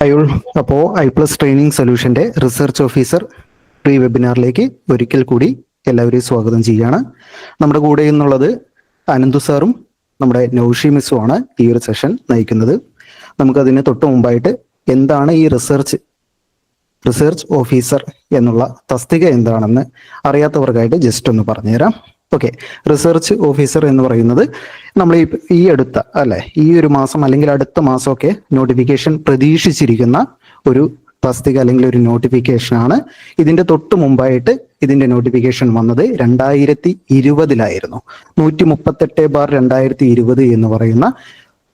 അയ്യോൾ അപ്പോൾ ഐ+ ട്രെയിനിങ് സൊല്യൂഷന്റെ റിസർച്ച് ഓഫീസർ പ്രീ വെബിനാറിലേക്ക് ഒരിക്കൽ കൂടി എല്ലാവരെയും സ്വാഗതം ചെയ്യുകയാണ്. നമ്മുടെ കൂടെ എന്നുള്ളത് അനന്തു സാറും നമ്മുടെ നൗഷി മിസ്സുമാണ് ഈ ഒരു സെഷൻ നയിക്കുന്നത്. നമുക്കതിന് തൊട്ട് മുമ്പായിട്ട് എന്താണ് ഈ റിസർച്ച് ഓഫീസർ എന്നുള്ള തസ്തിക എന്താണെന്ന് അറിയാത്തവർക്കായിട്ട് ജസ്റ്റ് ഒന്ന് പറഞ്ഞുതരാം. ഓക്കെ, റിസർച്ച് ഓഫീസർ എന്ന് പറയുന്നത് നമ്മൾ ഈ അടുത്ത ഈ ഒരു മാസം അല്ലെങ്കിൽ അടുത്ത മാസമൊക്കെ നോട്ടിഫിക്കേഷൻ പ്രതീക്ഷിച്ചിരിക്കുന്ന ഒരു തസ്തിക അല്ലെങ്കിൽ ഒരു നോട്ടിഫിക്കേഷൻ ആണ്. ഇതിന്റെ തൊട്ട് മുമ്പായിട്ട് ഇതിന്റെ നോട്ടിഫിക്കേഷൻ വന്നത് 2020 138/2020 എന്ന് പറയുന്ന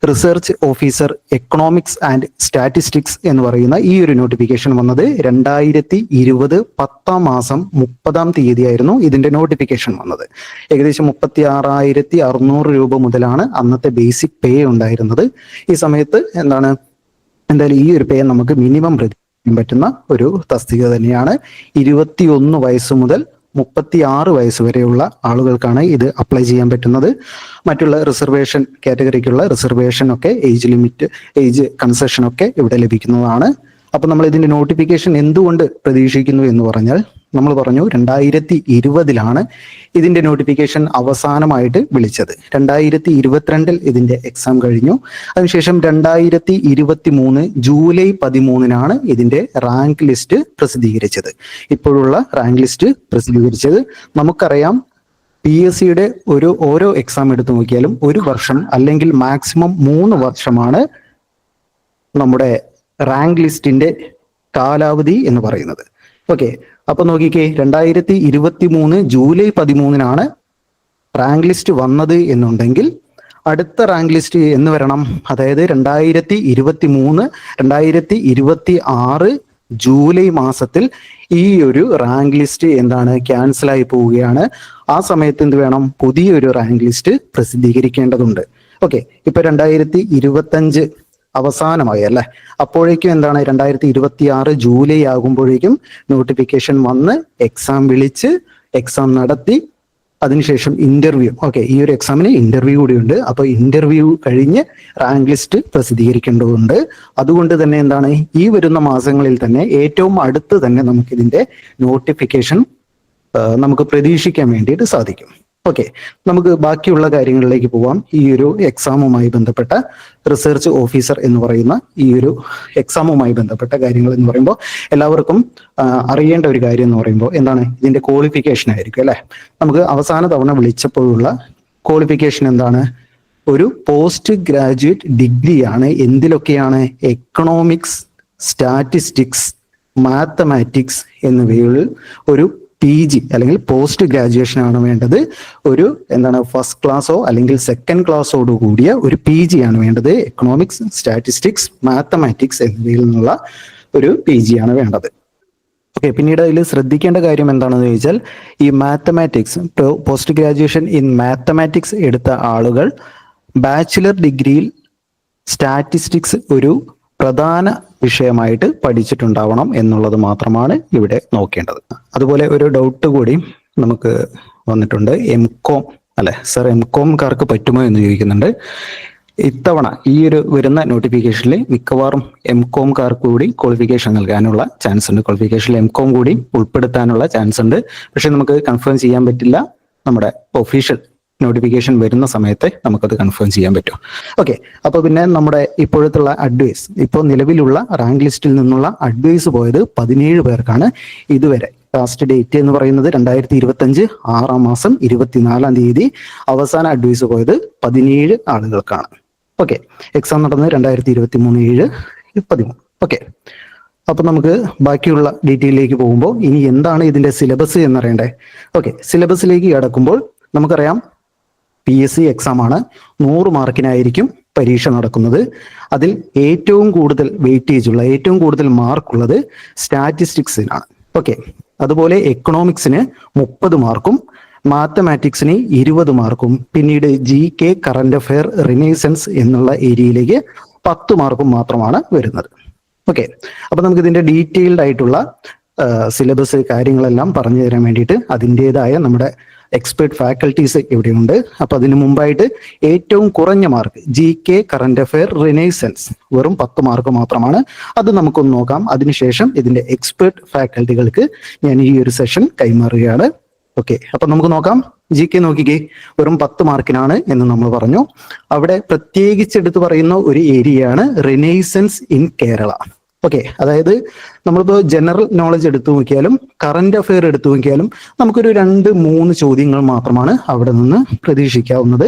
research officer economics and statistics എന്ന് പറയുന്ന ഈ ഒരു നോട്ടിഫിക്കേഷൻ വന്നത് 2020 10-ാം മാസം 30-ാം തീയതിയായിരുന്നു ഇതിന്റെ നോട്ടിഫിക്കേഷൻ വന്നത്. ഏകദേശം 36,600 രൂപ മുതലാണ് അന്നത്തെ ബേസിക് പേ ഉണ്ടായിരുന്നത്. ഈ സമയത്ത് എന്തായാലും ഈ ഒരു പേ നമുക്ക് മിനിമം പ്രതീക്ഷിക്കാൻ പറ്റുന്ന ഒരു തസ്തിക തന്നെയാണ്. 21 വയസ്സ് മുതൽ 36 വയസ്സ് വരെയുള്ള ആളുകൾക്കാണ് ഇത് അപ്ലൈ ചെയ്യാൻ പറ്റുന്നത്. മറ്റുള്ള റിസർവേഷൻ കാറ്റഗറിക്കുള്ള റിസർവേഷൻ ഒക്കെ ഏജ് കൺസെഷൻ ഒക്കെ ഇവിടെ ലഭിക്കുന്നതാണ്. അപ്പൊ നമ്മൾ ഇതിന്റെ നോട്ടിഫിക്കേഷൻ എന്തുകൊണ്ട് പ്രതീക്ഷിക്കുന്നു എന്ന് പറഞ്ഞാൽ, നമ്മൾ പറഞ്ഞു 2020 ഇതിന്റെ നോട്ടിഫിക്കേഷൻ അവസാനമായിട്ട് വിളിച്ചത്. 2022 ഇതിന്റെ എക്സാം കഴിഞ്ഞു. അതിനുശേഷം 2023 ജൂലൈ 13 ഇതിന്റെ റാങ്ക് ലിസ്റ്റ് പ്രസിദ്ധീകരിച്ചത്. ഇപ്പോഴുള്ള റാങ്ക് ലിസ്റ്റ് പ്രസിദ്ധീകരിച്ചത് നമുക്കറിയാം. PSCയുടെ ഓരോ എക്സാം എടുത്തു നോക്കിയാലും 1 വർഷം അല്ലെങ്കിൽ മാക്സിമം 3 വർഷമാണ് നമ്മുടെ റാങ്ക് ലിസ്റ്റിന്റെ കാലാവധി എന്ന് പറയുന്നത്. ഓക്കെ, അപ്പൊ നോക്കിക്കേ, 2023 ജൂലൈ 13 റാങ്ക് ലിസ്റ്റ് വന്നത് എന്നുണ്ടെങ്കിൽ അടുത്ത റാങ്ക് ലിസ്റ്റ് എന്ന് വരണം? അതായത് 2023-2026 ജൂലൈ മാസത്തിൽ ഈ ഒരു റാങ്ക് ലിസ്റ്റ് ക്യാൻസൽ ആയി പോവുകയാണ്. ആ സമയത്ത് എന്ത് വേണം? പുതിയൊരു റാങ്ക് ലിസ്റ്റ് പ്രസിദ്ധീകരിക്കേണ്ടതുണ്ട്. ഓക്കെ, ഇപ്പൊ 2025 അവസാനമായി അല്ലെ. അപ്പോഴേക്കും 2026 ജൂലൈ ആകുമ്പോഴേക്കും നോട്ടിഫിക്കേഷൻ വന്ന് എക്സാം വിളിച്ച് എക്സാം നടത്തി അതിനുശേഷം ഇന്റർവ്യൂ. ഓക്കെ, ഈ ഒരു എക്സാമിന് ഇന്റർവ്യൂ കൂടിയുണ്ട്. അപ്പൊ ഇന്റർവ്യൂ കഴിഞ്ഞ് റാങ്ക് ലിസ്റ്റ് പ്രസിദ്ധീകരിക്കേണ്ടതുണ്ട്. അതുകൊണ്ട് തന്നെ ഈ വരുന്ന മാസങ്ങളിൽ തന്നെ ഏറ്റവും അടുത്ത് തന്നെ നമുക്കിതിന്റെ നോട്ടിഫിക്കേഷൻ നമുക്ക് പ്രതീക്ഷിക്കാൻ വേണ്ടിയിട്ട് സാധിക്കും. ഓക്കെ, നമുക്ക് ബാക്കിയുള്ള കാര്യങ്ങളിലേക്ക് പോവാം. ഈ ഒരു എക്സാമുമായി ബന്ധപ്പെട്ട റിസർച്ച് ഓഫീസർ എന്ന് പറയുന്ന ഈ ഒരു എക്സാമുമായി ബന്ധപ്പെട്ട കാര്യങ്ങൾ എന്ന് പറയുമ്പോൾ എല്ലാവർക്കും അറിയേണ്ട ഒരു കാര്യം എന്ന് പറയുമ്പോൾ ഇതിന്റെ ക്വാളിഫിക്കേഷൻ ആയിരിക്കും അല്ലെ. നമുക്ക് അവസാന തവണ വിളിച്ചപ്പോഴുള്ള ക്വാളിഫിക്കേഷൻ ഒരു പോസ്റ്റ് ഗ്രാജുവേറ്റ് ഡിഗ്രിയാണ്. എന്തിലൊക്കെയാണ്? എക്കണോമിക്സ്, സ്റ്റാറ്റിസ്റ്റിക്സ്, മാത്തമാറ്റിക്സ് എന്നിവയിൽ ഒരു PG അല്ലെങ്കിൽ പോസ്റ്റ് ഗ്രാജുവേഷൻ ആണ് വേണ്ടത്. ഒരു ഫസ്റ്റ് ക്ലാസ്സോ അല്ലെങ്കിൽ സെക്കൻഡ് ക്ലാസ്സോട് കൂടിയ ഒരു PG ആണ് വേണ്ടത്. എക്കണോമിക്സ്, സ്റ്റാറ്റിസ്റ്റിക്സ്, മാത്തമാറ്റിക്സ് എന്നിവയിൽ നിന്നുള്ള ഒരു PG ആണ് വേണ്ടത്. ഓക്കെ, പിന്നീട് അതിൽ ശ്രദ്ധിക്കേണ്ട കാര്യം എന്താണെന്ന് ചോദിച്ചാൽ, ഈ mathematics post graduation in mathematics എടുത്ത ആളുകൾ ബാച്ചിലർ ഡിഗ്രിയിൽ സ്റ്റാറ്റിസ്റ്റിക്സ് ഒരു പ്രധാന വിഷയമായിട്ട് പഠിച്ചിട്ടുണ്ടാവണം എന്നുള്ളത് മാത്രമാണ് ഇവിടെ നോക്കേണ്ടത്. അതുപോലെ ഒരു ഡൗട്ട് കൂടി നമുക്ക് വന്നിട്ടുണ്ട്. MCOM അല്ലെ സർ, MCOMകാർക്ക് പറ്റുമോ എന്ന് ചോദിക്കുന്നുണ്ട്. ഇത്തവണ ഈ ഒരു വരുന്ന നോട്ടിഫിക്കേഷനിൽ മിക്കവാറും MCOMകാർക്ക് കൂടി ക്വാളിഫിക്കേഷൻ നൽകാനുള്ള ചാൻസ് ഉണ്ട്. ക്വാളിഫിക്കേഷനിൽ MCOM കൂടി ഉൾപ്പെടുത്താനുള്ള ചാൻസ് ഉണ്ട്. പക്ഷെ നമുക്ക് കൺഫേം ചെയ്യാൻ പറ്റില്ല. നമ്മുടെ ഒഫീഷ്യൽ നോട്ടിഫിക്കേഷൻ വരുന്ന സമയത്ത് നമുക്കത് കൺഫേം ചെയ്യാൻ പറ്റും. ഓക്കെ, അപ്പൊ പിന്നെ നമ്മുടെ ഇപ്പോഴത്തുള്ള അഡ്വൈസ്, ഇപ്പോൾ നിലവിലുള്ള റാങ്ക് ലിസ്റ്റിൽ നിന്നുള്ള അഡ്വൈസ് പോയത് 17 പേർക്കാണ് ഇതുവരെ. ലാസ്റ്റ് ഡേറ്റ് എന്ന് പറയുന്നത് 2025 6-ാം മാസം 24-ാം തീയതി. അവസാന അഡ്വൈസ് പോയത് 17 ആളുകൾക്കാണ്. ഓക്കെ, എക്സാം നടന്നത് 2023 7 13. ഓക്കെ, അപ്പൊ നമുക്ക് ബാക്കിയുള്ള ഡീറ്റെയിലേക്ക് പോകുമ്പോൾ ഇനി എന്താണ് ഇതിന്റെ സിലബസ് എന്നറിയണ്ടേ? ഓക്കെ, സിലബസിലേക്ക് കടക്കുമ്പോൾ നമുക്കറിയാം PSC എക്സാം ആണ്. 100 മാർക്കിനായിരിക്കും പരീക്ഷ നടക്കുന്നത്. അതിൽ ഏറ്റവും കൂടുതൽ വെയിറ്റേജ് ഉള്ള, ഏറ്റവും കൂടുതൽ മാർക്കുള്ളത് സ്റ്റാറ്റിസ്റ്റിക്സിനാണ്. ഓക്കെ, അതുപോലെ എക്കണോമിക്സിന് 30 മാർക്കും മാത്തമാറ്റിക്സിന് 20 മാർക്കും പിന്നീട് GK കറന്റ് അഫയർ റിനൈസൻസ് എന്നുള്ള ഏരിയയിലേക്ക് 10 മാർക്കും മാത്രമാണ് വരുന്നത്. ഓക്കെ, അപ്പൊ നമുക്ക് ഇതിന്റെ ഡീറ്റെയിൽഡ് ആയിട്ടുള്ള സിലബസ് കാര്യങ്ങളെല്ലാം പറഞ്ഞു തരാൻ വേണ്ടിയിട്ട് അതിൻ്റെതായ നമ്മുടെ എക്സ്പേർട്ട് ഫാക്കൽറ്റീസ് ഇവിടെയുണ്ട്. അപ്പൊ അതിന് മുമ്പായിട്ട് ഏറ്റവും കുറഞ്ഞ mark GK current affair renaissance വെറും 10 മാർക്ക് മാത്രമാണ്. അത് നമുക്കൊന്ന് നോക്കാം. അതിനുശേഷം ഇതിന്റെ എക്സ്പേർട്ട് ഫാക്കൽറ്റികൾക്ക് ഞാൻ ഈ ഒരു സെഷൻ കൈമാറുകയാണ്. ഓക്കെ, അപ്പൊ നമുക്ക് നോക്കാം. GK നോക്കിക്കേ, വെറും 10 മാർക്കിനാണ് എന്ന് നമ്മൾ പറഞ്ഞു. അവിടെ പ്രത്യേകിച്ച് എടുത്തു പറയുന്ന ഒരു ഏരിയയാണ് റിനൈസൻസ് ഇൻ കേരള. ഓക്കെ, അതായത് നമ്മളിപ്പോൾ ജനറൽ നോളജ് എടുത്തു നോക്കിയാലും കറന്റ് അഫയർ എടുത്തു നോക്കിയാലും നമുക്കൊരു 2-3 ചോദ്യങ്ങൾ മാത്രമാണ് അവിടെ നിന്ന് പ്രതീക്ഷിക്കാവുന്നത്.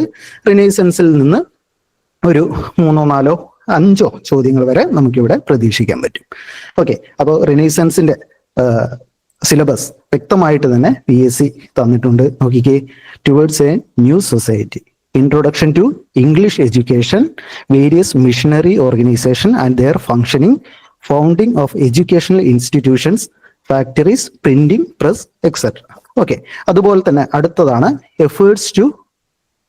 റിനൈസൻസിൽ നിന്ന് ഒരു 3-4-5 ചോദ്യങ്ങൾ വരെ നമുക്കിവിടെ പ്രതീക്ഷിക്കാൻ പറ്റും. ഓക്കെ, അപ്പോൾ റിനൈസൻസിന്റെ സിലബസ് വ്യക്തമായിട്ട് തന്നെ PSC തന്നിട്ടുണ്ട്. നോക്കിക്കേ, towards a new society, introduction to English education, various missionary organization and their functioning, founding of educational institutions, factories, printing press etcetera. Okay, അതുപോലെ തന്നെ അടുത്തതാണ് efforts to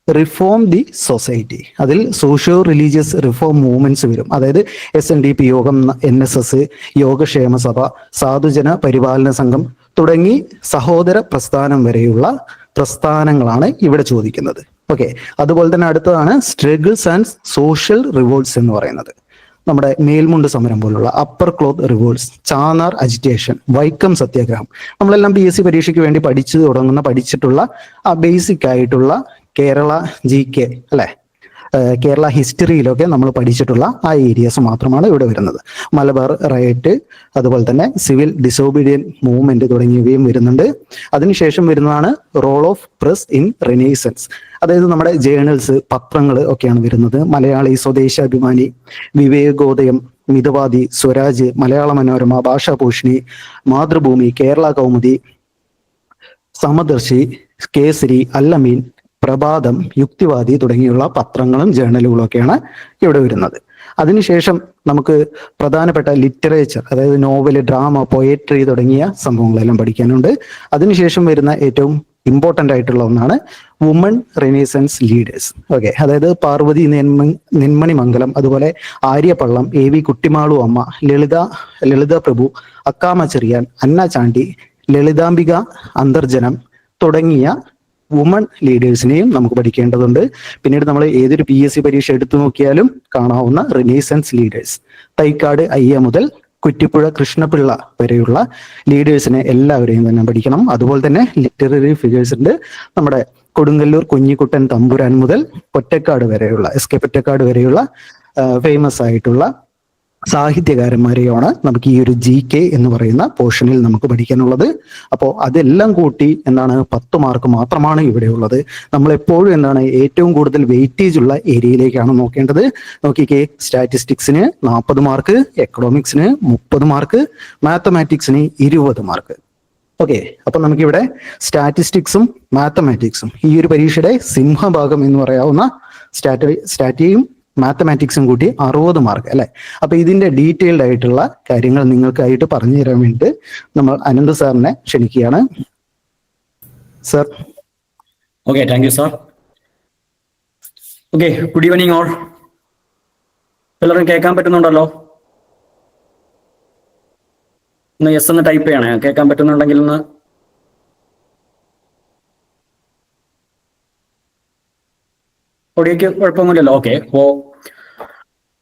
reform the society. അതിൽ socio religious reform movements വരും. അതായത് SNDP യോഗം, NSS, Yogakshema സഭ, സാധുജന പരിപാലന സംഘം തുടങ്ങി സഹോദര പ്രസ്ഥാനം വരെയുള്ള പ്രസ്ഥാനങ്ങളാണ് ഇവിടെ ചോദിക്കുന്നത്. ഓക്കെ, അതുപോലെ തന്നെ അടുത്തതാണ് സ്ട്രഗിൾസ് ആൻഡ് സോഷ്യൽ റിവോൾട്ട്സ് എന്ന് പറയുന്നത്. നമ്മുടെ മേൽമുണ്ട് സമരം പോലുള്ള upper cloth revolts, Channar agitation, Vaikom സത്യാഗ്രഹം, നമ്മളെല്ലാം PSC പരീക്ഷയ്ക്ക് വേണ്ടി പഠിച്ചിട്ടുള്ള ആ ബേസിക് ആയിട്ടുള്ള കേരള GK അല്ലെ, കേരള ഹിസ്റ്ററിയിലൊക്കെ നമ്മൾ പഠിച്ചിട്ടുള്ള ആ ഏരിയാസ് മാത്രമാണ് ഇവിടെ വരുന്നത്. മലബാർ റയറ്റ്, അതുപോലെ തന്നെ സിവിൽ ഡിസോബീഡിയൻ മൂവ്മെന്റ് തുടങ്ങിയവയും വരുന്നുണ്ട്. അതിനുശേഷം വരുന്നതാണ് role of press in renaissance. അതായത് നമ്മുടെ ജേണൽസ്, പത്രങ്ങൾ ഒക്കെയാണ് വരുന്നത്. മലയാളി, സ്വദേശാഭിമാനി, വിവേകോദയം, മിതവാദി, സ്വരാജ്, മലയാള മനോരമ, ഭാഷാഭൂഷണി, മാതൃഭൂമി, കേരള കൗമുദി, സമദർശി, കേസരി, അല്ലമീൻ, പ്രഭാതം, യുക്തിവാദി തുടങ്ങിയുള്ള പത്രങ്ങളും ജേണലുകളും ഒക്കെയാണ് ഇവിടെ വരുന്നത്. അതിനുശേഷം നമുക്ക് പ്രധാനപ്പെട്ട ലിറ്ററേച്ചർ, അതായത് നോവല്, ഡ്രാമ, പൊയട്രി തുടങ്ങിയ സംഭവങ്ങളെല്ലാം പഠിക്കാനുണ്ട്. അതിനുശേഷം വരുന്ന ഏറ്റവും ഇമ്പോർട്ടൻ്റ് ആയിട്ടുള്ള ഒന്നാണ് വുമൺ റിനൈസൻസ് ലീഡേഴ്സ്. ഓക്കെ, അതായത് പാർവതി നെന്മണി മംഗലം, അതുപോലെ ആര്യപള്ളം, AV കുട്ടിമാളു അമ്മ, ലളിത പ്രഭു, അക്കാമ ചെറിയാൻ, അന്ന ചാണ്ടി, ലളിതാംബിക അന്തർജനം തുടങ്ങിയ വുമൺ ലീഡേഴ്സിനെയും നമുക്ക് പഠിക്കേണ്ടതുണ്ട്. പിന്നീട് നമ്മൾ ഏതൊരു PSC പരീക്ഷ എടുത്തു നോക്കിയാലും കാണാവുന്ന റിനൈസൻസ് ലീഡേഴ്സ്, തൈക്കാട് അയ്യ മുതൽ കുറ്റിപ്പുഴ കൃഷ്ണപിള്ള വരെയുള്ള ലീഡേഴ്സിനെ എല്ലാവരെയും തന്നെ പഠിക്കണം. അതുപോലെ തന്നെ ലിറ്റററി ഫിഗേഴ്സ് ഉണ്ട്. നമ്മുടെ കൊടുങ്ങല്ലൂർ കുഞ്ഞിക്കുട്ടൻ തമ്പുരാൻ മുതൽ പൊറ്റക്കാട് വരെയുള്ള SK പൊറ്റക്കാട് വരെയുള്ള ഫേമസ് ആയിട്ടുള്ള സാഹിത്യകാരന്മാരെയാണ് നമുക്ക് ഈ ഒരു GK എന്ന് പറയുന്ന പോർഷനിൽ നമുക്ക് പഠിക്കാനുള്ളത്. അപ്പോൾ അതെല്ലാം കൂട്ടി 10 മാർക്ക് മാത്രമാണ് ഇവിടെ ഉള്ളത്. നമ്മൾ എപ്പോഴും ഏറ്റവും കൂടുതൽ വെയിറ്റേജ് ഉള്ള ഏരിയയിലേക്കാണ് നോക്കേണ്ടത്. നോക്കിക്കേ, സ്റ്റാറ്റിസ്റ്റിക്സിന് 40 മാർക്ക്, എക്കണോമിക്സിന് 30 മാർക്ക്, മാത്തമാറ്റിക്സിന് 20 മാർക്ക്. ഓക്കെ, അപ്പൊ നമുക്കിവിടെ സ്റ്റാറ്റിസ്റ്റിക്സും മാത്തമാറ്റിക്സും ഈ ഒരു പരീക്ഷയുടെ സിംഹഭാഗം എന്ന് പറയാവുന്ന സ്റ്റാറ്റിയും മാത്തമാറ്റിക്സും കൂട്ടി 60 മാർക്ക് അല്ലെ. അപ്പൊ ഇതിന്റെ ഡീറ്റെയിൽഡ് ആയിട്ടുള്ള കാര്യങ്ങൾ നിങ്ങൾക്കായിട്ട് പറഞ്ഞു തരാൻ വേണ്ടിയിട്ട് നമ്മൾ അനന്ത് സാറിനെ ക്ഷണിക്കുകയാണ്. Sir. Okay, thank you sir. Okay, good evening all. എല്ലാവരും കേൾക്കാൻ പറ്റുന്നുണ്ടല്ലോ? ഒന്ന് യെസ് എന്ന് ടൈപ്പ് ചെയ്യണേ, കേൾക്കാൻ പറ്റുന്നുണ്ടെങ്കിൽ ഒന്ന്. ഓഡിയോക്ക് കുഴപ്പമൊന്നുമില്ലല്ലോ? ഓക്കെ.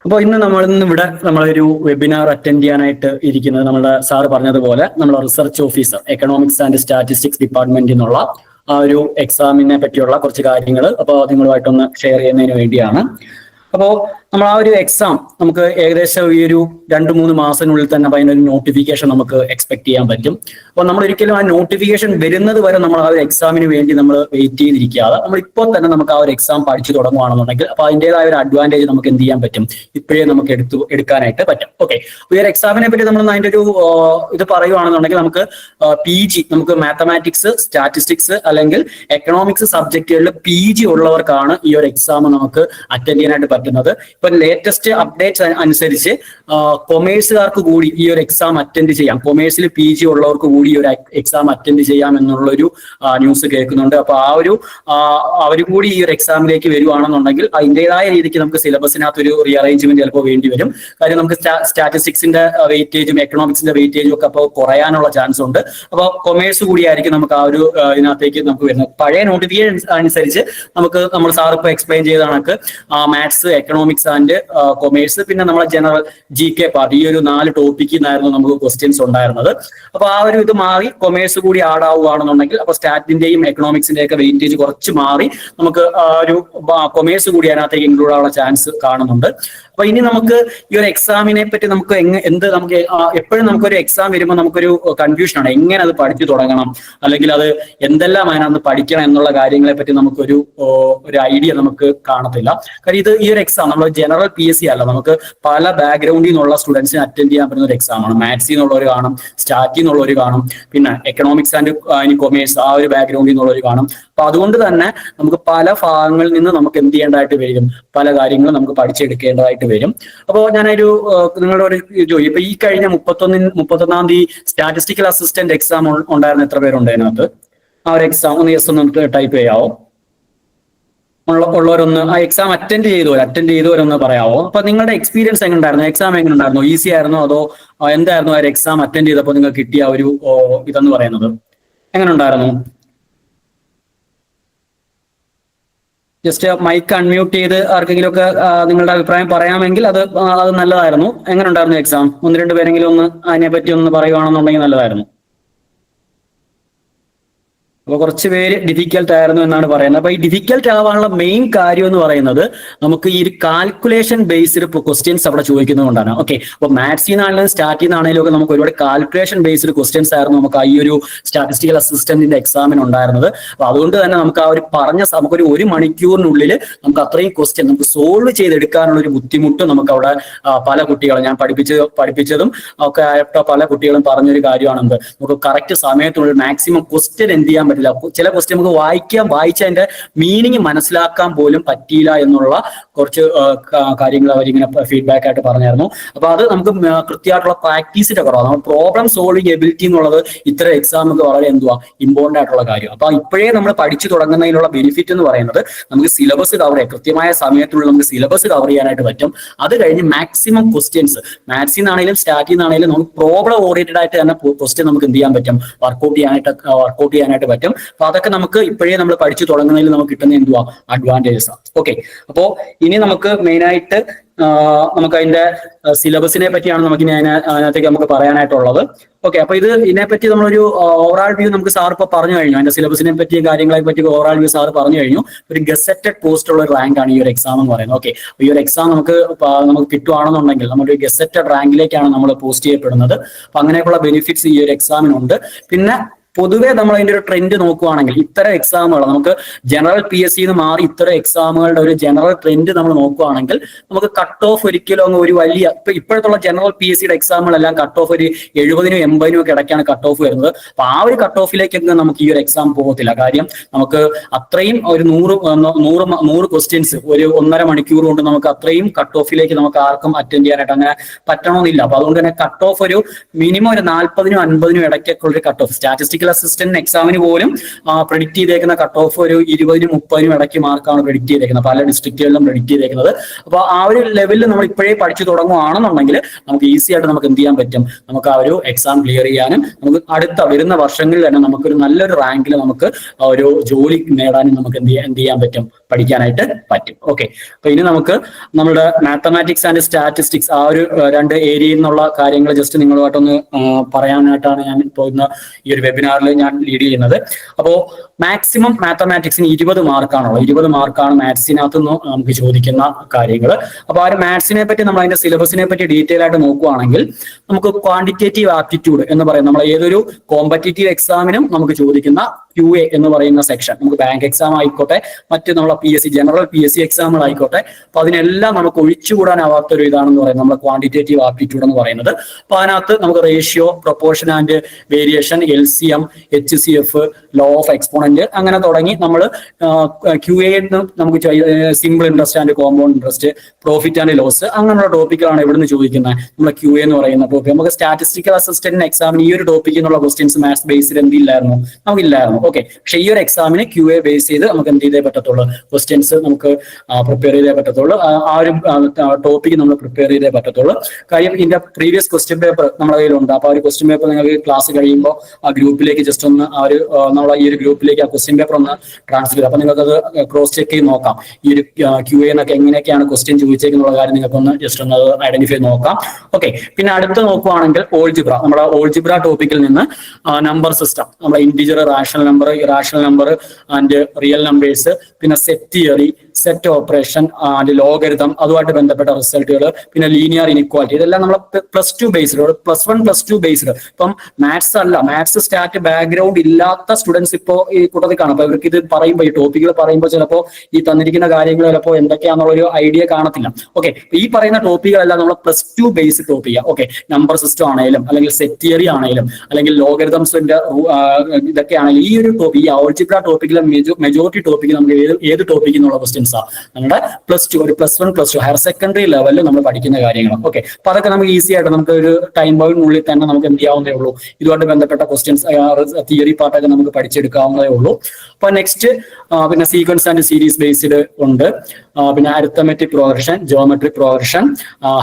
അപ്പോൾ ഇന്ന് നമ്മളൊരു വെബിനാർ അറ്റൻഡ് ചെയ്യാനായിട്ട് ഇരിക്കുന്നത് നമ്മുടെ സാറ് പറഞ്ഞതുപോലെ നമ്മുടെ research officer, economics and statistics ഡിപ്പാർട്ട്മെന്റിൽ നിന്നുള്ള ആ ഒരു എക്സാമിനെ പറ്റിയുള്ള കുറച്ച് കാര്യങ്ങൾ അപ്പോൾ നിങ്ങളുമായിട്ടൊന്ന് ഷെയർ ചെയ്യുന്നതിന് വേണ്ടിയാണ്. അപ്പോൾ നമ്മൾ ആ ഒരു എക്സാം നമുക്ക് ഏകദേശം ഈ ഒരു 2-3 മാസത്തിനുള്ളിൽ തന്നെ അതിനൊരു നോട്ടിഫിക്കേഷൻ നമുക്ക് എക്സ്പെക്ട് ചെയ്യാൻ പറ്റും. അപ്പോൾ നമ്മൾ ഒരിക്കലും ആ നോട്ടിഫിക്കേഷൻ വരുന്നത് വരെ നമ്മൾ ആ ഒരു എക്സാമിന് വേണ്ടി നമ്മൾ വെയിറ്റ് ചെയ്തിരിക്കാതെ നമ്മൾ ഇപ്പോൾ തന്നെ നമുക്ക് ആ ഒരു എക്സാം പഠിച്ചു തുടങ്ങുകയാണെന്നുണ്ടെങ്കിൽ അപ്പോൾ അതിൻ്റെതായ ഒരു അഡ്വാൻറ്റേജ് നമുക്ക് എന്ത് ചെയ്യാൻ പറ്റും, ഇപ്പോഴേ നമുക്ക് എടുക്കാനായിട്ട് പറ്റും. ഓക്കെ, ഈ ഒരു എക്സാമിനെ പറ്റി നമ്മൾ അതിൻ്റെ ഒരു ഇത് പറയുകയാണെന്നുണ്ടെങ്കിൽ നമുക്ക് PG, നമുക്ക് മാത്തമാറ്റിക്സ്, സ്റ്റാറ്റിസ്റ്റിക്സ് അല്ലെങ്കിൽ എക്കണോമിക്സ് സബ്ജക്റ്റുകളിൽ PG ഉള്ളവർക്കാണ് ഈ ഒരു എക്സാം നമുക്ക് അറ്റൻഡ് ചെയ്യാനായിട്ട് പറ്റുന്നത്. ഇപ്പൊ ലേറ്റസ്റ്റ് അപ്ഡേറ്റ്സ് അനുസരിച്ച് കൊമേഴ്സുകാർക്ക് കൂടി ഈ ഒരു എക്സാം അറ്റൻഡ് ചെയ്യാം, കൊമേഴ്സിൽ PG ഉള്ളവർക്ക് കൂടി ഈ ഒരു എക്സാം അറ്റൻഡ് ചെയ്യാം എന്നുള്ളൊരു ന്യൂസ് കേൾക്കുന്നുണ്ട്. അപ്പൊ അവരും കൂടി ഈ ഒരു എക്സാമിലേക്ക് വരുവാണെന്നുണ്ടെങ്കിൽ അതിൻ്റെതായ രീതിക്ക് നമുക്ക് സിലബസിനകത്ത് ഒരു റീഅറേഞ്ച്മെന്റ് ചിലപ്പോൾ വേണ്ടി വരും. കാര്യം നമുക്ക് സ്റ്റാറ്റിസ്റ്റിക്സിന്റെ വെയിറ്റേജും എക്കണോമിക്സിന്റെ വെയിറ്റേജും ഒക്കെ അപ്പോൾ കുറയാനുള്ള ചാൻസ് ഉണ്ട്. അപ്പോൾ കൊമേഴ്സ് കൂടിയായിരിക്കും നമുക്ക് ആ ഒരു ഇതിനകത്തേക്ക് നമുക്ക് വരുന്നത്. പഴയ നോട്ടിഫിക്കേഷൻ അനുസരിച്ച് നമുക്ക് നമ്മൾ സാർ ഇപ്പോൾ എക്സ്പ്ലെയിൻ ചെയ്ത കണക്ക് മാത്സ്, എക്കണോമിക്സ് ആൻഡ് കൊമേഴ്സ്, പിന്നെ നമ്മളെ ജനറൽ GK പാർട്ട്, ഈ ഒരു 4 ടോപ്പിക്കിൽ നിന്നായിരുന്നു നമുക്ക് ക്വസ്റ്റ്യൻസ് ഉണ്ടായിരുന്നത്. അപ്പൊ ആ ഒരു ഇത് മാറി കൊമേഴ്സ് കൂടി ആഡ് ആവുകയാണെന്നുണ്ടെങ്കിൽ അപ്പൊ സ്റ്റാറ്റിന്റെയും എക്കണോമിക്സിന്റെ ഒക്കെ വെയിറ്റേജ് കുറച്ച് മാറി നമുക്ക് ഒരു കൊമേഴ്സ് കൂടി അതിനകത്തേക്ക് ഇൻക്ലൂഡ് ആവാനുള്ള ചാൻസ് കാണുന്നുണ്ട്. അപ്പൊ ഇനി നമുക്ക് ഈ ഒരു എക്സാമിനെ പറ്റി നമുക്ക് നമുക്ക് എപ്പോഴും നമുക്കൊരു എക്സാം വരുമ്പോൾ നമുക്കൊരു കൺഫ്യൂഷനാണ്, എങ്ങനെ അത് പഠിച്ചു തുടങ്ങണം, അല്ലെങ്കിൽ അത് എന്തെല്ലാം അതിനകത്ത് പഠിക്കണം എന്നുള്ള കാര്യങ്ങളെ പറ്റി നമുക്കൊരു ഐഡിയ നമുക്ക് കാണത്തില്ല. കാര്യം ഈ ഒരു എക്സാം നമ്മൾ ജനറൽ PSC അല്ല, നമുക്ക് പല ബാക്ക്ഗ്രൗണ്ടിൽ നിന്നുള്ള സ്റ്റുഡൻസിന് അറ്റൻഡ് ചെയ്യാൻ പറ്റുന്ന ഒരു എക്സാമാണ്. മാത്സിൽ നിന്നുള്ളവർ കാണും, സ്റ്റാറ്റിൽ നിന്നുള്ളവർ കാണും, പിന്നെ എക്കണോമിക്സ് ആൻഡ് കൊമേഴ്സ് ആ ഒരു ബാക്ക്ഗ്രൗണ്ടിൽ നിന്നുള്ളവർ കാണും. അപ്പൊ അതുകൊണ്ട് തന്നെ നമുക്ക് പല ഭാഗങ്ങളിൽ നിന്ന് നമുക്ക് എന്ത് ചെയ്യേണ്ടതായിട്ട് വരും, പല കാര്യങ്ങളും നമുക്ക് പഠിച്ചെടുക്കേണ്ടതായിട്ട് വരും. അപ്പോൾ ഞാനൊരു നിങ്ങളുടെ ഒരു ജോലി ഇപ്പൊ ഈ കഴിഞ്ഞ 31-ാം തീയതി സ്റ്റാറ്റിസ്റ്റിക്കൽ അസിസ്റ്റന്റ് എക്സാം ഉണ്ടായിരുന്ന എത്ര പേരുണ്ട് അതിനകത്ത്? ആ ഒരു എക്സാം ഒന്ന് ടൈപ്പ് ചെയ്യാവോ? ഉള്ളവരൊന്ന് ആ എക്സാം അറ്റൻഡ് ചെയ്തവരൊന്ന് പറയാവോ? അപ്പൊ നിങ്ങളുടെ എക്സ്പീരിയൻസ് എങ്ങനെ ഉണ്ടായിരുന്നു? എക്സാം എങ്ങനെ ഉണ്ടായിരുന്നു? ഈസി ആയിരുന്നോ അതോ എന്തായിരുന്നു ആ ഒരു എക്സാം അറ്റൻഡ് ചെയ്തപ്പോൾ നിങ്ങൾക്ക് കിട്ടിയ ഒരു ഇതെന്ന് പറയുന്നത്? എങ്ങനെ ഉണ്ടായിരുന്നു? ജസ്റ്റ് മൈക്ക് അൺമ്യൂട്ട് ചെയ്ത് ആർക്കെങ്കിലും ഒക്കെ നിങ്ങളുടെ അഭിപ്രായം പറയാമെങ്കിൽ അത് നല്ലതായിരുന്നു. എങ്ങനെ ഉണ്ടായിരുന്നു എക്സാം? 1-2 പേരെങ്കിലും ഒന്ന് അതിനെപ്പറ്റി ഒന്ന് പറയുകയാണെന്നുണ്ടെങ്കിൽ നല്ലതായിരുന്നു. അപ്പൊ കുറച്ച് പേര് ഡിഫിക്കൽട്ട് ആയിരുന്നു എന്നാണ് പറയുന്നത്. അപ്പൊ ഈ ഡിഫിക്കൽട്ട് ആവാനുള്ള മെയിൻ കാര്യം എന്ന് പറയുന്നത് നമുക്ക് ഈ കാൽക്കുലേഷൻ ബേസ്ഡ് ക്വസ്റ്റ്യൻസ് അവിടെ ചോദിക്കുന്നതുകൊണ്ടാണ്. ഓക്കെ, അപ്പൊ മാത്സിൽ നിന്നാണെങ്കിലും സ്റ്റാറ്റിൽ നിന്നാണെങ്കിലും ഒക്കെ നമുക്ക് ഒരുപാട് കാൽക്കുലേഷൻ ബേസ്ഡ് ക്വസ്റ്റ്യൻസ് ആയിരുന്നു നമുക്ക് ഈ ഒരു സ്റ്റാറ്റിസ്റ്റിക്കൽ അസിസ്റ്റന്റിന്റെ എക്സാമിന് ഉണ്ടായിരുന്നത്. അപ്പൊ അതുകൊണ്ട് തന്നെ നമുക്ക് ആ ഒരു നമുക്കൊരു 1 മണിക്കൂറിനുള്ളിൽ നമുക്ക് അത്രയും ക്വസ്റ്റ്യൻ നമുക്ക് സോൾവ് ചെയ്തെടുക്കാനുള്ള ഒരു ബുദ്ധിമുട്ട് നമുക്ക് അവിടെ പല കുട്ടികളും ഞാൻ പഠിപ്പിച്ചതും ഒക്കെ ആയിട്ട് പല കുട്ടികളും പറഞ്ഞൊരു കാര്യമാണ്. നമുക്ക് കറക്റ്റ് സമയത്തുള്ളിൽ മാക്സിമം ക്വസ്റ്റ്യൻ എന്ത് ചെയ്യാൻ പറ്റില്ല. ചില ക്വസ്റ്റ്യൻ നമുക്ക് വായിച്ച അതിന്റെ മീനിങ് മനസ്സിലാക്കാൻ പോലും പറ്റിയില്ല എന്നുള്ള കുറച്ച് കാര്യങ്ങൾ അവരിങ്ങനെ ഫീഡ്ബാക്ക് ആയിട്ട് പറഞ്ഞായിരുന്നു. അപ്പൊ അത് നമുക്ക് കൃത്യമായിട്ടുള്ള പ്രാക്ടീസിന്റെ കുറവാണ്. നമ്മൾ പ്രോബ്ലം സോൾവിങ് എബിലിറ്റി എന്നുള്ളത് ഇത്തരം എക്സാമുക്ക് വളരെ ഇമ്പോർട്ടന്റ് ആയിട്ടുള്ള കാര്യം. അപ്പൊ ഇപ്പോഴേ നമ്മൾ പഠിച്ചു തുടങ്ങുന്നതിനുള്ള ബെനിഫിറ്റ് എന്ന് പറയുന്നത് നമുക്ക് സിലബസ് കവർ ചെയ്യാം, കൃത്യമായ സമയത്തുള്ളിൽ നമുക്ക് സിലബസ് കവർ ചെയ്യാനായിട്ട് പറ്റും. അത് കഴിഞ്ഞ് മാക്സിമം ക്വസ്റ്റ്യൻസ് മാത്സിൽ നിന്നാണെങ്കിലും സ്റ്റാറ്റിൽ നിന്നാണെങ്കിലും നമുക്ക് പ്രോബ്ലം ഓറിയന്റഡ് ആയിട്ട് തന്നെ ക്വസ്റ്റ്യൻ നമുക്ക് എന്ത് ചെയ്യാൻ പറ്റും, വർക്ക്ഔട്ട് ചെയ്യാനായിട്ട് പറ്റും. അപ്പൊ അതൊക്കെ നമുക്ക് ഇപ്പോഴേ നമ്മൾ പഠിച്ചു തുടങ്ങുന്നതിൽ നമുക്ക് കിട്ടുന്ന അഡ്വാൻറ്റേജസ് ആണ്. ഓക്കെ, അപ്പോ ഇനി നമുക്ക് മെയിനായിട്ട് നമുക്ക് അതിന്റെ സിലബസിനെ പറ്റിയാണ് നമുക്ക് അതിനകത്തേക്ക് നമുക്ക് പറയാനായിട്ടുള്ളത്. ഓക്കെ, അപ്പൊ ഇതിനെപ്പറ്റി നമ്മളൊരു ഓവറാൾ വ്യൂ നമുക്ക് സാർ ഇപ്പൊ പറഞ്ഞു കഴിഞ്ഞു. അതിന്റെ സിലബസിനെ പറ്റി കാര്യങ്ങളെ പറ്റി ഓവറാൾ വ്യൂ സാർ പറഞ്ഞു കഴിഞ്ഞു. ഒരു ഗസറ്റഡ് പോസ്റ്റ് ഉള്ള ഒരു റാങ്ക് ആണ് ഈ ഒരു എക്സാം എന്ന് പറയുന്നത്. ഓക്കെ, ഈ ഒരു എക്സാം നമുക്ക് കിട്ടുവാണെന്നുണ്ടെങ്കിൽ നമ്മളൊരു ഗസറ്റഡ് റാങ്കിലേക്കാണ് നമ്മൾ പോസ്റ്റ് ചെയ്യപ്പെടുന്നത്. അപ്പൊ അങ്ങനെയൊക്കെയുള്ള ബെനിഫിറ്റ്സ് ഈ ഒരു എക്സാമിനുണ്ട്. പിന്നെ പൊതുവെ നമ്മൾ അതിന്റെ ഒരു ട്രെൻഡ് നോക്കുവാണെങ്കിൽ ഇത്തരം എക്സാമുകൾ നമുക്ക് ജനറൽ PSC മാറി ഇത്തരം എക്സാമുകളുടെ ഒരു ജനറൽ ട്രെൻഡ് നമ്മൾ നോക്കുവാണെങ്കിൽ നമുക്ക് കട്ട് ഓഫ് ഒരിക്കലും അങ്ങ് ഒരു വലിയ ഇപ്പോഴത്തുള്ള ജനറൽ PSCയുടെ എക്സാമുകളെല്ലാം കട്ട് ഓഫ് ഒരു 70-നും 80-നും ഒക്കെ ഇടയ്ക്കാണ് കട്ട് ഓഫ് വരുന്നത്. അപ്പൊ ആ ഒരു കട്ട് ഓഫിലേക്കൊക്കെ നമുക്ക് ഈ ഒരു എക്സാം പോകത്തില്ല. കാര്യം നമുക്ക് അത്രയും ഒരു 100 ക്വസ്റ്റ്യൻസ് ഒരു 1.5 മണിക്കൂർ കൊണ്ട് നമുക്ക് അത്രയും കട്ട് ഓഫിലേക്ക് നമുക്ക് ആർക്കും അറ്റൻഡ് ചെയ്യാനായിട്ട് അങ്ങനെ പറ്റണമെന്നില്ല. അപ്പൊ അതുകൊണ്ട് തന്നെ കട്ട് ഓഫ് ഒരു മിനിമം ഒരു 40-നും 50-നും ഇടയ്ക്കൊക്കെ ഒരു കട്ട് ഓഫ് സ്റ്റാറ്റിസ്റ്റിക്കൽ അസിസ്റ്റന്റ് എക്സാമിന് പോലും പ്രെഡിക്ട് ചെയ്തേക്കുന്ന കട്ട് ഓഫ് ഒരു 20-നും 30-നും ഇടയ്ക്ക് മാർക്കാണ് പ്രെഡിക്ട് ചെയ്തേക്കുന്നത്, പല ഡിസ്ട്രിക്റ്റുകളിലും പ്രെഡിക്ട് ചെയ്തേക്കുന്നത്. അപ്പൊ ആ ഒരു ലെവലിൽ നമ്മൾ ഇപ്പോഴേ പഠിച്ചു തുടങ്ങുകയാണെന്നുണ്ടെങ്കിൽ നമുക്ക് ഈസി ആയിട്ട് നമുക്ക് എന്ത് ചെയ്യാൻ പറ്റും, നമുക്ക് ആ ഒരു എക്സാം ക്ലിയർ ചെയ്യാനും നമുക്ക് വരുന്ന വർഷങ്ങളിൽ തന്നെ നമുക്കൊരു നല്ലൊരു റാങ്കിൽ നമുക്ക് ഒരു ജോലി നേടാനും നമുക്ക് എന്ത് ചെയ്യാൻ പറ്റും, പഠിക്കാനായിട്ട് പറ്റും. ഓക്കെ, അപ്പൊ ഇനി നമുക്ക് നമ്മുടെ മാത്തമാറ്റിക്സ് ആൻഡ് സ്റ്റാറ്റിസ്റ്റിക്സ് ആ ഒരു 2 ഏരിയയിൽ നിന്നുള്ള കാര്യങ്ങൾ ജസ്റ്റ് നിങ്ങളുമായിട്ടൊന്ന് പറയാനായിട്ടാണ് ഞാൻ ഇപ്പോൾ ഇന്ന് ഈ ഒരു വെബിനാറിൽ ഞാൻ ലീഡ് ചെയ്യുന്നത്. അപ്പോൾ മാക്സിമം മാത്തമാറ്റിക്സിന് 20 മാർക്കാണുള്ളത്. 20 മാർക്കാണ് മാത്സിനകത്ത് നിന്ന് നമുക്ക് ചോദിക്കുന്ന കാര്യങ്ങൾ. അപ്പൊ ആ ഒരു മാത്സിനെ പറ്റി നമ്മൾ അതിന്റെ സിലബസിനെ പറ്റി ഡീറ്റെയിൽ ആയിട്ട് നോക്കുകയാണെങ്കിൽ നമുക്ക് ക്വാണ്ടിറ്റേറ്റീവ് ആപ്റ്റിറ്റ്യൂഡ് എന്ന് പറയുന്നത് നമ്മൾ ഏതൊരു കോമ്പറ്റേറ്റീവ് എക്സാമിനും നമുക്ക് ചോദിക്കുന്ന QA എന്ന് പറയുന്ന സെക്ഷൻ. നമുക്ക് ബാങ്ക് എക്സാം ആയിക്കോട്ടെ, മറ്റ് നമ്മളെ PSC ജനറൽ PSC എക്സാമുകളായിക്കോട്ടെ, അപ്പൊ അതിനെല്ലാം നമുക്ക് ഒഴിച്ചുകൂടാനാവാത്ത ഒരു ഇതാണെന്ന് പറയുന്നത് നമ്മുടെ ക്വാണ്ടിറ്റേറ്റീവ് ആപ്റ്റിറ്റ്യൂഡ് എന്ന് പറയുന്നത്. അപ്പൊ അതിനകത്ത് നമുക്ക് ratio, proportion and variation, LCM, HCF, law of exponent, അങ്ങനെ തുടങ്ങി നമ്മൾ QA നമുക്ക് simple interest and compound interest, profit and loss, അങ്ങനെയുള്ള ടോപ്പിക്കാണ് ഇവിടുന്ന് ചോദിക്കുന്നത്. നമ്മളെ QA എന്ന് പറയുന്ന ടോപ്പിക്. നമുക്ക് സ്റ്റാറ്റിസ്റ്റിക്കൽ അസിസ്റ്റന്റ് എക്സാമിന് ഈ ഒരു ടോപ്പിക്കിൽ നിന്നുള്ള ക്വസ്റ്റ്യൻസ് മാത്സ് ബേസ്ഡ് എന്തില്ലായിരുന്നു, നമുക്കില്ലായിരുന്നു. ഓക്കെ, പക്ഷേ ഈ ഒരു എക്സാമിന് QA ബേസ് ചെയ്ത് നമുക്ക് എന്ത് ചെയ്തേ പറ്റത്തുള്ളൂ, ക്വസ്റ്റ്യൻസ് നമുക്ക് പ്രിപ്പയർ ചെയ്തേ പറ്റത്തുള്ളൂ. ആ ഒരു ടോപ്പിക്ക് നമ്മൾ പ്രിപ്പയർ ചെയ്തേ പറ്റത്തുള്ളൂ. കാര്യം ഇതിന്റെ പ്രീവിയസ് ക്വസ്റ്റ്യൻ പേപ്പർ നമ്മുടെ കയ്യിലുണ്ട്. അപ്പൊ ആ ഒരു ക്വസ്റ്റ്യൻ പേപ്പർ നിങ്ങൾക്ക് ക്ലാസ് കഴിയുമ്പോൾ ആ ഗ്രൂപ്പിലേക്ക് ജസ്റ്റ് ഒന്ന് നമ്മളെ ഈ ഒരു ഗ്രൂപ്പിലേക്ക് ആ ക്വസ്റ്റ്യൻ പേപ്പർ ഒന്ന് ട്രാൻസ്ഫർ ചെയ്ത്, അപ്പൊ നിങ്ങൾക്ക് അത് ക്രോസ് ചെക്ക് ചെയ്ത് നോക്കാം. ഈ ഒരു QA എന്നൊക്കെ എങ്ങനെയൊക്കെയാണ് ക്വസ്റ്റ്യൻ ചോദിച്ചേക്കുന്നുള്ള കാര്യം നിങ്ങൾക്ക് ഒന്ന് ജസ്റ്റ് ഒന്ന് ഐഡന്റിഫൈ നോക്കാം. ഓക്കെ, പിന്നെ അടുത്ത് നോക്കുവാണെങ്കിൽ ഓൾജിബ്ര. നമ്മുടെ ഓൾജിബ്ര ടോപ്പിക്കിൽ നിന്ന് നമ്പർ സിസ്റ്റം, നമ്മുടെ integer, rational number and real numbers, പിന്നെ set theory, set operation and logarithm, അതുമായിട്ട് ബന്ധപ്പെട്ട റിസൾട്ടുകൾ, പിന്നെ ലീനിയർ ഇനിക്വാലിറ്റി, ഇതെല്ലാം നമ്മൾ +2 ബേസ്ഡ്, +1 +2 ബേസ്ഡ്. ഇപ്പം മാത്സ് അല്ല, മാത്സ് സ്റ്റാറ്റ് ബാക്ക്ഗ്രൗണ്ട് ഇല്ലാത്ത സ്റ്റുഡൻസ് ഇപ്പോ ഈ കൂട്ടത്തിൽ കാണും. അപ്പൊ ഇവർക്ക് ഇത് പറയുമ്പോൾ, ഈ ടോപ്പിക്കുകൾ പറയുമ്പോൾ ചിലപ്പോൾ ഈ തന്നിരിക്കുന്ന കാര്യങ്ങൾ ചിലപ്പോൾ എന്തൊക്കെയാണെന്നുള്ള ഒരു ഐഡിയ കാണത്തില്ല. ഓക്കെ, ഈ പറയുന്ന ടോപ്പിക്കുകളെല്ലാം നമ്മൾ +2 ബേസ്ഡ് ടോപ്പിക്കാണ്. ഓക്കെ, നമ്പർ സിസ്റ്റം ആണെങ്കിലും, അല്ലെങ്കിൽ സെറ്റ് തിയറി ആണെങ്കിലും, അല്ലെങ്കിൽ ലോഗരിതംസിന്റെ ഇതൊക്കെ ആണെങ്കിലും, ഈ ഒരു ടോപ്പിക്, ഈ ആൾജിബ്ര ടോപ്പിക്കിലെ മെജോറിറ്റി ടോപ്പിക്ക് നമുക്ക് ഏത് ടോപ്പിക്കിൽ നിന്നുള്ള ക്വസ്റ്റ്യൻസ് നമ്മുടെ +2, ഒരു +1 +2 ഹയർ സെക്കൻഡറി ലെവലിൽ നമ്മൾ പഠിക്കുന്ന കാര്യങ്ങളാണ്. ഓക്കെ, അപ്പൊ അതൊക്കെ നമുക്ക് ഈസി ആയിട്ട് നമുക്ക് ഒരു ടൈം ബൗണ്ടിനുള്ളിൽ തന്നെ നമുക്ക് എന്ത് ചെയ്യാവുന്നേ ഉള്ളൂ, ഇതുമായിട്ട് ബന്ധപ്പെട്ട ക്വസ്റ്റ്യൻസ്, തിയറി പാർട്ടൊക്കെ നമുക്ക് പഠിച്ചെടുക്കാവുന്നതേ ഉള്ളൂ. അപ്പൊ നെക്സ്റ്റ് പിന്നെ സീക്വൻസ് ആൻഡ് സീരീസ് ബേസ്ഡ് ഉണ്ട്, പിന്നെ arithmetic progression, geometric progression,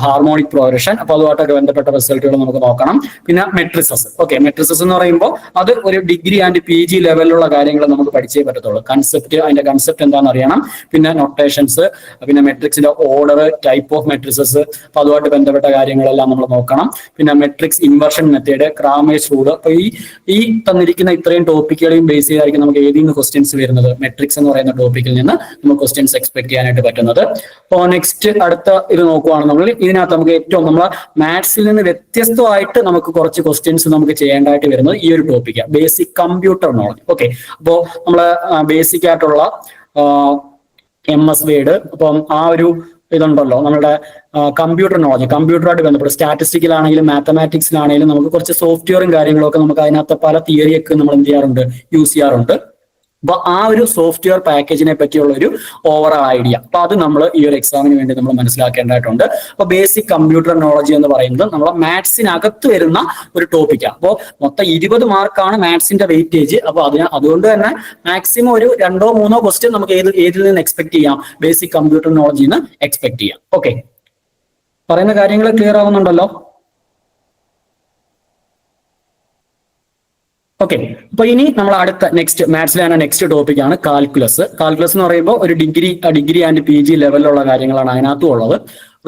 harmonic progression, അപ്പൊ അതുമായിട്ടൊക്കെ ബന്ധപ്പെട്ട റിസൾട്ടുകൾ നമുക്ക് നോക്കണം. പിന്നെ മെട്രിസസ്. ഓക്കെ, മെട്രിസസ് എന്ന് പറയുമ്പോൾ അത് ഒരു ഡിഗ്രി ആൻഡ് PG ലെവലിലുള്ള കാര്യങ്ങൾ നമുക്ക് പഠിച്ചേ പറ്റത്തുള്ളൂ. കൺസെപ്റ്റ്, അതിന്റെ കൺസെപ്റ്റ് എന്താണെന്ന് അറിയണം. പിന്നെ നൊട്ടേഷൻസ്, പിന്നെ മെട്രിക്സിന്റെ ഓർഡർ, ടൈപ്പ് ഓഫ് മെട്രിസസ്, അപ്പൊ അതുമായിട്ട് ബന്ധപ്പെട്ട കാര്യങ്ങളെല്ലാം നമ്മൾ നോക്കണം. പിന്നെ matrix inversion method, Cramer's rule. അപ്പൊ ഈ തന്നിരിക്കുന്ന ഇത്രയും ടോപ്പിക്കുകളെയും ബേസ് ചെയ്തായിരിക്കും നമുക്ക് ഏതിൽ നിന്ന് ക്വസ്റ്റ്യൻസ് വരുന്നത്, മെട്രിക്സ് എന്ന് പറയുന്ന ടോപ്പിക്കിൽ നിന്ന് നമുക്ക് ക്വസ്റ്റ്യൻസ് എക്സ്പെക്ട് ചെയ്യാനായിട്ട് പറ്റുന്നത്. അപ്പോൾ നെക്സ്റ്റ് അടുത്ത ഇത് നോക്കുവാണെന്നുണ്ടെങ്കിൽ ഇതിനകത്ത് നമുക്ക് ഏറ്റവും നമ്മളെ മാത്സിൽ നിന്ന് വ്യത്യസ്തമായിട്ട് നമുക്ക് കുറച്ച് ക്വസ്റ്റ്യൻസ് നമുക്ക് ചെയ്യേണ്ടതായിട്ട് വരുന്നത് ഈ ഒരു ടോപ്പിക്കാണ്, ബേസിക് കമ്പ്യൂട്ടർ നോളജ്. ഓക്കെ, അപ്പോൾ നമ്മളെ ബേസിക് ആയിട്ടുള്ള MS വേർഡ്, അപ്പം ആ ഒരു ഇതുണ്ടല്ലോ നമ്മുടെ കമ്പ്യൂട്ടർ നോളജ്, കമ്പ്യൂട്ടറുമായിട്ട് ബന്ധപ്പെട്ട് സ്റ്റാറ്റിസ്റ്റിക്കലാണെങ്കിലും മാത്തമാറ്റിക്സിലാണെങ്കിലും നമുക്ക് കുറച്ച് സോഫ്റ്റ്വെയറും കാര്യങ്ങളൊക്കെ നമുക്ക് അതിനകത്ത് പല തിയറിയൊക്കെ നമ്മൾ എന്ത് ചെയ്യാറുണ്ട്, യൂസ് ചെയ്യാറുണ്ട്. അപ്പൊ ആ ഒരു സോഫ്റ്റ്വെയർ പാക്കേജിനെ പറ്റിയുള്ള ഒരു ഓവറോൾ ഐഡിയ, അപ്പൊ അത് നമ്മൾ ഈ ഒരു എക്സാമിന് വേണ്ടി നമ്മൾ മനസ്സിലാക്കേണ്ടതായിട്ടുണ്ട്. അപ്പൊ ബേസിക് കമ്പ്യൂട്ടർ നോളജ് എന്ന് പറയുന്നത് നമ്മളെ മാത്സിനകത്ത് വരുന്ന ഒരു ടോപ്പിക്കാണ്. അപ്പോൾ മൊത്തം 20 മാർക്കാണ് മാത്സിന്റെ വെയിറ്റേജ്. അപ്പൊ അതുകൊണ്ട് തന്നെ മാക്സിമം ഒരു 2-3 ക്വസ്റ്റ്യൻ നമുക്ക് ഏതിൽ നിന്ന് എക്സ്പെക്ട് ചെയ്യാം, ബേസിക് കമ്പ്യൂട്ടർ നോളജിൽ നിന്ന് എക്സ്പെക്ട് ചെയ്യാം. ഓക്കെ, പറയുന്ന കാര്യങ്ങൾ ക്ലിയർ ആവുന്നുണ്ടല്ലോ? ഓക്കെ, അപ്പൊ ഇനി നമ്മൾ അടുത്ത മാത്സിലാണ് നെക്സ്റ്റ് ടോപ്പിക്കാണ് കാൽക്കുലസ്. കാൽക്കുലസ് എന്ന് പറയുമ്പോൾ ഒരു ഡിഗ്രി ആൻഡ് PG ലെവലിലുള്ള കാര്യങ്ങളാണ് അതിനകത്തും ഉള്ളത്.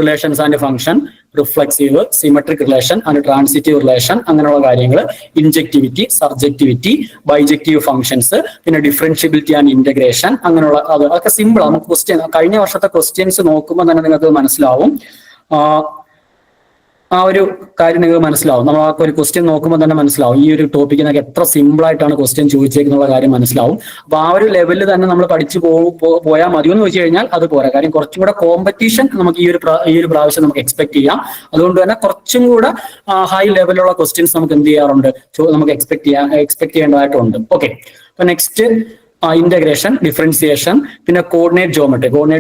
Relations and function, reflexive, symmetric relation and transitive relation, അങ്ങനെയുള്ള കാര്യങ്ങൾ, ഇൻജക്ടിവിറ്റി, സർജക്ടിവിറ്റി, ബൈജക്റ്റീവ് ഫംഗ്ഷൻസ്, പിന്നെ ഡിഫറൻഷ്യബിലിറ്റി ആൻഡ് ഇന്റഗ്രേഷൻ, അങ്ങനെയുള്ള അതൊക്കെ സിമ്പിൾ. നമുക്ക് ക്വസ്റ്റ്യൻ കഴിഞ്ഞ വർഷത്തെ ക്വസ്റ്റ്യൻസ് നോക്കുമ്പോൾ തന്നെ നിങ്ങൾക്ക് മനസ്സിലാവും, ആ ഒരു കാര്യം നിങ്ങൾക്ക് മനസ്സിലാവും. നമ്മൾ ആ ഒരു ക്വസ്റ്റ്യൻ നോക്കുമ്പോൾ തന്നെ മനസ്സിലാവും ഈ ഒരു ടോപ്പിക്കിനൊക്കെ എത്ര സിമ്പിൾ ആയിട്ടാണ് ക്വസ്റ്റ്യൻ ചോദിച്ചേക്കുന്നുള്ള കാര്യം മനസ്സിലാവും. അപ്പൊ ആ ഒരു ലെവലിൽ തന്നെ നമ്മൾ പഠിച്ചു പോയാൽ മതിയെന്ന് വെച്ച് കഴിഞ്ഞാൽ അത് പോരാ. കാര്യം കുറച്ചും കൂടെ കോമ്പറ്റീഷൻ നമുക്ക് ഈ ഒരു പ്രാവശ്യം നമുക്ക് എക്സ്പെക്ട് ചെയ്യാം. അതുകൊണ്ട് തന്നെ കുറച്ചും കൂടെ ഹൈ ലെവലിലുള്ള ക്വസ്റ്റ്യൻസ് നമുക്ക് എന്ത് ചെയ്യാറുണ്ട്, നമുക്ക് എക്സ്പെക്ട് ചെയ്യേണ്ടതായിട്ടുണ്ട്. ഓക്കെ, അപ്പൊ നെക്സ്റ്റ് ഇന്റഗ്രേഷൻ, ഡിഫറൻസിയേഷൻ, പിന്നെ കോർഡിനേറ്റ്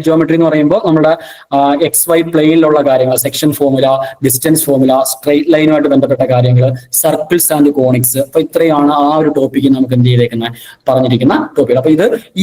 ജോമെട്രി എന്ന് പറയുമ്പോൾ നമ്മുടെ XY പ്ലെയിനിലുള്ള കാര്യങ്ങൾ, section formula, distance formula, straight ലൈനുമായിട്ട് ബന്ധപ്പെട്ട കാര്യങ്ങൾ, സർക്കിൾസ് ആൻഡ് കോണിക്സ്. അപ്പൊ ഇത്രയാണ് ആ ഒരു ടോപ്പിക്ക് നമുക്ക് എന്ത് പറഞ്ഞിരിക്കുന്ന ടോപ്പിക്. അപ്പൊ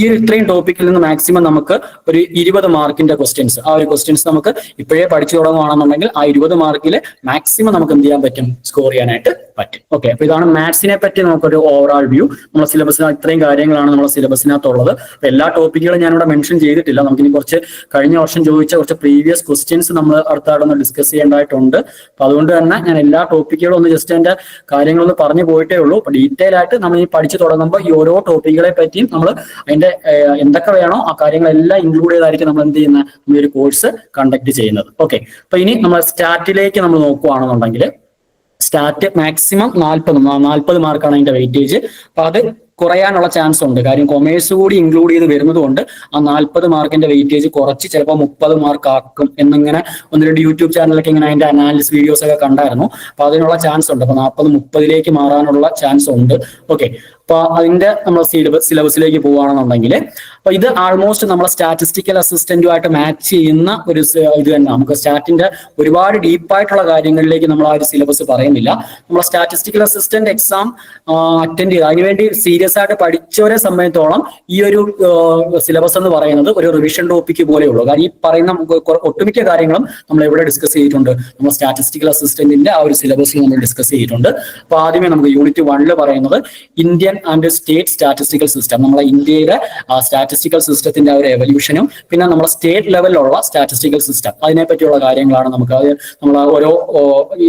ഈ ഇത്രയും ടോപ്പിക്കിൽ നിന്ന് മാക്സിമം നമുക്ക് ഒരു 20 മാർക്കിന്റെ ക്വസ്റ്റ്യൻസ്, ആ ഒരു ക്വസ്റ്റ്യൻസ് നമുക്ക് ഇപ്പോഴേ പഠിച്ചു തുടങ്ങുകയാണെന്നുണ്ടെങ്കിൽ ആ 20 മാർക്കിൽ മാക്സിമം നമുക്ക് എന്ത് ചെയ്യാൻ പറ്റും, സ്കോർ ചെയ്യാനായിട്ട് പറ്റും. ഓക്കെ, അപ്പൊ ഇതാണ് മാത്സിനെ പറ്റി നമുക്കൊരു ഓവറോൾ വ്യൂ. നമ്മുടെ സിലബസിന് ഇത്രയും കാര്യങ്ങളാണ് നമ്മുടെ സിലബസിനകത്തുള്ളത്. എല്ലാ ടോപ്പിക്കുകളും ഞാനിവിടെ മെൻഷൻ ചെയ്തിട്ടില്ല. നമുക്കിനി കുറച്ച് കഴിഞ്ഞ വർഷം ചോദിച്ച കുറച്ച് പ്രീവിയസ് ക്വസ്റ്റ്യൻസ് നമ്മൾ അടുത്തായിട്ടൊന്ന് ഡിസ്കസ് ചെയ്യേണ്ടതായിട്ടുണ്ട്. അപ്പൊ അതുകൊണ്ട് തന്നെ ഞാൻ എല്ലാ ടോപ്പിക്കുകളും ഒന്ന് ജസ്റ്റ് അതിന്റെ കാര്യങ്ങളൊന്ന് പറഞ്ഞു പോയിട്ടേ ഉള്ളൂ. അപ്പൊ ഡീറ്റെയിൽ ആയിട്ട് നമ്മൾ ഈ പഠിച്ചു തുടങ്ങുമ്പോൾ ഈ ഓരോ ടോപ്പിക്കുകളെ പറ്റിയും നമ്മൾ അതിന്റെ എന്തൊക്കെ വേണോ ആ കാര്യങ്ങളെല്ലാം ഇൻക്ലൂഡ് ചെയ്തായിരിക്കും നമ്മൾ എന്ത് ചെയ്യുന്ന ഈ ഒരു കോഴ്സ് കണ്ടക്ട് ചെയ്യുന്നത്. ഓക്കെ, അപ്പൊ ഇനി നമ്മൾ സ്റ്റാറ്റിലേക്ക് നമ്മൾ നോക്കുകയാണെന്നുണ്ടെങ്കിൽ സ്റ്റാറ്റ് മാക്സിമം 40 മാർക്കാണ് അതിന്റെ വെയിറ്റേജ്. അപ്പൊ അത് കുറയാനുള്ള ചാൻസ് ഉണ്ട്. കാര്യം കൊമേഴ്സ് കൂടി ഇൻക്ലൂഡ് ചെയ്ത് വരുന്നത് കൊണ്ട് ആ 40 മാർക്കിന്റെ വെയിറ്റേജ് കുറച്ച് ചിലപ്പോൾ 30 മാർക്ക് ആക്കും എന്നിങ്ങനെ 1-2 യൂട്യൂബ് ചാനലൊക്കെ ഇങ്ങനെ അതിന്റെ അനാലിസിസ് വീഡിയോസ് ഒക്കെ കണ്ടായിരുന്നു. അപ്പൊ അതിനുള്ള ചാൻസ് ഉണ്ട്. അപ്പൊ 40-30 മാറാനുള്ള ചാൻസ് ഉണ്ട്. ഓക്കെ, അപ്പൊ അതിന്റെ നമ്മൾ സിലബസിലേക്ക് പോവുകയാണെന്നുണ്ടെങ്കിൽ അപ്പൊ ഇത് ആൾമോസ്റ്റ് നമ്മളെ സ്റ്റാറ്റിസ്റ്റിക്കൽ അസിസ്റ്റന്റുമായിട്ട് മാച്ച് ചെയ്യുന്ന ഒരു ഇത് തന്നെ. നമുക്ക് സ്റ്റാറ്റിന്റെ ഒരുപാട് ഡീപ്പായിട്ടുള്ള കാര്യങ്ങളിലേക്ക് നമ്മൾ ആ ഒരു സിലബസ് പറയുന്നില്ല. നമ്മളെ സ്റ്റാറ്റിസ്റ്റിക്കൽ അസിസ്റ്റന്റ് എക്സാം അറ്റൻഡ് ചെയ്ത് അതിനുവേണ്ടി സീരിയസ് ആയിട്ട് പഠിച്ചവരെ സംബന്ധിച്ചോളം ഈ ഒരു സിലബസ് എന്ന് പറയുന്നത് ഒരു റിവിഷൻ ടോപ്പിക് പോലെയുള്ളൂ. കാരണം ഈ പറയുന്ന ഒട്ടുമിക്ക കാര്യങ്ങളും നമ്മൾ എവിടെ ഡിസ്കസ് ചെയ്തിട്ടുണ്ട്, നമ്മൾ സ്റ്റാറ്റിസ്റ്റിക്കൽ അസിസ്റ്റന്റിന്റെ ആ ഒരു സിലബസിൽ നമ്മൾ ഡിസ്കസ് ചെയ്തിട്ടുണ്ട്. അപ്പൊ ആദ്യമേ നമുക്ക് യൂണിറ്റ് 1 പറയുന്നത് Indian and state statistical system, നമ്മളെ ഇന്ത്യയുടെ സ്റ്റാറ്റിസ്റ്റിക്കൽ സിസ്റ്റത്തിന്റെ ആ ഒരു എവല്യൂഷനും പിന്നെ നമ്മളെ സ്റ്റേറ്റ് ലെവലിലുള്ള സ്റ്റാറ്റിസ്റ്റിക്കൽ സിസ്റ്റം അതിനെ പറ്റിയുള്ള കാര്യങ്ങളാണ് നമുക്ക്. അത് നമ്മൾ ഓരോ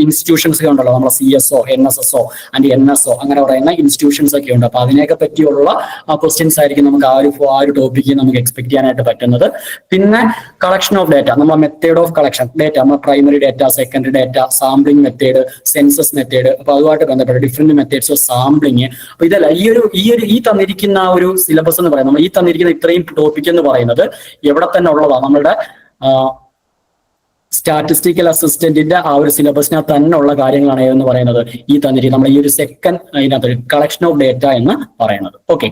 ഇൻസ്റ്റിറ്റ്യൂഷൻസ് ഒക്കെ ഉണ്ടല്ലോ, നമ്മളെ CSO, NSSO ആൻഡ് NSO അങ്ങനെ പറയുന്ന ഇൻസ്റ്റിറ്റ്യൂഷൻസ് ഒക്കെ ഉണ്ട്. അപ്പൊ അതിനെയൊക്കെ പറ്റിയുള്ള ക്വസ്റ്റ്യൻസ് ആയിരിക്കും നമുക്ക് ആ ഒരു ടോപ്പിക്ക് നമുക്ക് എക്സ്പെക്ട് ചെയ്യാനായിട്ട് പറ്റുന്നത്. പിന്നെ കളക്ഷൻ ഓഫ് ഡാറ്റ, നമ്മളെ മെത്തേഡ് ഓഫ് കളക്ഷൻ ഡാറ്റ, നമ്മൾ primary data, secondary data, sampling method, census method, അപ്പൊ അതുമായിട്ട് ബന്ധപ്പെട്ട ഡിഫറെന്റ് മെത്തേഡ്സ് ഓഫ് സാമ്പിളിംഗ്. അപ്പൊ ഇതല്ല ഈ തന്നിരിക്കുന്ന ആ ഒരു സിലബസ് എന്ന് പറയുന്നത്, നമ്മൾ ഈ തന്നിരിക്കുന്ന ഇത്രയും ടോപ്പിക് എന്ന് പറയുന്നത് എവിടെ തന്നെ ഉള്ളതാണ്, നമ്മളുടെ സ്റ്റാറ്റിസ്റ്റിക്കൽ അസിസ്റ്റന്റിന്റെ ആ ഒരു സിലബസിനകത്ത് തന്നെ ഉള്ള കാര്യങ്ങളാണ് എന്ന് പറയുന്നത് ഈ തന്നിരിക്കുന്നത് നമ്മൾ ഈ ഒരു സെക്കൻഡ് അതിനകത്ത് കളക്ഷൻ ഓഫ് ഡാറ്റ എന്ന് പറയുന്നത്. Okay,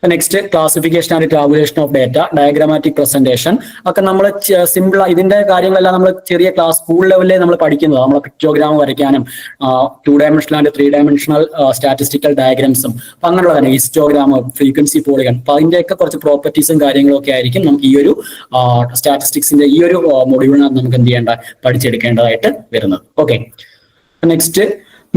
next classification and tabulation of data, diagrammatic presentation ഒക്കെ നമ്മൾ സിമ്പിൾ ഇതിന്റെ കാര്യങ്ങളെല്ലാം നമ്മൾ ചെറിയ ക്ലാസ് സ്കൂൾ ലെവലിൽ നമ്മൾ പഠിക്കുന്നത്. നമ്മൾ പിക്ചോഗ്രാം വരയ്ക്കാനും 2 ഡയമെൻഷണൽ ആൻഡ് 3 ഡയമെൻഷണൽ സ്റ്റാറ്റിസ്റ്റിക്കൽ ഡയഗ്രാംസും അങ്ങനെയുള്ള കാര്യം, ഹിസ്റ്റോഗ്രാം, ഫ്രീക്വൻസി പോളിഗൺ, അപ്പൊ അതിന്റെയൊക്കെ കുറച്ച് പ്രോപ്പർട്ടീസും കാര്യങ്ങളും ഒക്കെ ആയിരിക്കും നമുക്ക് ഈ ഒരു സ്റ്റാറ്റിസ്റ്റിക്സിന്റെ ഈ ഒരു മൊഡ്യൂളിനകത്ത് നമുക്ക് എന്ത് ചെയ്യേണ്ട പഠിച്ചെടുക്കേണ്ടതായിട്ട് വരുന്നത്. Okay, next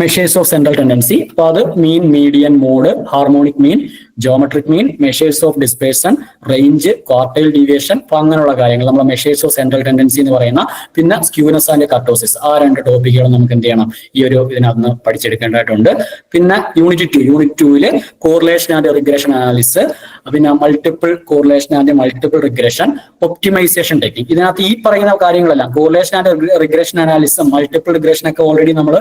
measures of central tendency. അപ്പൊ അത് mean, median, mode, harmonic mean, geometric mean, measures of dispersion, range, quartile deviation, അപ്പൊ അങ്ങനെയുള്ള കാര്യങ്ങൾ നമ്മൾ മെഷേഴ്സ് ഓഫ് സെൻട്രൽ ടെൻഡൻസി എന്ന് പറയുന്ന, പിന്നെ സ്ക്യൂനസ് ആൻഡ് കർട്ടോസിസ്, ആ 2 ടോപ്പിക്കുകൾ നമുക്ക് എന്ത് ചെയ്യണം ഈ ഒരു ഇതിനകത്ത് പഠിച്ചെടുക്കേണ്ടതായിട്ടുണ്ട്. പിന്നെ unit 2 correlation and regression analysis, പിന്നെ multiple correlation and multiple regression, optimization technique. ഇതിനകത്ത് ഈ പറയുന്ന കാര്യങ്ങളെല്ലാം കോറിലേഷൻ ആൻഡ് റിഗ്രഷൻ അനാലിസിസും മൾട്ടിപ്പിൾ റിഗ്രഷൻ ഒക്കെ ഓൾറെഡി നമ്മൾ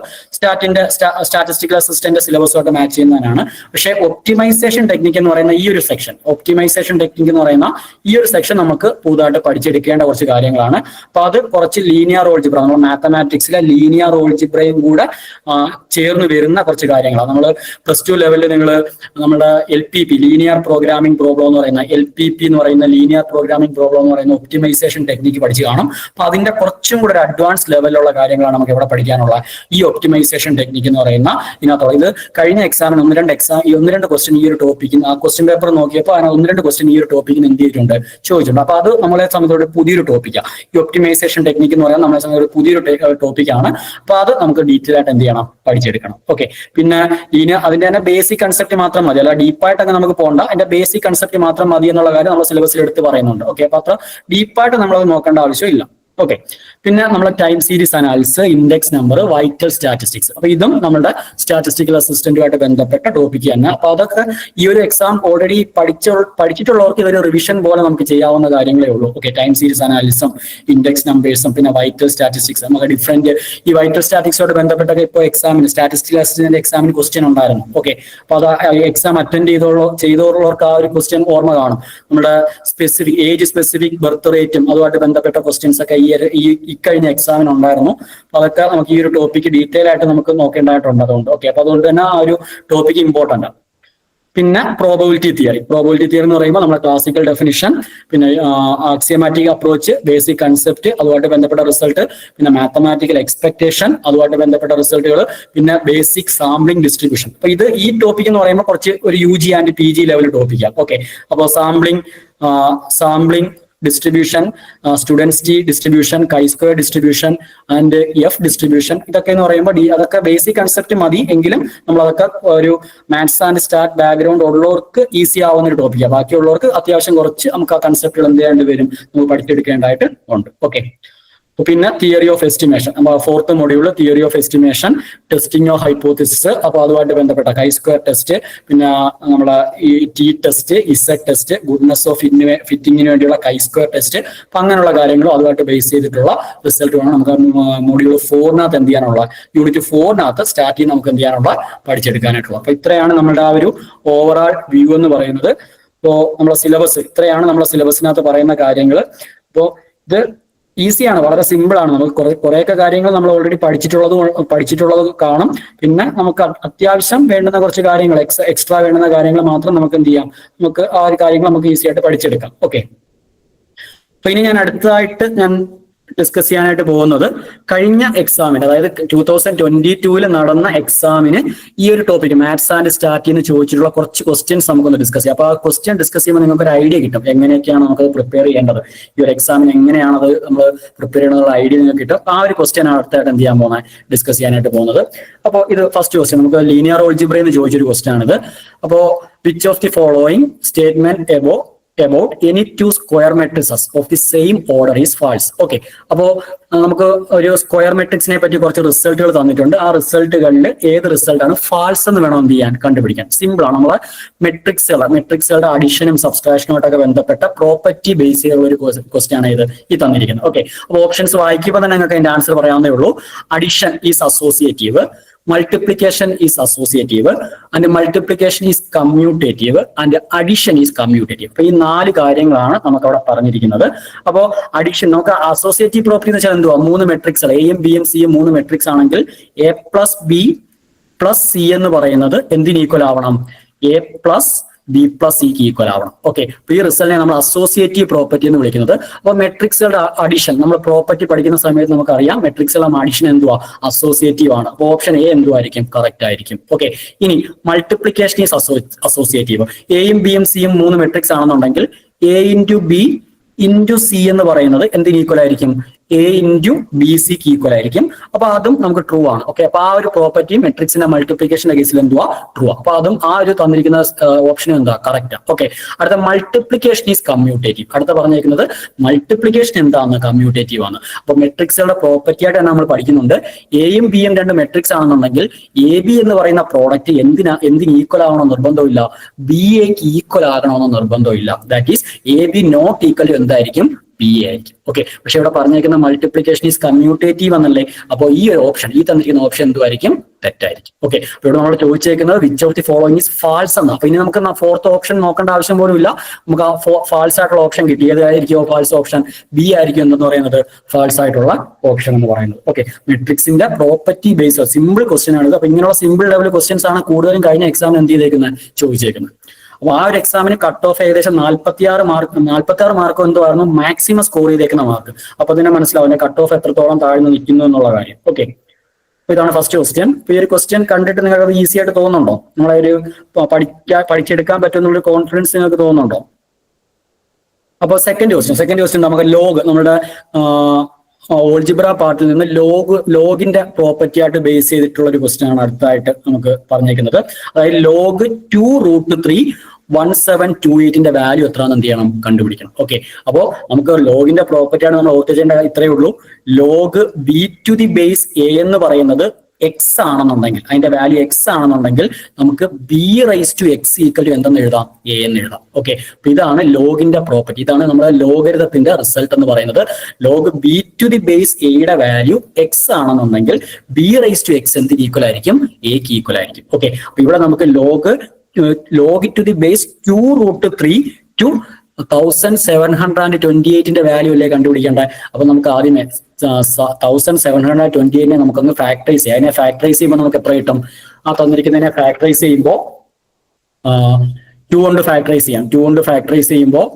സ്റ്റാറ്റിസ്റ്റിക്കൽ അസിസ്റ്റന്റ് സിലബസുമായിട്ട് മാച്ച് ചെയ്യുന്നതാണ്. പക്ഷേ ഒപ്റ്റിമൈസേഷൻ ടെക്നിക് എന്ന് പറയുന്ന ഈ ഒരു സെക്ഷൻ, ഒപ്റ്റിമൈസേഷൻ ടെക്നിക് എന്ന് പറയുന്ന ഈ ഒരു സെക്ഷൻ നമുക്ക് പുതുതായിട്ട് പഠിച്ചെടുക്കേണ്ട കുറച്ച് കാര്യങ്ങളാണ്. അപ്പൊ അത് കുറച്ച് ലീനിയർ ഓൾജിബ്ര, നമ്മൾ മാത്തമാറ്റിക്സിലെ ലീനിയർ ഓൾജിബ്രയും കൂടെ ചേർന്ന് വരുന്ന കുറച്ച് കാര്യങ്ങളാണ്. നമ്മൾ +2 ലെവലിൽ നിങ്ങൾ നമ്മുടെ LPP ലീനിയർ പ്രോഗ്രാമിംഗ് പ്രോബ്ലം എന്ന് പറയുന്ന LPP എന്ന് പറയുന്ന ലീനിയർ പ്രോഗ്രാമിംഗ് പ്രോബ്ലം എന്ന് പറയുന്ന ഒപ്റ്റിമൈസേഷൻ ടെക്നിക്ക് പഠിച്ചു കാണും. അപ്പൊ അതിന്റെ കുറച്ചും കൂടെ ഒരു അഡ്വാൻസ് ലെവലിലുള്ള കാര്യങ്ങളാണ് നമുക്ക് ഇവിടെ പഠിക്കാനുള്ള ഈ ഒപ്റ്റിമൈസേഷൻ ടെക്നിക്ക് എന്ന് പറയുന്ന ഇതിനകത്തുള്ള. ഇത് കഴിഞ്ഞ എക്സാമിന് 1-2 ക്വസ്റ്റ്യൻ ഈ ഒരു ടോപ്പിക്കിന് ആ ക്വസ്റ്റ്യൻ പേപ്പർ നോക്കിയപ്പോൾ അതിന് 1-2 ക്വസ്റ്റ്യൻ ഈ ഒരു ടോപ്പിക്കിന് എന്ത് ചെയ്തിട്ടുണ്ട് ചോദിച്ചിട്ടുണ്ട്. അപ്പൊ അത് നമ്മളെ സംബന്ധിച്ചോട് പുതിയൊരു ടോപ്പിക്കാണ് ഈ ഒപ്റ്റിമൈസേഷൻ ടെക്നിക്ക് എന്ന് പറയുന്നത്. നമ്മളെ സംബന്ധിച്ച് പുതിയൊരു ടോപ്പിക്കാണ്. അപ്പൊ അത് നമുക്ക് ഡീറ്റെയിൽ ആയിട്ട് എന്ത് ചെയ്യണം പഠിച്ചെടുക്കണം. ഓക്കെ, പിന്നെ ഇതിന് അതിന്റെ തന്നെ ബേസിക് കൺസെപ്റ്റ് മാത്രം മതി, അല്ല ഡീപ്പായിട്ടൊക്കെ നമുക്ക് പോകണ്ട, അതിന്റെ ബേസിക് കൺസെപ്റ്റ് മാത്രം മതി എന്നുള്ള കാര്യം നമ്മൾ സിലബസിൽ എടുത്ത് പറയുന്നുണ്ട്. ഓക്കെ, അപ്പൊ അത്ര ഡീപ്പായിട്ട് നമ്മളത് നോക്കേണ്ട ആവശ്യമില്ല. ഓക്കെ, പിന്നെ നമ്മൾ time series analysis, index number, vital statistics, അപ്പൊ ഇതും നമ്മുടെ സ്റ്റാറ്റിസ്റ്റിക്കൽ അസിസ്റ്റന്റുമായിട്ട് ബന്ധപ്പെട്ട ടോപ്പിക്ക് തന്നെ. അപ്പൊ അതൊക്കെ ഈ ഒരു എക്സാം ഓൾറെഡി പഠിച്ചിട്ടുള്ളവർക്ക് ഇതൊരു റിവിഷൻ പോലെ നമുക്ക് ചെയ്യാവുന്ന കാര്യങ്ങളേ ഉള്ളൂ. ഓക്കെ, ടൈം സീരീസ് അനാലിസിസും ഇൻഡെക്സ് നമ്പേഴ്സും പിന്നെ വൈറ്റൽ സ്റ്റാറ്റിസ്റ്റിക്സ്, നമുക്ക് ഡിഫറെന്റ് ഈ വൈറ്റൽ സ്റ്റാറ്റിക്സോട് ബന്ധപ്പെട്ടൊക്കെ ഇപ്പോൾ എക്സാമിന് സ്റ്റാറ്റിസ്റ്റിക്കൽ അസിസ്റ്റന്റ് എക്സാമിന് ക്വസ്റ്റ്യൻ ഉണ്ടായിരുന്നു. ഓക്കെ, അപ്പൊ അത് എക്സാം അറ്റൻഡ് ചെയ്തോളുള്ളവർക്ക് ആ ഒരു ക്വസ്റ്റ്യൻ ഓർമ്മ കാണും. നമ്മുടെ സ്പെസിഫിക് ഏജ് സ്പെസിഫിക് ബർത്ത് റേറ്റും അതുമായിട്ട് ബന്ധപ്പെട്ട ക്വസ്റ്റ്യൻസ് ഒക്കെ ഈ കഴിഞ്ഞ എക്സാമിന് ഉണ്ടായിരുന്നു. അപ്പൊ അതൊക്കെ നമുക്ക് ഈ ഒരു ടോപ്പിക്ക് ഡീറ്റെയിൽ ആയിട്ട് നമുക്ക് നോക്കേണ്ടതായിട്ടുണ്ട്. അതുകൊണ്ട് ഓക്കെ, അപ്പൊ അതുകൊണ്ട് തന്നെ ആ ഒരു ടോപ്പിക്ക് ഇമ്പോർട്ടന്റ് ആണ്. പിന്നെ പ്രോബബിലിറ്റി തിയറി എന്ന് പറയുമ്പോൾ നമ്മുടെ ക്ലാസിക്കൽ ഡെഫിനിഷൻ, പിന്നെ ആക്സിയമാറ്റിക് അപ്രോച്ച്, ബേസിക് കൺസെപ്റ്റ്, അതുമായിട്ട് ബന്ധപ്പെട്ട റിസൾട്ട്, പിന്നെ മാത്തമാറ്റിക്കൽ എക്സ്പെക്ടേഷൻ, അതുമായിട്ട് ബന്ധപ്പെട്ട റിസൾട്ടുകൾ, പിന്നെ ബേസിക് സാമ്പിളിംഗ് ഡിസ്ട്രിബ്യൂഷൻ. അപ്പൊ ഇത് ഈ ടോപ്പിക് എന്ന് പറയുമ്പോൾ കുറച്ച് ഒരു UG ആൻഡ് PG ലെവൽ ടോപ്പിക്കാണ്. ഓക്കെ, അപ്പോൾ sampling distribution, students T distribution, chi-square distribution and F distribution, ഇതൊക്കെ എന്ന് പറയുമ്പോൾ അതൊക്കെ ബേസിക് കൺസെപ്റ്റ് മതി എങ്കിലും നമ്മൾ അതൊക്കെ ഒരു മാത്സ് ആൻഡ് സ്റ്റാറ്റ് ബാക്ക്ഗ്രൗണ്ട് ഉള്ളവർക്ക് ഈസി ആവുന്ന ഒരു ടോപ്പിക്കാണ്. ബാക്കിയുള്ളവർക്ക് അത്യാവശ്യം കുറച്ച് നമുക്ക് ആ കൺസെപ്റ്റുകൾ എന്ത് ചെയ്യേണ്ടി വരും, നമുക്ക് പഠിച്ചെടുക്കേണ്ടതായിട്ട് ഉണ്ട്. ഓക്കെ, പിന്നെ theory of estimation, fourth module theory of estimation, testing of hypothesis, അപ്പൊ അതുമായിട്ട് ബന്ധപ്പെട്ട കൈ സ്ക്വയർ ടെസ്റ്റ്, പിന്നെ നമ്മളെ ഈ T test, Z test, goodness of ഫിറ്റിങ്ങിന് വേണ്ടിയുള്ള കൈ സ്ക്വയർ ടെസ്റ്റ്, അപ്പൊ അങ്ങനെയുള്ള കാര്യങ്ങളും അതുമായിട്ട് ബേസ് ചെയ്തിട്ടുള്ള റിസൾട്ട് വേണം നമുക്ക് മൊഡ്യൂൾ 4-നകത്ത് എന്ത് ചെയ്യാനുള്ള, യൂണിറ്റ് 4-നകത്ത് സ്റ്റാർട്ടിങ് നമുക്ക് എന്ത് ചെയ്യാനുള്ള പഠിച്ചെടുക്കാനായിട്ടുള്ള. അപ്പൊ ഇത്രയാണ് നമ്മുടെ ആ ഒരു ഓവറാൾ വ്യൂ എന്ന് പറയുന്നത്. ഇപ്പോ നമ്മുടെ സിലബസ് ഇത്രയാണ്, നമ്മുടെ സിലബസിനകത്ത് പറയുന്ന കാര്യങ്ങൾ. ഇപ്പോ ഇത് ഈസിയാണ്, വളരെ സിമ്പിൾ ആണ്. നമുക്ക് കുറേയൊക്കെ കാര്യങ്ങൾ നമ്മൾ ഓൾറെഡി പഠിച്ചിട്ടുള്ളത് കാണും. പിന്നെ നമുക്ക് അത്യാവശ്യം വേണ്ടുന്ന കുറച്ച് കാര്യങ്ങൾ, എക്സ്ട്രാ വേണ്ടുന്ന കാര്യങ്ങൾ മാത്രം നമുക്ക് എന്ത് ചെയ്യാം, നമുക്ക് ആ ഒരു കാര്യങ്ങൾ നമുക്ക് ഈസി ആയിട്ട് പഠിച്ചെടുക്കാം. ഓക്കെ, അപ്പൊ ഇനി ഞാൻ അടുത്തതായിട്ട് ഞാൻ ഡിസ്കസ് ചെയ്യാനായിട്ട് പോകുന്നത് കഴിഞ്ഞ എക്സാമിന്, അതായത് 2022 നടന്ന എക്സാമിന് ഈ ഒരു ടോപ്പിക് മാത്സ് ആൻഡ് സ്റ്റാറ്റിൽ നിന്ന് ചോദിച്ചിട്ടുള്ള കുറച്ച് ക്വസ്റ്റ്യൻസ് നമുക്കൊന്ന് ഡിസ്കസ് ചെയ്യാം. അപ്പൊ ആ ക്വസ്റ്റ്യൻ ഡിസ്കസ് ചെയ്യുമ്പോൾ നിങ്ങൾക്ക് ഒരു ഐഡിയ കിട്ടും എങ്ങനെയൊക്കെയാണ് നമുക്ക് പ്രിപ്പയർ ചെയ്യേണ്ടത്, ഈ ഒരു എക്സാമിന് എങ്ങനെയാണത് നമ്മൾ പ്രിപ്പയർ ചെയ്യുന്നുള്ള ഐഡിയ നിങ്ങൾക്ക് കിട്ടും. ആ ഒരു ക്വസ്റ്റ്യൻ ആണ് അടുത്തായിട്ട് എന്ത് ചെയ്യാൻ പോകുന്നത്, ഡിസ്കസ് ചെയ്യാനായിട്ട് പോകുന്നത്. അപ്പോൾ ഇത് ഫസ്റ്റ് ക്വസ്റ്റ്യൻ നമുക്ക് ലീനിയർ ഓൾജിബ്ര എന്ന് ചോദിച്ചൊരു ക്വസ്റ്റ്യൻ ആണിത്. അപ്പോൾ which of the following statement about any two square matrices of the same order is false. Okay, അപ്പോ നമുക്ക് ഒരു സ്ക്വയർ മെട്രിക്സിനെ പറ്റി കുറച്ച് റിസൾട്ടുകൾ തന്നിട്ടുണ്ട്. ആ റിസൾട്ടുകളിൽ ഏത് റിസൾട്ടാണ് ഫാൾസ് എന്ന് വേണം എന്ത് ചെയ്യാൻ, കണ്ടുപിടിക്കാൻ. സിമ്പിൾ ആണ്. നമ്മളെ മെട്രിക്സുകളുടെ അഡീഷനും സബ്സ്ട്രാക്ഷനുമായിട്ടൊക്കെ ബന്ധപ്പെട്ട പ്രോപ്പർട്ടി ബേസ് ചെയ്തുള്ള ഒരു ക്വസ്റ്റ്യൻ ആണ് ഈ തന്നിരിക്കുന്നത്. ഓക്കെ, അപ്പോൾ ഓപ്ഷൻസ് വായിക്കുമ്പോൾ തന്നെ നിങ്ങൾക്ക് അതിന്റെ ആൻസർ പറയാവുന്നേ ഉള്ളൂ. Addition is associative, multiplication is associative, and multiplication is commutative, and addition is commutative. അപ്പൊ ഈ 4 കാര്യങ്ങളാണ് നമുക്ക് അവിടെ പറഞ്ഞിരിക്കുന്നത്. അപ്പോൾ അഡിഷൻ നമുക്ക് അസോസിയേറ്റീവ് പ്രോപ്പർട്ടി എന്ന് വെച്ചാൽ എന്തുവാ, 3 മെട്രിക്സ്, എയും ബിയും സിയും 3 മെട്രിക്സ് ആണെങ്കിൽ A plus B plus C എന്ന് പറയുന്നത് എന്തിന് ഈക്വൽ ആവണം, എ പ്ലസ് ബി പ്ലസ് സിക്ക് ഈക്വൽ ആവണം. ഓക്കെ, അപ്പൊ ഈ റിസൾട്ടിനെ നമ്മൾ അസോസിയേറ്റീവ് പ്രോപ്പർട്ടി എന്ന് വിളിക്കുന്നത്. അപ്പൊ മെട്രിക്സുകളുടെ അഡിഷൻ നമ്മൾ പ്രോപ്പർട്ടി പഠിക്കുന്ന സമയത്ത് നമുക്കറിയാം മെട്രിക്സുകളുടെ അഡിഷൻ എന്തുവാ, അസോസിയേറ്റീവ് ആണ്. അപ്പൊ ഓപ്ഷൻ എ എന്തുവായിരിക്കും, കറക്റ്റ് ആയിരിക്കും. ഓക്കെ, ഇനി മൾട്ടിപ്ലിക്കേഷൻ ഈസ് അസോസിയേറ്റീവ്. എയും ബിയും സിയും 3 മെട്രിക്സ് ആണെന്നുണ്ടെങ്കിൽ A into B into C എന്ന് പറയുന്നത് എന്തിന് ഈക്വൽ ആയിരിക്കും, എ ഇൻറ്റു ബി സിക്ക് ഈക്വൽ ആയിരിക്കും. അപ്പൊ അതും നമുക്ക് ട്രൂ ആണ്. ഓക്കെ, അപ്പൊ ആ ഒരു പ്രോപ്പർട്ടി മെട്രിക്സിന്റെ മൾട്ടിപ്ലിക്കേഷന്റെ കേസിൽ എന്തുവാ, ട്രൂ ആ. അപ്പൊ അതും ആ ഒരു തന്നിരിക്കുന്ന ഓപ്ഷൻ എന്താ, കറക്റ്റ്. ഓക്കെ, അടുത്ത മൾട്ടിപ്ലിക്കേഷൻ ഈസ് കമ്മ്യൂട്ടേറ്റീവ്. അടുത്ത പറഞ്ഞിരിക്കുന്നത് മൾട്ടിപ്ലിക്കേഷൻ എന്താന്ന്, കമ്മ്യൂട്ടേറ്റീവ് ആണ്. അപ്പൊ മെട്രിക്സുകളുടെ പ്രോപ്പർട്ടി ആയിട്ട് നമ്മൾ പഠിക്കുന്നുണ്ട്. എയും ബിയും 2 മെട്രിക്സ് ആണെന്നുണ്ടെങ്കിൽ എ ബി എന്ന് പറയുന്ന പ്രോഡക്റ്റ് എന്തിന് ഈക്വൽ ആവണമെന്ന് നിർബന്ധമില്ല, ബി എക്ക് ഈക്വൽ ആകണമെന്ന് നിർബന്ധമില്ല. That is a b not equal എന്തായിരിക്കും, ബി ആയിരിക്കും. ഓക്കെ, പക്ഷെ ഇവിടെ പറഞ്ഞിരിക്കുന്ന മൾട്ടിപ്ലിക്കേഷൻ ഈസ് കമ്മ്യൂട്ടേറ്റീവ് എന്നല്ലേ. അപ്പോൾ ഈ ഒരു ഓപ്ഷൻ, ഈ തന്നിരിക്കുന്ന ഓപ്ഷൻ എന്തുമായിരിക്കും, തെറ്റായിരിക്കും. ഓക്കെ, അപ്പൊ ഇവിടെ നമ്മൾ ചോദിച്ചേക്കുന്നത് which of the following is false എന്നാണ്. അപ്പൊ ഇനി നമുക്ക് 4th ഓപ്ഷൻ നോക്കേണ്ട ആവശ്യം പോലും ഇല്ല. നമുക്ക് ആ ഫാൾസ് ആയിട്ടുള്ള ഓപ്ഷൻ കിട്ടി. ഏതായിരിക്കും ഫാൾസ് ഓപ്ഷൻ, ബി ആയിരിക്കും എന്ന് പറയുന്നത് ഫാൾസ് ആയിട്ടുള്ള ഓപ്ഷൻ എന്ന് പറയുന്നത്. ഓക്കെ, മെട്രിക്സിന്റെ പ്രോപ്പർട്ടി ബേസ് സിമ്പിൾ ക്വസ്റ്റ്യൻ ആണിത്. അപ്പൊ ഇങ്ങനെയുള്ള സിമ്പിൾ ലെവൽ ക്വസ്റ്റ്യൻസ് ആണ് കൂടുതലും കഴിഞ്ഞ എക്സാമിന് എന്ത് ചെയ്തേക്കുന്നത്, ചോദിച്ചേക്കുന്നത്. അപ്പൊ ആ ഒരു എക്സാമിന് കട്ട് ഓഫ് ഏകദേശം 46 മാർക്ക് എന്തുവായിരുന്നു മാക്സിമം സ്കോർ ചെയ്തേക്കുന്ന മാർക്ക്. അപ്പൊ അതിനെ മനസ്സിലാവില്ല കട്ട് ഓഫ് എത്രത്തോളം താഴ്ന്നു നിൽക്കുന്നു എന്നുള്ള കാര്യം. ഓക്കെ, അപ്പൊ ഇതാണ് ഫസ്റ്റ് ക്വസ്റ്റ്യൻ. ഈ ഒരു ക്വസ്റ്റ്യൻ കണ്ടിട്ട് നിങ്ങൾക്ക് അത് ഈസി ആയിട്ട് തോന്നുന്നുണ്ടോ, നമ്മളെ ഒരു പഠിച്ചെടുക്കാൻ പറ്റുന്ന കോൺഫിഡൻസ് നിങ്ങൾക്ക് തോന്നുന്നുണ്ടോ? അപ്പൊ സെക്കൻഡ് ക്വസ്റ്റ്യൻ നമുക്ക് ലോഗ്, നമ്മുടെ ഓൾജിബ്ര പാർട്ടിൽ നിന്ന് ലോഗിന്റെ പ്രോപ്പർട്ടി ആയിട്ട് ബേസ് ചെയ്തിട്ടുള്ള ഒരു ക്വസ്റ്റ്യൻ ആണ് അടുത്തായിട്ട് നമുക്ക് പറഞ്ഞേക്കുന്നത്. അതായത് ലോഗ് 2√31728 വാല്യൂ എത്രയാണെന്ന് എന്ത് ചെയ്യണം, കണ്ടുപിടിക്കണം. ഓക്കെ, അപ്പോ നമുക്ക് ലോഗിന്റെ പ്രോപ്പർട്ടി ആണ് നമ്മൾ ഓർത്ത് ചെയ്യേണ്ട ഇത്രയേ ഉള്ളൂ. Log b to the base a എന്ന് പറയുന്നത് എക്സ് ആണെന്നുണ്ടെങ്കിൽ, അതിന്റെ വാല്യൂ എക്സ് ആണെന്നുണ്ടെങ്കിൽ നമുക്ക് b raise to x equal to എന്തെന്ന് എഴുതാം, എ എന്ന് എഴുതാം. ഓക്കെ, അപ്പൊ ഇതാണ് ലോഗിന്റെ പ്രോപ്പർട്ടി. ഇതാണ് നമ്മുടെ ലോഗരിതത്തിന്റെ റിസൾട്ട് എന്ന് പറയുന്നത്. Log b to the base എയുടെ വാല്യൂ എക്സ് ആണെന്നുണ്ടെങ്കിൽ ബി റൈസ് ടു എക്സ് എന്തിന് ഈക്വൽ ആയിരിക്കും, എക്ക് ഈക്വൽ ആയിരിക്കും. ഓക്കെ, അപ്പൊ ഇവിടെ നമുക്ക് log to the base 2√3 to 1728 value അല്ലേ കണ്ടുപിടിക്കേണ്ടത്. അപ്പൊ നമുക്ക് ആദ്യമേ 1728 നമുക്കൊന്ന് ഫാക്ടറൈസ് ചെയ്യാം. അതിനെ ഫാക്ടറൈസ് ചെയ്യുമ്പോൾ നമുക്ക് എത്ര കിട്ടും, ആ തന്നിരിക്കുന്നതിനെ ഫാക്ടറൈസ് ചെയ്യുമ്പോൾ 2 കൊണ്ട് ഫാക്ടറൈസ് ചെയ്യാം. 2 കൊണ്ട് ഫാക്ടറൈസ് ചെയ്യുമ്പോൾ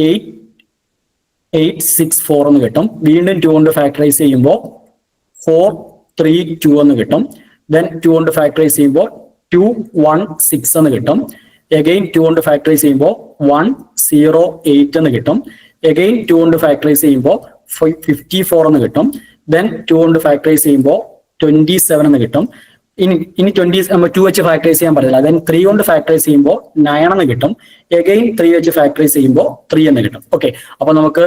864 എന്ന് കിട്ടും. വീണ്ടും 2 കൊണ്ട് ഫാക്ടറൈസ് ചെയ്യുമ്പോൾ 432 എന്ന് കിട്ടും. ദെൻ 2 കൊണ്ട് ഫാക്ടറൈസ് ചെയ്യുമ്പോൾ 216 എന്ന് കിട്ടും. എഗെയിൻ 2 കൊണ്ട് ഫാക്ടറൈസ് ചെയ്യുമ്പോൾ 108 എന്ന് കിട്ടും. എഗെയിൻ 2 കൊണ്ട് ഫാക്ടറൈസ് ചെയ്യുമ്പോൾ 54 എന്ന് കിട്ടും. ദെൻ 2 കൊണ്ട് ഫാക്ടറൈസ് ചെയ്യുമ്പോൾ 27 എന്ന് കിട്ടും. ഇനി 2h ഫാക്ടറൈസ് ചെയ്യാൻ പറ്റില്ല. അതായത് 3 കൊണ്ട് ഫാക്ടറൈസ് ചെയ്യുമ്പോൾ 9 എന്ന് കിട്ടും. എഗെയിൻ 3h ഫാക്ടറൈസ് ചെയ്യുമ്പോൾ 3 എന്ന് കിട്ടും. ഓക്കെ, അപ്പൊ നമുക്ക്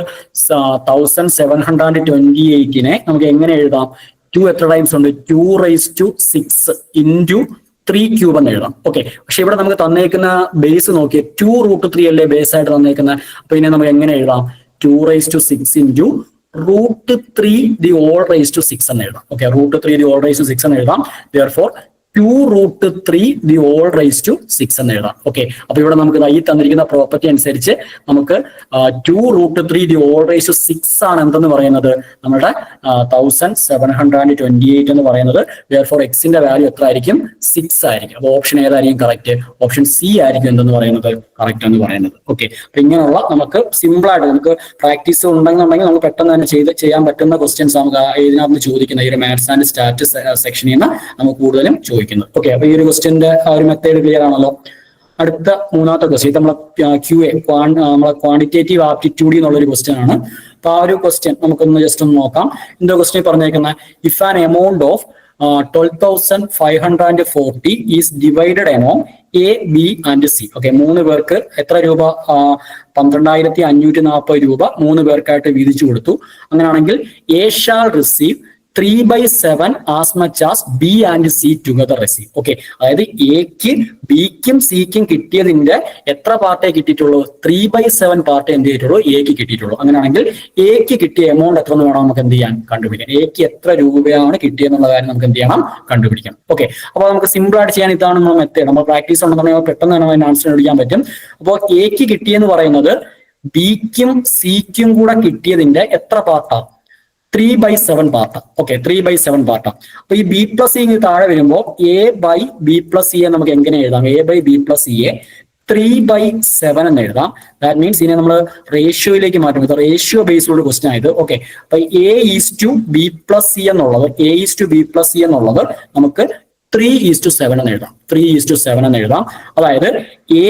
1728 നമുക്ക് എങ്ങനെ എഴുതാം? 2 എത്ര ടൈംസ് ഉണ്ട്? 2�6 ഇൻറ്റു 3 ക്യൂബ് എന്ന് എഴുതാം. ഓക്കെ, പക്ഷെ ഇവിടെ നമുക്ക് തന്നേക്കുന്ന ബേസ് നോക്കിയേ 2√3 അല്ലേ ബേസ് ആയിട്ട് തന്നേക്കുന്നത്. അപ്പൊ ഇതിനെ നമുക്ക് എങ്ങനെ എഴുതാം? 2�6 into √3 the whole raised to 6 എന്ന് എഴുതാം. Okay, √3 the whole raised to 6 എന്ന് എഴുതാം. Therefore 2√3 the whole raised to 6 എന്ന് എഴുതാം. ഓക്കെ, അപ്പൊ ഇവിടെ നമുക്ക് ഈ തന്നിരിക്കുന്ന പ്രോപ്പർട്ടി അനുസരിച്ച് നമുക്ക് 2√3 the whole raised to 6 ആണ് എന്തെന്ന് പറയുന്നത് നമ്മുടെ 1728 എന്ന് പറയുന്നത്. Therefore എക്സിന്റെ വാല്യൂ എത്ര ആയിരിക്കും? 6 ആയിരിക്കും. അപ്പൊ ഓപ്ഷൻ ഏതായിരിക്കും കറക്റ്റ്? ഓപ്ഷൻ സി ആയിരിക്കും എന്തെന്ന് പറയുന്നത് കറക്റ്റ് എന്ന് പറയുന്നത്. ഓക്കെ, അപ്പൊ ഇങ്ങനെയുള്ള നമുക്ക് സിമ്പിൾ ആയിട്ട് നമുക്ക് പ്രാക്ടീസ് ഉണ്ടെന്നുണ്ടെങ്കിൽ നമുക്ക് പെട്ടെന്ന് തന്നെ ചെയ്യാൻ പറ്റുന്ന ക്വസ്റ്റ്യൻസ് നമുക്ക് ഇതിനകത്ത് ചോദിക്കുന്ന ഈ ഒരു മാത്സ് ആൻഡ് സ്റ്റാറ്റിസ് സെക്ഷനിൽ നിന്ന് നമുക്ക് കൂടുതലും ചോദിക്കുന്നത്. ഓക്കെ, അപ്പൊ ഈ ഒരു ക്വസ്റ്റ്യന്റെ ആ ഒരു മെത്തേഡ് ക്ലിയർ ആണല്ലോ. അടുത്ത മൂന്നാമത്തെ ക്വസ്റ്റ്യൻ ഇത് നമ്മളെ QA നമ്മളെ ക്വാണ്ടിറ്റേറ്റീവ് ആപ്റ്റിറ്റ്യൂഡ് എന്നുള്ളൊരു ക്വസ്റ്റ്യൻ ആണ്. അപ്പൊ ആ ഒരു ക്വസ്റ്റ്യൻ നമുക്കൊന്ന് ജസ്റ്റ് ഒന്ന് നോക്കാം. എന്തോ ക്വസ്റ്റ്യൻ പറഞ്ഞേക്കുന്നത്, if an amount of 12,540 is divided among A, B and C. Okay, 3 പേർക്ക് എത്ര രൂപ? 12,540 രൂപ 3 പേർക്കായിട്ട് വീതിച്ചു കൊടുത്തു. അങ്ങനെയാണെങ്കിൽ A shall receive 3/7 as much as B and C together receive. Okay, അതായത് എക്ക് ബിക്കും സിക്കും കിട്ടിയതിന്റെ എത്ര പാർട്ടേ കിട്ടിയിട്ടുള്ളൂ? 3/7 പാർട്ടേ എന്ത് ചെയ്തിട്ടുള്ളൂ? എക്ക് കിട്ടിയിട്ടുള്ളൂ. അങ്ങനെയാണെങ്കിൽ എക്ക് കിട്ടിയ എമൗണ്ട് എത്ര എന്ന് വേണം നമുക്ക് എന്ത് ചെയ്യാൻ? കണ്ടുപിടിക്കാം. എക്ക് എത്ര രൂപയാണ് കിട്ടിയെന്നുള്ള കാര്യം നമുക്ക് എന്ത് ചെയ്യണം? കണ്ടുപിടിക്കാം. ഓക്കെ, അപ്പോൾ നമുക്ക് സിമ്പിൾ ആയിട്ട് ചെയ്യാൻ ഇതാണ് നമ്മൾ മെത്തേഡ്. നമ്മൾ പ്രാക്ടീസ് ഉണ്ടെന്നുണ്ടെങ്കിൽ പെട്ടെന്ന് തന്നെ അതിന് ആൻസർ കണ്ടുപിടിക്കാൻ പറ്റും. അപ്പോൾ എക്ക് കിട്ടിയെന്ന് പറയുന്നത് ബിക്കും സിക്കും കൂടെ കിട്ടിയതിന്റെ എത്ര പാർട്ടാണ്? 3/7 പാർട്ട്. Okay, 3/7 part. അപ്പൊ ഈ B+C താഴെ വരുമ്പോൾ A/B+C നമുക്ക് എങ്ങനെ എഴുതാം? A/B+C 3/7 എന്ന് എഴുതാം. ദാറ്റ് മീൻസ് ഇതിനെ നമ്മൾ റേഷ്യോയിലേക്ക് മാറ്റും. ഇത് റേഷ്യോ ബേസ്ഡ് ക്വസ്റ്റ്യൻ ആയത്. ഓക്കെ, അപ്പൊ A/B+C എന്നുള്ളത് നമുക്ക് 3:7 എന്ന് എഴുതാം. 3:7 എന്ന് എഴുതാം. അതായത്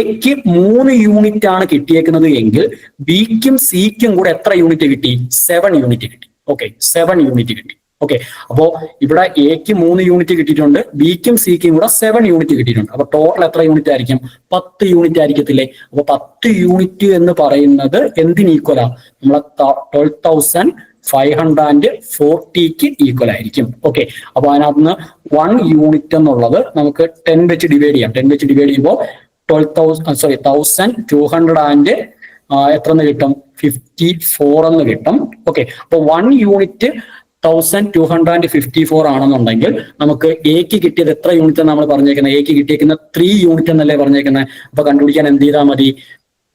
എക്ക് 3 യൂണിറ്റ് ആണ് കിട്ടിയേക്കുന്നത് എങ്കിൽ ബിക്കും സിക്കും കൂടെ എത്ര യൂണിറ്റ് കിട്ടി? 7 യൂണിറ്റ് കിട്ടി. ഓക്കെ, 7 യൂണിറ്റ് കിട്ടി. ഓക്കെ, അപ്പോ ഇവിടെ എക്ക് 3 യൂണിറ്റ് കിട്ടിയിട്ടുണ്ട്, ബിക്കും സിക്കും കൂടെ 7 യൂണിറ്റ് കിട്ടിയിട്ടുണ്ട്. അപ്പൊ ടോട്ടൽ എത്ര യൂണിറ്റ് ആയിരിക്കും? 10 യൂണിറ്റ് ആയിരിക്കത്തില്ലേ? അപ്പൊ 10 യൂണിറ്റ് എന്ന് പറയുന്നത് എന്തിന് ഈക്വലാ? നമ്മളെ 12,540ക്ക് ഈക്വൽ ആയിരിക്കും. ഓക്കെ, അപ്പൊ അതിനകത്ത് നിന്ന് 1 യൂണിറ്റ് എന്നുള്ളത് നമുക്ക് 10 വെച്ച് ഡിവൈഡ് ചെയ്യാം. 10 വെച്ച് ഡിവൈഡ് ചെയ്യുമ്പോൾ 1200 എത്ര എന്ന് കിട്ടും? 54 എന്ന് കിട്ടും. ഓക്കെ, അപ്പൊ 1 യൂണിറ്റ് 1254 ആണെന്നുണ്ടെങ്കിൽ നമുക്ക് എക്ക് കിട്ടിയത് എത്ര യൂണിറ്റ് നമ്മൾ പറഞ്ഞേക്കുന്നത്? എക്ക് കിട്ടിയേക്കുന്ന 3 യൂണിറ്റ് എന്നല്ലേ പറഞ്ഞേക്കുന്നത്. അപ്പൊ കണ്ടുപിടിക്കാൻ എന്ത് ചെയ്താൽ മതി?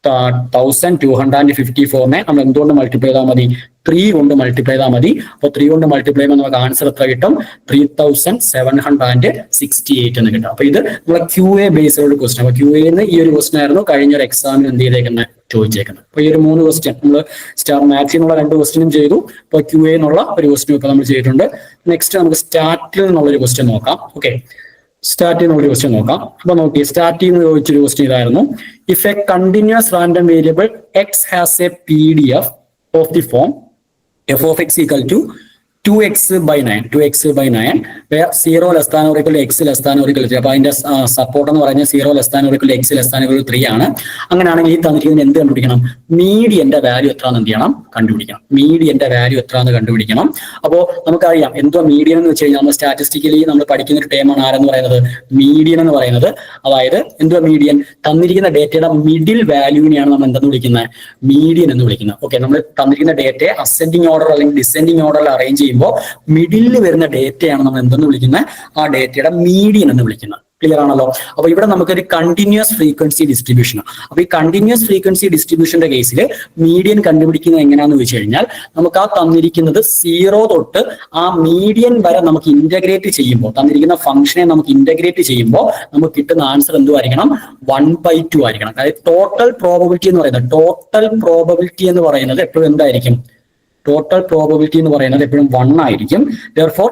1254 നമ്മൾ എന്തുകൊണ്ട് മൾട്ടിപ്ലൈ ചെയ്താൽ മതി? 3 കൊണ്ട് മൾട്ടിപ്ലൈ ചെയ്താൽ മതി. അപ്പൊ 3 കൊണ്ട് മൾട്ടിപ്ലൈ ചെയ്യുമ്പോൾ നമുക്ക് ആൻസർ എത്ര കിട്ടും? 3768 എന്ന് കിട്ടും. അപ്പൊ ഇത് നമ്മളെ QA ബേസ്ഡ് ക്വസ്റ്റൻ. അപ്പൊ QA ഈ ഒരു ക്വസ്റ്റൻ ആയിരുന്നു കഴിഞ്ഞ ഒരു എക്സാമിന് എന്ത് ചെയ്തേക്കുന്നത്? ചോദിച്ചേക്കുന്നത്. അപ്പൊ ഈ ഒരു 3 ക്വസ്റ്റ്യൻ നമ്മൾ മാത്സിൽ നിന്നുള്ള 2 ക്വസ്റ്റ്യനും ചെയ്തു. ഇപ്പൊ QA എന്നുള്ള ഒരു ക്വസ്റ്റ്യൻ ഇപ്പൊ നമ്മൾ ചെയ്തിട്ടുണ്ട്. നെക്സ്റ്റ് നമുക്ക് സ്റ്റാറ്റിൽ നിന്നുള്ള ഒരു ക്വസ്റ്റ്യൻ നോക്കാം. ഓക്കെ, സ്റ്റാറ്റിൽ നിന്നുള്ള ക്വസ്റ്റ്യൻ നോക്കാം. അപ്പൊ നോക്കി, സ്റ്റാറ്റിൽ നിന്ന് ചോദിച്ചൊരു ക്വസ്റ്റ്യൻ ഇതായിരുന്നു. If A continuous random variable X has A PDF of the form f of x equal to 2x/9 where 0 less than or equal to x less than or equal to, അപ്പൊ അതിന്റെ support എന്ന് പറഞ്ഞാൽ 0 less than or equal to x less than or equal to 3 ആണ്. അങ്ങനെയാണെങ്കിൽ ഈ തന്നിരിക്കുന്നത് എന്ത് കണ്ടുപിടിക്കണം? മീഡിയന്റെ വാല്യൂ എത്രയാണെന്ന് എന്ത് ചെയ്യണം? കണ്ടുപിടിക്കണം. മീഡിയന്റെ വാല്യൂ എത്രയാണെന്ന് കണ്ടുപിടിക്കണം. അപ്പോൾ നമുക്കറിയാം എന്തുവാ മീഡിയൻ എന്ന് വെച്ച് കഴിഞ്ഞാൽ നമ്മൾ സ്റ്റാറ്റിസ്റ്റിക്കലി നമ്മൾ പഠിക്കുന്ന ഒരു ടേമാണ് ആരെന്ന് പറയുന്നത്? മീഡിയൻ എന്ന് പറയുന്നത്. അതായത് എന്തുവാ മീഡിയൻ? തന്നിരിക്കുന്ന ഡേറ്റയുടെ മിഡിൽ വാല്യൂവിനെയാണ് നമ്മൾ എന്തെന്ന് വിളിക്കുന്നത്? മീഡിയൻ എന്ന് വിളിക്കുന്നത്. ഓക്കെ, നമ്മൾ തന്നിരിക്കുന്ന ഡേറ്റയെ അസെൻഡിങ് ഓർഡർ അല്ലെങ്കിൽ ഡിസെൻഡിങ് ഓർഡറിൽ അറേഞ്ച് ചെയ്യുമ്പോൾ മിഡിലിൽ വരുന്ന ഡേറ്റയാണ് നമ്മൾ എന്തെന്ന് വിളിക്കുന്നത്? ആ ഡേറ്റയുടെ മീഡിയൻ എന്ന് വിളിക്കുന്നത്. ക്ലിയർ ആണല്ലോ? അപ്പൊ ഇവിടെ നമുക്കൊരു കണ്ടിന്യൂസ് ഫ്രീക്വൻസി ഡിസ്ട്രിബ്യൂഷൻ. അപ്പൊ ഈ കണ്ടിന്യൂസ് ഫ്രീക്വൻസി ഡിസ്ട്രിബ്യൂഷന്റെ കേസിൽ മീഡിയൻ കണ്ടുപിടിക്കുന്നത് എങ്ങനെയാന്ന് വെച്ച് കഴിഞ്ഞാൽ നമുക്ക് ആ തന്നിരിക്കുന്നത് 0 തൊട്ട് ആ മീഡിയൻ വരെ നമുക്ക് ഇന്റഗ്രേറ്റ് ചെയ്യുമ്പോൾ, തന്നിരിക്കുന്ന ഫംഗ്ഷനെ നമുക്ക് ഇന്റഗ്രേറ്റ് ചെയ്യുമ്പോൾ നമുക്ക് കിട്ടുന്ന ആൻസർ എന്തുമായിരിക്കണം? 1/2 ആയിരിക്കണം. അതായത് ടോട്ടൽ പ്രോബബിലിറ്റി എന്ന് പറയുന്നത് എപ്പോഴും എന്തായിരിക്കും? ടോട്ടൽ പ്രോബബിലിറ്റി എന്ന് പറയുന്നത് എപ്പോഴും 1 ആയിരിക്കും. Therefore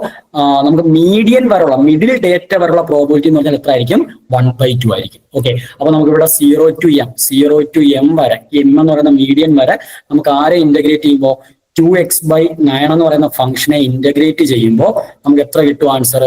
നമുക്ക് മീഡിയൻ വരെയുള്ള മിഡിൽ ഡേറ്റ വരെയുള്ള പ്രോബബിലിറ്റി എന്ന് പറഞ്ഞാൽ എത്ര ആയിരിക്കും? 1/2 ആയിരിക്കും. ഓക്കെ, അപ്പൊ നമുക്ക് ഇവിടെ 0 to m വരെ, m എന്ന് പറയുന്ന മീഡിയൻ വരെ നമുക്ക് ആരെ ഇന്റഗ്രേറ്റ് ചെയ്യുമ്പോൾ 2x/9 എന്ന് പറയുന്ന ഫംഗ്ഷനെ ഇന്റഗ്രേറ്റ് ചെയ്യുമ്പോൾ നമുക്ക് എത്ര കിട്ടും ആൻസർ?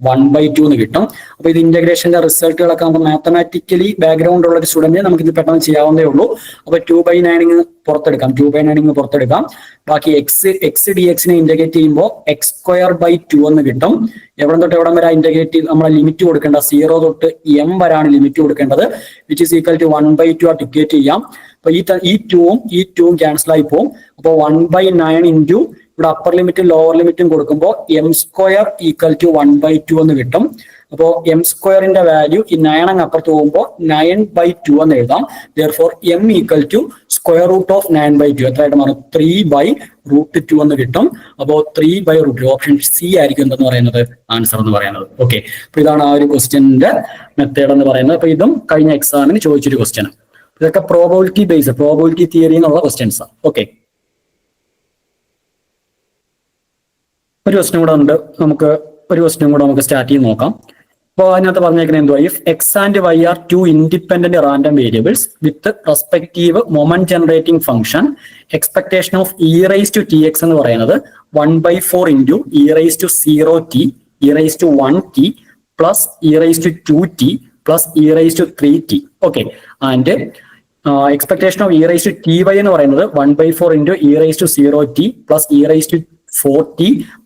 1/2 എന്ന് കിട്ടും. അപ്പൊ ഇത് ഇന്റഗ്രേഷന്റെ റിസൾട്ടുകളൊക്കെ നമുക്ക് മാത്തമാറ്റിക്കലി ബാക്ക്ഗ്രൗണ്ട് ഉള്ള ഒരു സ്റ്റുഡന്റ് നമുക്ക് ഇത് പെട്ടെന്ന് ചെയ്യാവുന്നേ ഉള്ളൂ. അപ്പൊ 2/9 പുറത്തെടുക്കാം, 2/9 പുറത്തെടുക്കാം. ബാക്കി എക്സ് ഡി എക്സിനെ ഇന്റഗ്രേറ്റ് ചെയ്യുമ്പോൾ x²/2 എന്ന് കിട്ടും. എവിടെ തൊട്ട് എവിടെ വരെ ഇന്റഗ്രേറ്റ് ചെയ്ത് നമ്മളെ ലിമിറ്റ് കൊടുക്കേണ്ട 0 തൊട്ട് m വരാണ് ലിമിറ്റ് കൊടുക്കേണ്ടത്. വിച്ച് ഈസ് ഈക്വൽ ടു 1/2 ആ ടിക്കറ്റ് ചെയ്യാം. അപ്പൊ ഈ 2ഉം ക്യാൻസൽ ആയി പോകും. അപ്പോൾ 1/9 ഇൻറ്റു ഇവിടെ അപ്പർ ലിമിറ്റും ലോവർ ലിമിറ്റും കൊടുക്കുമ്പോൾ m² ഈക്വൽ ടു 1/2 എന്ന് കിട്ടും. അപ്പോൾ m²ന്റെ വാല്യൂ ഈ 9 അങ്ങ് അപ്പുറത്ത് പോകുമ്പോൾ 9/2 എന്ന് എഴുതാം. therefore m ഈക്വൽ ടു √9/2 എത്രയായിട്ട് മാറും? 3/√2 എന്ന് കിട്ടും. അപ്പോൾ 3/√2 ഓപ്ഷൻ സി ആയിരിക്കും എന്തെന്ന് പറയുന്നത് ആൻസർ എന്ന് പറയുന്നത്. ഓക്കെ, അപ്പൊ ഇതാണ് ആ ഒരു ക്വസ്റ്റ്യന്റെ മെത്തേഡ് എന്ന് പറയുന്നത്. അപ്പൊ ഇതും കഴിഞ്ഞ എക്സാമിന് ചോദിച്ചൊരു ക്വസ്റ്റ്യൻ. ഇതൊക്കെ പ്രോബബിലിറ്റി ബേസ്ഡ്, പ്രോബബിലിറ്റി തിയറി എന്നുള്ള ക്വസ്റ്റ്യൻസ്. ഓക്കെ, ഒരു ക്വസ്റ്റ്യൻ കൂടെ ഉണ്ട്, നമുക്ക് സ്റ്റാർട്ട് ചെയ്ത് നോക്കാം. അപ്പോൾ അതിനകത്ത് പറഞ്ഞേക്കുന്നത് എന്തുവാ? If x and y are 2 independent random variables with respective moment generating function, expectation of e⁻t(x) എന്ന് പറയുന്നത് 1/4 into e⁻0t, e⁻1t plus e⁻2t plus e⁻3t. Okay, and expectation of e⁻ty എന്ന് പറയുന്നത് 1/4 into e⁻0t plus e⁻4t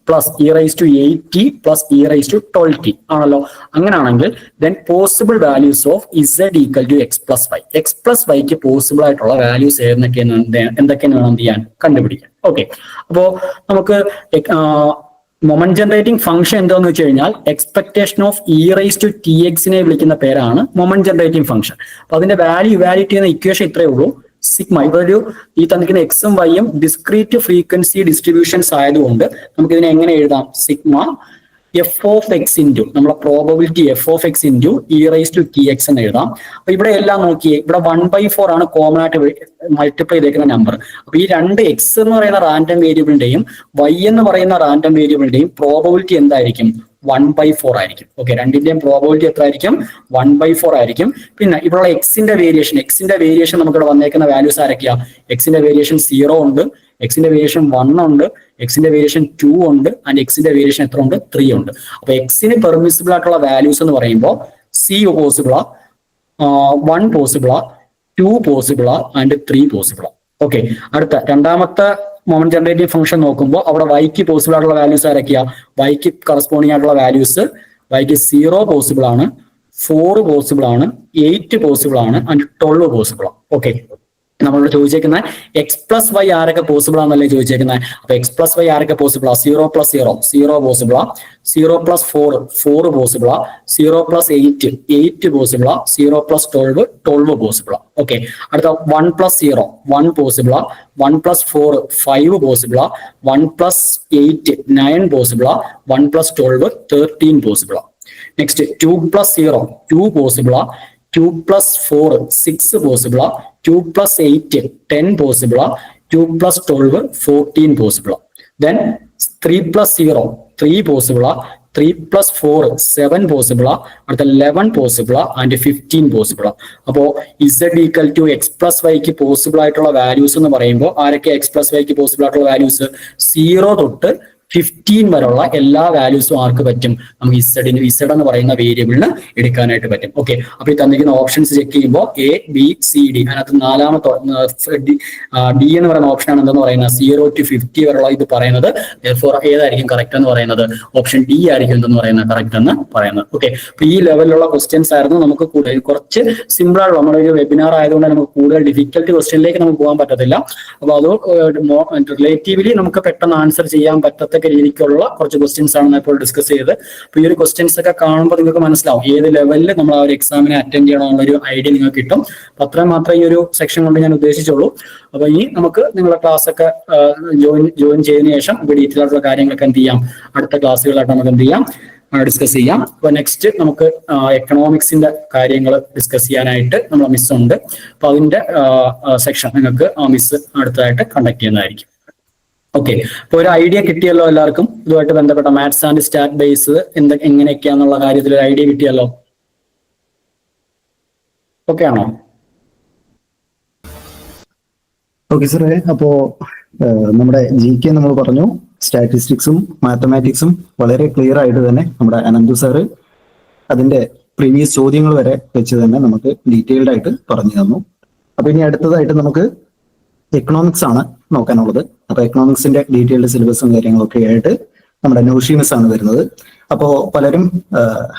plus e⁻8t plus e⁻12t ആണല്ലോ. അങ്ങനെയാണെങ്കിൽ then possible values of z equal to x plus y. X plus വൈക്ക് possible ആയിട്ടുള്ള values എന്തൊക്കെയാണ് വേണം ചെയ്യാൻ? കണ്ടുപിടിക്കാൻ. ഓക്കെ, അപ്പോ നമുക്ക് മൊമെന്റ് ജനറേറ്റിംഗ് ഫംഗ്ഷൻ എന്താന്ന് വെച്ച് കഴിഞ്ഞാൽ എക്സ്പെക്ടേഷൻ ഓഫ് e⁻tx വിളിക്കുന്ന പേരാണ് മൊമെന്റ് ജനറേറ്റിംഗ് ഫംഗ്ഷൻ. അപ്പൊ അതിന്റെ വാല്യൂ ഇവാലുവേറ്റ് ചെയ്യുന്ന ഇക്വേഷൻ ഇത്രയേ ഉള്ളൂ. സിഗ്മ, ഇതൊരു ഈ തന്നിരിക്കുന്ന എക്സും വൈയും ഡിസ്ക്രീറ്റ് ഫ്രീക്വൻസി ഡിസ്ട്രിബ്യൂഷൻസ് ആയതുകൊണ്ട് നമുക്ക് ഇതിനെ എങ്ങനെ എഴുതാം? സിഗ്മ f(x) ഇൻറ്റു നമ്മളെ പ്രോബബിലിറ്റി f(x) ഇൻറ്റു e⁻tx എന്ന് എഴുതാം. അപ്പൊ ഇവിടെ എല്ലാം നോക്കിയേ, ഇവിടെ 1/4 ആണ് കോമൺ ആയിട്ട് മൾട്ടിപ്ലൈ ചെയ്തേക്കുന്ന നമ്പർ. അപ്പൊ ഈ രണ്ട് എക്സ് എന്ന് പറയുന്ന റാൻഡം വേരിയബിളിന്റെയും വൈ എന്ന് പറയുന്ന റാൻഡം വേരിയബിളിന്റെയും പ്രോബബിലിറ്റി എന്തായിരിക്കും? 1/4 ആയിരിക്കും. ഓക്കെ, രണ്ടിന്റെയും പ്രോബബിലിറ്റി എത്ര ആയിരിക്കും? 1/4 ആയിരിക്കും. പിന്നെ ഇവിടെയുള്ള എക്സിന്റെ വേരിയേഷൻ നമുക്കിവിടെ വന്നേക്കുന്ന വാല്യൂസ് ആരൊക്കെയാ? എക്സിന്റെ വേരിയേഷൻ 0 ഉണ്ട്, എക്സിന്റെ വേരിയേഷൻ 1 ഉണ്ട്, എക്സിന്റെ വേരിയേഷൻ 2 ഉണ്ട്, ആൻഡ് എക്സിന്റെ വേരിയേഷൻ എത്ര ഉണ്ട്? 3 ഉണ്ട്. അപ്പൊ എക്സിന് പെർമിസിബിൾ ആയിട്ടുള്ള വാല്യൂസ് എന്ന് പറയുമ്പോൾ സി പോസിബിളാ, 1 പോസിബിളാ, 2 പോസിബിളാ, ആൻഡ് 3 പോസിബിളാ. ഓക്കെ, അടുത്ത രണ്ടാമത്തെ മൊമെന്റ് ജനറേറ്റിംഗ് ഫംഗ്ഷൻ നോക്കുമ്പോൾ അവിടെ വൈക്ക് പോസിബിൾ ആയിട്ടുള്ള വാല്യൂസ് ആരൊക്കെയാ? വൈക്ക് കറസ്പോണ്ടിങ് ആയിട്ടുള്ള വാല്യൂസ് വൈക്ക് 0 പോസിബിൾ ആണ്, 4 പോസിബിൾ ആണ്, 8 പോസിബിൾ ആണ്, ആൻഡ് 12 പോസിബിൾ ആണ്. ഓക്കെ, നമ്മളോട് ചോദിച്ചേക്കുന്ന എക്സ് പ്ലസ് വൈ ആരൊക്കെ പോസിബിൾ ആണെന്നല്ലേ ചോദിച്ചേക്കുന്നത്. അപ്പൊ എക്സ് പ്ലസ് വൈ ആരൊക്കെ പോസിബിൾ ആ? 0 + 0 0 പോസിബിൾ ആ, 0 + 4 4 പോസിബിൾ ആ, 0 + 8 8 പോസിബിൾ ആ, 0 + 12 12 പോസിബിൾ ആ. ഓക്കെ, അടുത്ത 1 + 0 1 പോസിബിൾ ആ, 1 + 4 5 പോസിബിൾ ആ, 1 + 8 9 പോസിബിൾ ആ, 1 + 12 13 പോസിബിൾ ആ. നെക്സ്റ്റ് 2 + 0 2 പോസിബിൾ ആ, 2 + 4 6 പോസിബിൾ ആ, 2 + 8 10 പോസിബിൾ ആ, 2 + 12 14 പോസിബിൾ ആ. ദെൻ 3 + 0 3 പോസിബിൾ ആ, 3 + 4 7 പോസിബിൾ ആ, അടുത്ത 11 പോസിബിൾ ആ, ആൻഡ് 15 പോസിബിൾ ആ. അപ്പോ z equal to x plus വൈക്ക് പോസിബിൾ ആയിട്ടുള്ള വാല്യൂസ് എന്ന് പറയുമ്പോൾ ആരൊക്കെ എക്സ് പ്ലസ് വൈക്ക് പോസിബിൾ ആയിട്ടുള്ള വാല്യൂസ്? 0 തൊട്ട് 15 വരെയുള്ള എല്ലാ വാല്യൂസും ആർക്ക് പറ്റും? നമുക്ക് z എന്ന് പറയുന്ന വേരിയബിളിന് എടുക്കാനായിട്ട് പറ്റും. ഓക്കെ, അപ്പൊ ഈ തന്നിരിക്കുന്ന ഓപ്ഷൻസ് ചെക്ക് ചെയ്യുമ്പോൾ എ ബി സി ഡി, അതിനകത്ത് നാലാമത്തെ ഡി എന്ന് പറയുന്ന ഓപ്ഷൻ ആണ് എന്തെന്ന് പറയുന്നത് 0 to 50 വരെയുള്ള ഇത് പറയുന്നത്. ഏതായിരിക്കും കറക്റ്റ് എന്ന് പറയുന്നത്? ഓപ്ഷൻ ഡി ആയിരിക്കും എന്തെന്ന് പറയുന്നത് കറക്റ്റ് എന്ന് പറയുന്നത്. ഓക്കെ, അപ്പൊ ഈ ലെവലിലുള്ള ക്വസ്റ്റ്യൻസ് ആയിരുന്നു നമുക്ക് കൂടുതൽ. കുറച്ച് സിമ്പിൾ ആയിട്ടുള്ള നമ്മുടെ ഒരു വെബിനാർ ആയതുകൊണ്ട് നമുക്ക് കൂടുതൽ ഡിഫിക്കൽട്ട് ക്വസ്റ്റ്യനിലേക്ക് നമുക്ക് പോകാൻ പറ്റത്തില്ല. അപ്പൊ അത് റിലേറ്റീവ്ലി നമുക്ക് പെട്ടെന്ന് ആൻസർ ചെയ്യാൻ പറ്റത്ത രീതിക്കുള്ള കുറച്ച് ക്വസ്റ്റ്യൻസ് ആണ് ഇപ്പോൾ ഡിസ്കസ് ചെയ്തത്. അപ്പൊ ഈ ഒരു ക്വസ്റ്റ്യൻസ് ഒക്കെ കാണുമ്പോൾ നിങ്ങൾക്ക് മനസ്സിലാവും ഏത് ലെവലിൽ നമ്മൾ ആ ഒരു എക്സാമിനെ അറ്റൻഡ് ചെയ്യണമെന്നൊരു ഐഡിയ നിങ്ങൾക്ക് കിട്ടും. അപ്പൊ അത്രയും മാത്രമേ ഈ ഒരു സെക്ഷൻ കൊണ്ട് ഞാൻ ഉദ്ദേശിച്ചുള്ളൂ. അപ്പൊ ഇനി നമുക്ക് നിങ്ങളുടെ ക്ലാസ് ഒക്കെ ജോയിൻ ചെയ്തതിനു ശേഷം ഡീറ്റെയിൽ ആയിട്ടുള്ള കാര്യങ്ങളൊക്കെ എന്ത് ചെയ്യാം, അടുത്ത ക്ലാസ്സുകളായിട്ട് നമുക്ക് എന്ത് ചെയ്യാം, ഡിസ്കസ് ചെയ്യാം. അപ്പൊ നെക്സ്റ്റ് നമുക്ക് എക്കണോമിക്സിന്റെ കാര്യങ്ങൾ ഡിസ്കസ് ചെയ്യാനായിട്ട് നമ്മളെ മിസ് ഉണ്ട്. അപ്പൊ അതിന്റെ സെക്ഷൻ നിങ്ങൾക്ക് ആ മിസ് അടുത്തതായിട്ട് കണ്ടക്ട് ചെയ്യുന്നതായിരിക്കും. ഓക്കെ, അപ്പൊ ഒരു ഐഡിയ കിട്ടിയല്ലോ എല്ലാവർക്കും. ഇതുമായിട്ട് ബന്ധപ്പെട്ട മാത്സ് ആൻഡ് സ്റ്റാറ്റ് ബേസ് എങ്ങനെയൊക്കെയാന്നുള്ള കാര്യത്തിൽ ഒരു ഐഡിയ കിട്ടിയല്ലോ. ഓക്കെ ആണോ? ഓക്കെ സാറേ, അപ്പോ നമ്മുടെ GK നമ്മൾ പറഞ്ഞു, സ്റ്റാറ്റിസ്റ്റിക്സും മാത്തമാറ്റിക്സും വളരെ ക്ലിയർ ആയിട്ട് തന്നെ നമ്മുടെ അനന്തു സാറ് അതിന്റെ പ്രീവിയസ് ചോദ്യങ്ങൾ വരെ വെച്ച് തന്നെ നമുക്ക് ഡീറ്റെയിൽഡ് ആയിട്ട് പറഞ്ഞു തന്നു. അപ്പൊ ഇനി അടുത്തതായിട്ട് നമുക്ക് എക്കണോമിക്സ് ആണ് നോക്കാനുള്ളത്. അപ്പൊ എക്കണോമിക്സിന്റെ ഡീറ്റെയിൽഡ് സിലബസും കാര്യങ്ങളൊക്കെ ആയിട്ട് നമ്മുടെ നൗഷീമിസ് ആണ് വരുന്നത്. അപ്പോൾ പലരും